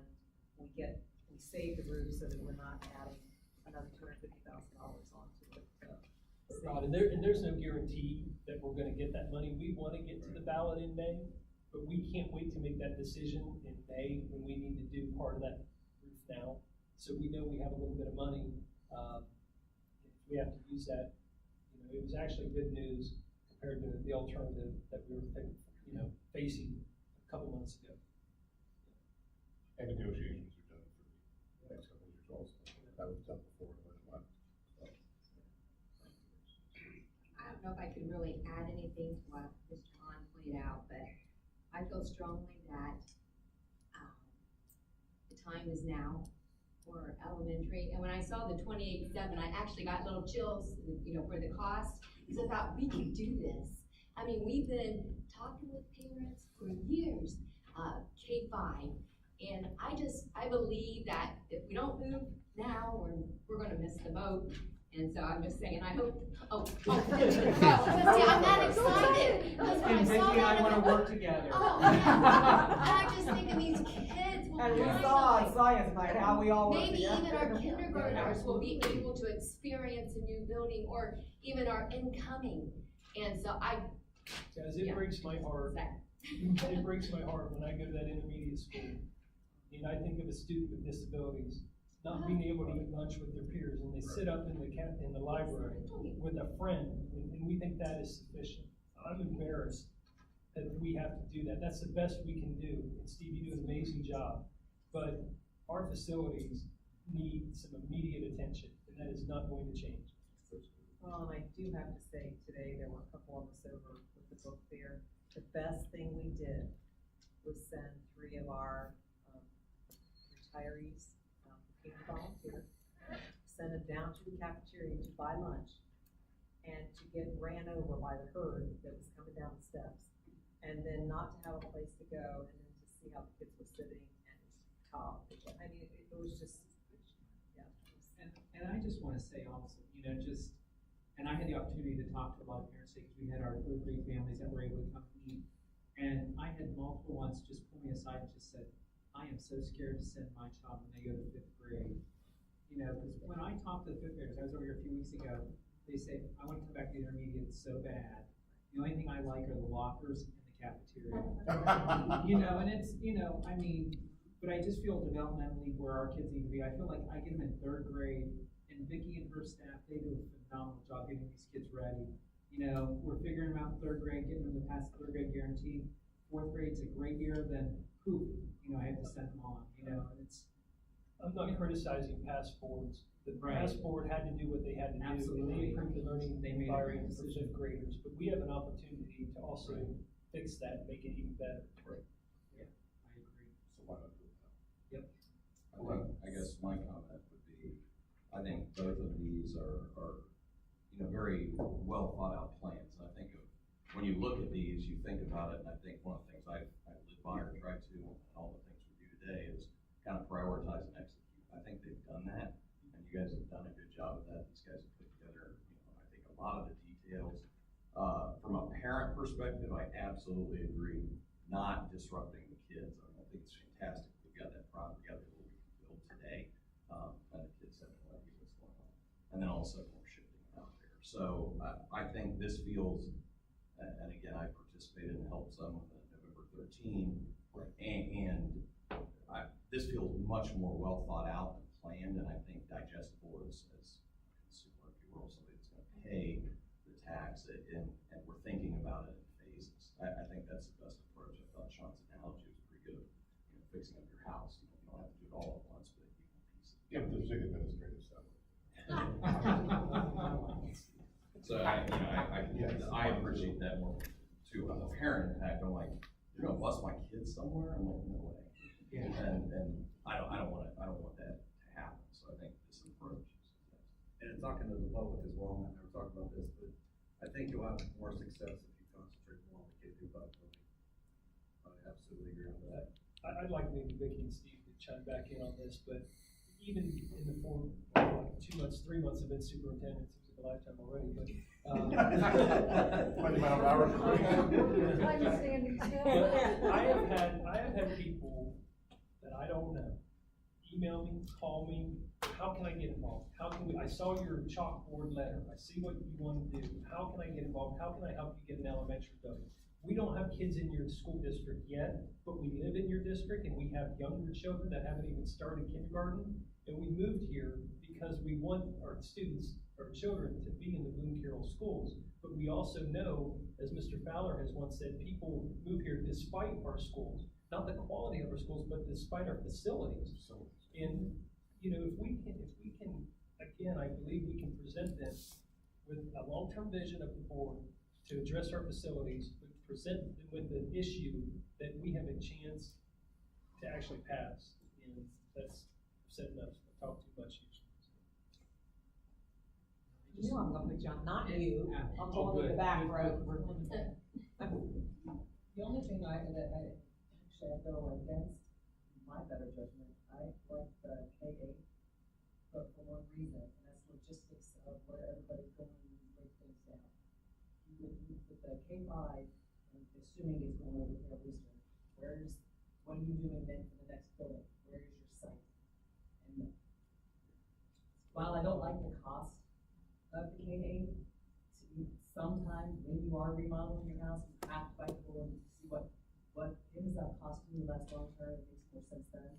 we save the roof so that we're not adding another $250,000 onto it. Rod, and there's no guarantee that we're gonna get that money. We wanna get to the ballot in May, but we can't wait to make that decision in May when we need to do part of that roof now. So we know we have a little bit of money. If we have to use that, it was actually good news compared to the alternative that we were, facing a couple months ago. And negotiations are done for the next couple of years also. That was done before it went live. I don't know if I can really add anything to what Mr. Hahn pointed out, but I feel strongly that the time is now for elementary. And when I saw the 28.7, I actually got little chills, for the cost, because I thought we can do this. I mean, we've been talking with parents for years, K-5, and I believe that if we don't move now, we're gonna miss the boat. And so I'm just saying, I hope, see, I'm not excited, because when I saw that. And I wanna work together. Oh, yeah, and I just think of these kids will And we finally. saw on science night how we all work Maybe together. even our kindergartners will be able to experience a new building, or even our incoming. And so Guys, it breaks my heart. It breaks my heart when I go to that intermediate school, and I think of a student with disabilities not being able to eat lunch with their peers, and they sit up in the library with a friend, and we think that is sufficient. I'm embarrassed that we have to do that. That's the best we can do. And Steve, you do an amazing job, but our facilities need some immediate attention, and that is not going to change. Well, and I do have to say, today, there were a couple of us over with the book fair. The best thing we did was send 3 of our retirees, came to volunteer, send them down to the cafeteria to buy lunch, and to get ran over by the herd that was coming down the steps, and then not to have a place to go, and then to see how the kids were sitting and talk. I mean, it was just, yeah. And I just wanna say also, and I had the opportunity to talk to a lot of parents, because we had our third grade families that were able to come eat. And I had multiple ones just pull me aside and just said, I am so scared to send my child when they go to 5th grade. Because when I talk to the 5th graders, I was over here a few weeks ago, they say, I want to come back to intermediate so bad. The only thing I like are the lockers and the cafeteria. And it's, but I just feel developmentally where our kids need to be. I feel like I get them in 3rd grade, and Vicki and her staff, they do a phenomenal job getting these kids ready. We're figuring them out in 3rd grade, getting them to pass the 3rd grade guarantee. 4th grade's a great year, then poof, I have to send them on, and it's. I'm not criticizing past boards. The Right. past board had to do what they had to do, and Absolutely. they approved the learning They made a great environment for decision. 5th graders. But we have an opportunity to also fix that and make it even better. Yeah, I agree. So why not do it now? Well, I guess my comment would be, I think both of these are very well thought out plans. And I think when you look at these, you think about it, and I think one of the things I live by or try to, and all the things we do today is kind of prioritize and execute. I think they've done that, and you guys have done a good job of that. These guys have put together, I think a lot of the details. From a parent perspective, I absolutely agree, not disrupting the kids. I think it's fantastic. We've got that product together that we can build today, and the kids have no idea what's going on. And then also more shifting out there. So I think this feels, and again, I participated and helped some with the November 13, and this feels much more well thought out and planned, and I think digestible as a consumer, if you will, somebody that's going to pay the tax, and we're thinking about it in phases. I think that's the best approach. I thought Sean's analogy was pretty good. Fixing up your house, you don't have to do it all at once, but you can piece it. Yeah, but there's big administrative stuff. So I appreciate that more too. On the parent impact, I'm like, you're gonna bus my kids somewhere? I'm like, no way. Yeah. And I don't want that to happen. So I think this approach is. And talking to the public as well, and I never talked about this, but I think you'll have more success if you concentrate more on the K-5 building. I absolutely agree with that. I'd like maybe Vicki and Steve to chime back in on this, but even in the form of 2 months, 3 months have been superintendent, seems like a lifetime already, but. What amount of hours? I'm standing still. I have had people that I don't know email me, call me, how can I get involved? How can we, I saw your chalkboard letter, I see what you want to do, how can I get involved? How can I help you get an elementary building? We don't have kids in your school district yet, but we live in your district and we have younger children that haven't even started kindergarten. And we moved here because we want our students, our children to be in the Bloom Carroll schools. But we also know, as Mr. Fowler has once said, people move here despite our schools, not the quality of our schools, but despite our facilities. And, you know, if we can, again, I believe we can present them with a long-term vision of the board to address our facilities, but present them with an issue that we have a chance to actually pass. And that's said enough, I talk too much usually. You know I'm gonna put you on, not you, I'm Oh, going in the good. back row. The only thing that I actually go against my better judgment, I like the K-8, but for one reason, and that's logistics of where everybody's going and break things down. With the K-5, and assuming it's going over here, Eastern, what are you doing then for the next building? Where is your site? And while I don't like the cost of the K-8, sometimes when you are remodeling your house, you have to bite the bullet and see what ends up costing you less long term. It makes more sense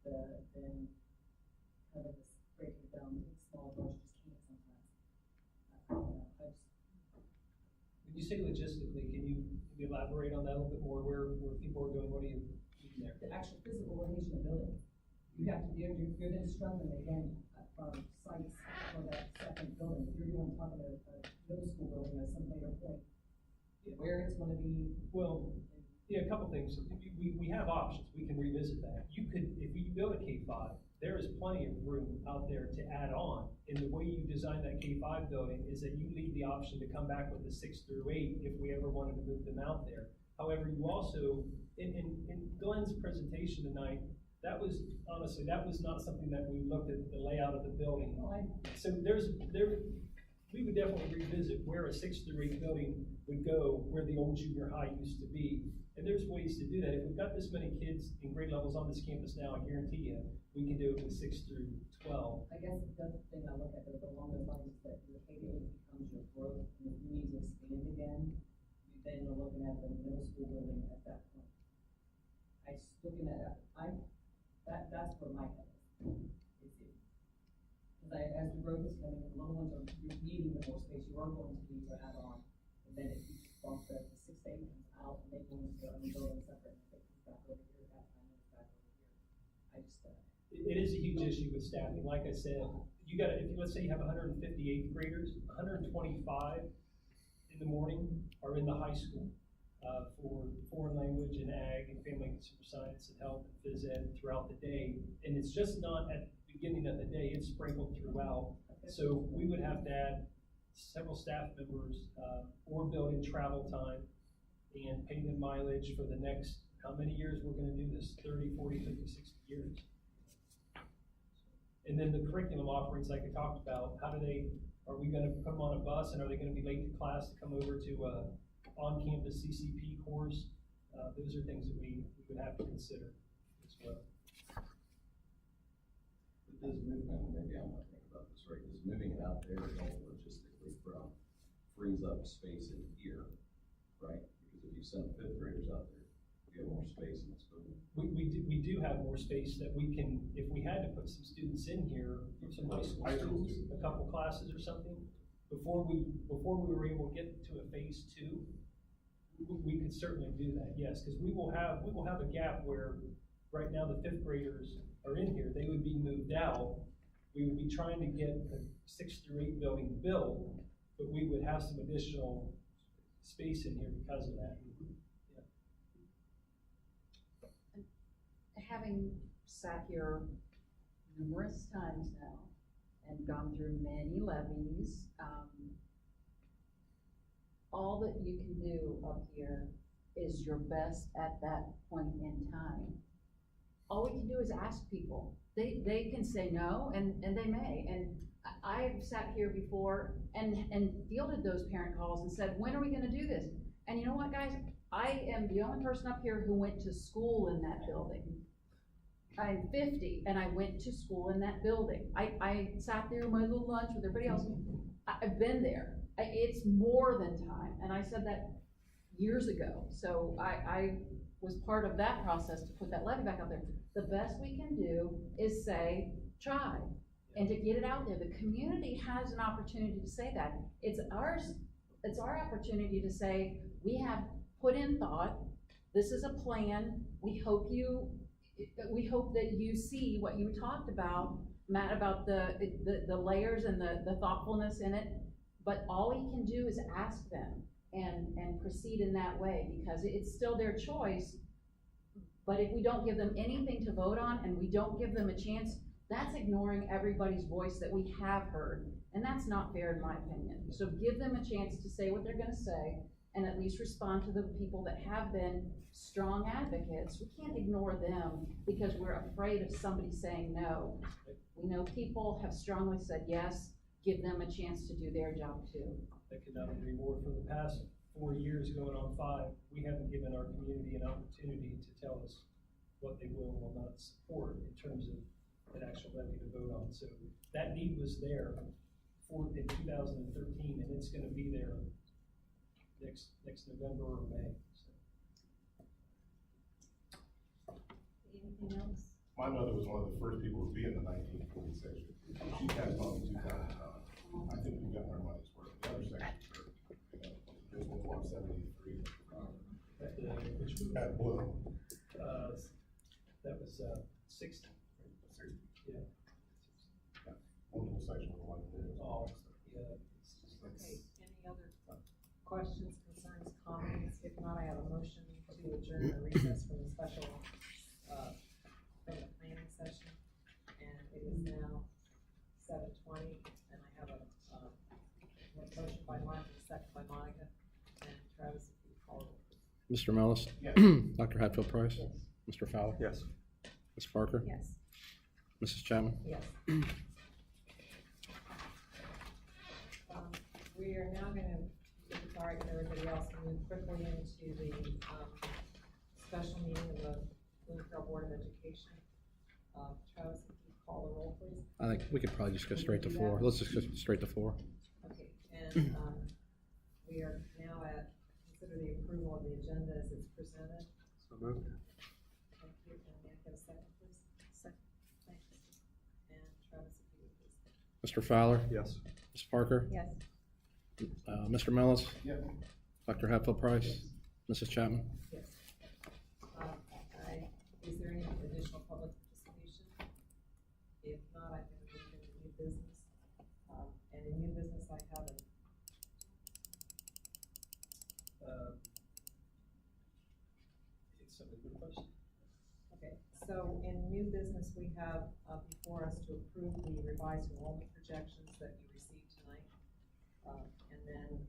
then than kind of this breaking it down into small parts. Just can't sometimes. When you say logistically, can you elaborate on that a little bit more, where people are going, what are you doing there? The actual physical location of the building. You have to be, you're then struggling again sites for that second building. If you're doing talking about a middle school building at some later point, where it's gonna be. Well, yeah, a couple things. We have options. We can revisit that. You could, if you build a K-5, there is plenty of room out there to add on. And the way you design that K-5 building is that you leave the option to come back with the 6 through 8 if we ever wanted to move them out there. However, you also, in Glenn's presentation tonight, that was not something that we looked at the layout of the building. So we would definitely revisit where a 6 through 8 building would go, where the old junior high used to be. And there's ways to do that. If we've got this many kids in grade levels on this campus now, I guarantee you, we can do it with 6 through 12. I guess the other thing I look at along those lines is that your K-8 becomes your growth, and if you need to expand again, then you're looking at the middle school building at that point. That's where my head is. Because as the growth is coming, the little ones are needing the more space, you are going to need to add on. And then if you just bump the 6 to 8 comes out and they go into their own building separate, and it comes back over here, that time it's back over here. It is a huge issue with staffing. Like I said, you got, if you, let's say you have 158 graders, 125 in the morning are in the high school. For foreign language and ag and family and consumer science and health and phys ed throughout the day. And it's just not at the beginning of the day, it's sprinkled throughout. So we would have to add several staff members or build in travel time and pay them mileage for the next, how many years we're gonna do this? 30, 40, 50, 60 years. And then the curriculum offerings like I talked about, are we gonna put them on a bus and are they gonna be late to class to come over to on-campus CCP course? Those are things that we would have to consider as well. But this movement, maybe I'm not thinking about this right, this moving it out there don't logistically frees up space in here, right? Because if you send 5th graders out there, you have more space in this building. We do have more space that we can, if we had to put some students in here, some high school students, a couple classes or something, before we were able to get to a phase 2, we could certainly do that, yes, because we will have a gap where right now the 5th graders are in here, they would be moved out. We would be trying to get a 6 through 8 building built, but we would have some additional space in here because of that. Yeah. Having sat here numerous times now and gone through many levies, all that you can do up here is your best at that point in time. All we can do is ask people. they can say no, and they may, and I've sat here before and fielded those parent calls and said, when are we gonna do this? And you know what, guys? I am the only person up here who went to school in that building. I'm 50, and I went to school in that building. I sat there in my little lunch with everybody else. I've been there. It's more than time, and I said that years ago. So I was part of that process to put that levy back out there. The best we can do is say, try, and to get it out there. The community has an opportunity to say that. It's our opportunity to say, we have put in thought, this is a plan, we hope that you see what you talked about, Matt, about the layers and the thoughtfulness in it, but all we can do is ask them and proceed in that way, because it's still their choice. But if we don't give them anything to vote on and we don't give them a chance, that's ignoring everybody's voice that we have heard, and that's not fair in my opinion. So give them a chance to say what they're gonna say, and at least respond to the people that have been strong advocates. We can't ignore them because we're afraid of somebody saying no. We know people have strongly said yes, give them a chance to do their job too. I could not agree more. For the past 4 years, going on 5, we haven't given our community an opportunity to tell us what they will and will not support in terms of an actual levy to vote on. So that need was there in 2013, and it's gonna be there next November or May. So. Anything else? My mother was one of the first people to be in the 1940 section. She passed on in 2009. I think we got our money's worth. The other sections are, this was 173. At Blue. That was 60. 60. Yeah. One little section with one. Oh, yeah. Okay, any other questions, concerns, comments? If not, I have a motion to adjourn the recess for the special, for the planning session. And it is now 7:20, and I have a motion by Mark and a second by Monica. And Travis, if you call it. Mr. Mellis? Yes. Dr. Hatfield Price? Yes. Mr. Fowler? Yes. Ms. Parker? Yes. Mrs. Chapman? Yes. We are now gonna, if it's all right with everybody else, move quickly into the, special meeting of the Bloomfield Board of Education. Travis, if you call the roll, please. I think we could probably just go straight to 4. Let's just go straight to 4. Okay, and, we are now at, consider the approval of the agenda as it's presented. So moved. Thank you, and may I have a second, please? Second. Thank you. And Travis, if you would please. Mr. Fowler? Yes. Ms. Parker? Yes. Mr. Mellis? Yeah. Dr. Hatfield Price? Mrs. Chapman? Yes. Is there any additional public participation? If not, I can move into new business. And in new business, I have a, It's a good question. okay, so in new business, we have, before us to approve the revised enrollment projections that you received tonight. And then,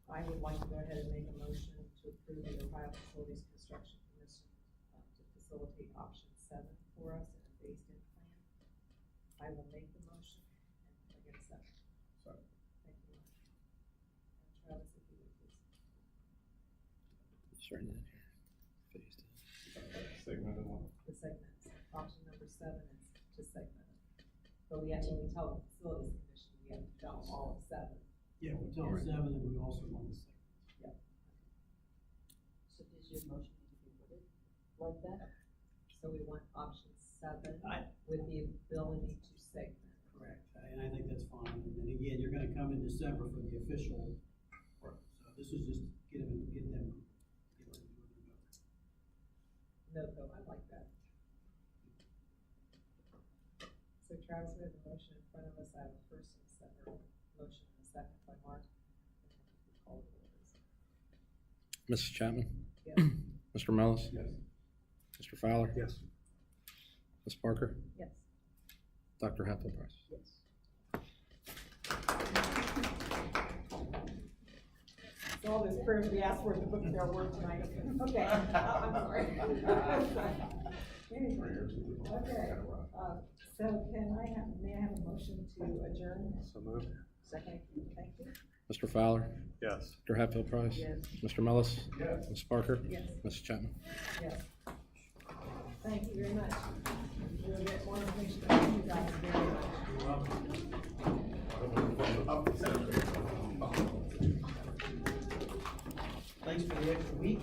I would like to go ahead and make a motion to approve the Ohio Facilities Construction Commission, to facilitate option 7 for us in a phased-in plan. I will make the motion, and I get a second. Second. Thank you much. And Travis, if you would please. Just writing it in here. Phased in. Segmented one. The segments, option number 7 is to segment it. But we actually tell the Facilities Commission, we have to tell all 7. Yeah, we tell 7, and we also want the segments. Yep. So does your motion need to be worded like that? So we want option 7 I- with the ability to segment. Correct, and I think that's fine, and then again, you're gonna come in December for the official, so this is just get them. No, I like that. So Travis, we have a motion in front of us. I have a first and a second, motion and a second by Mark. And if you call the roll, please. Mrs. Chapman? Yes. Mr. Mellis? Yes. Mr. Fowler? Yes. Ms. Parker? Yes. Dr. Hatfield Price? Yes. So all this prayers we asked for in the book of their word tonight. Okay, I'm sorry. Anyway, okay, So may I have a motion to adjourn? So moved. Second, thank you. Mr. Fowler? Yes. Mr. Hatfield-Price? Yes. Mr. Mellis? Yes. Ms. Parker? Yes. Mrs. Chapman? Yes. Thank you very much. We'll get more information from you guys very much. Thanks for the extra week.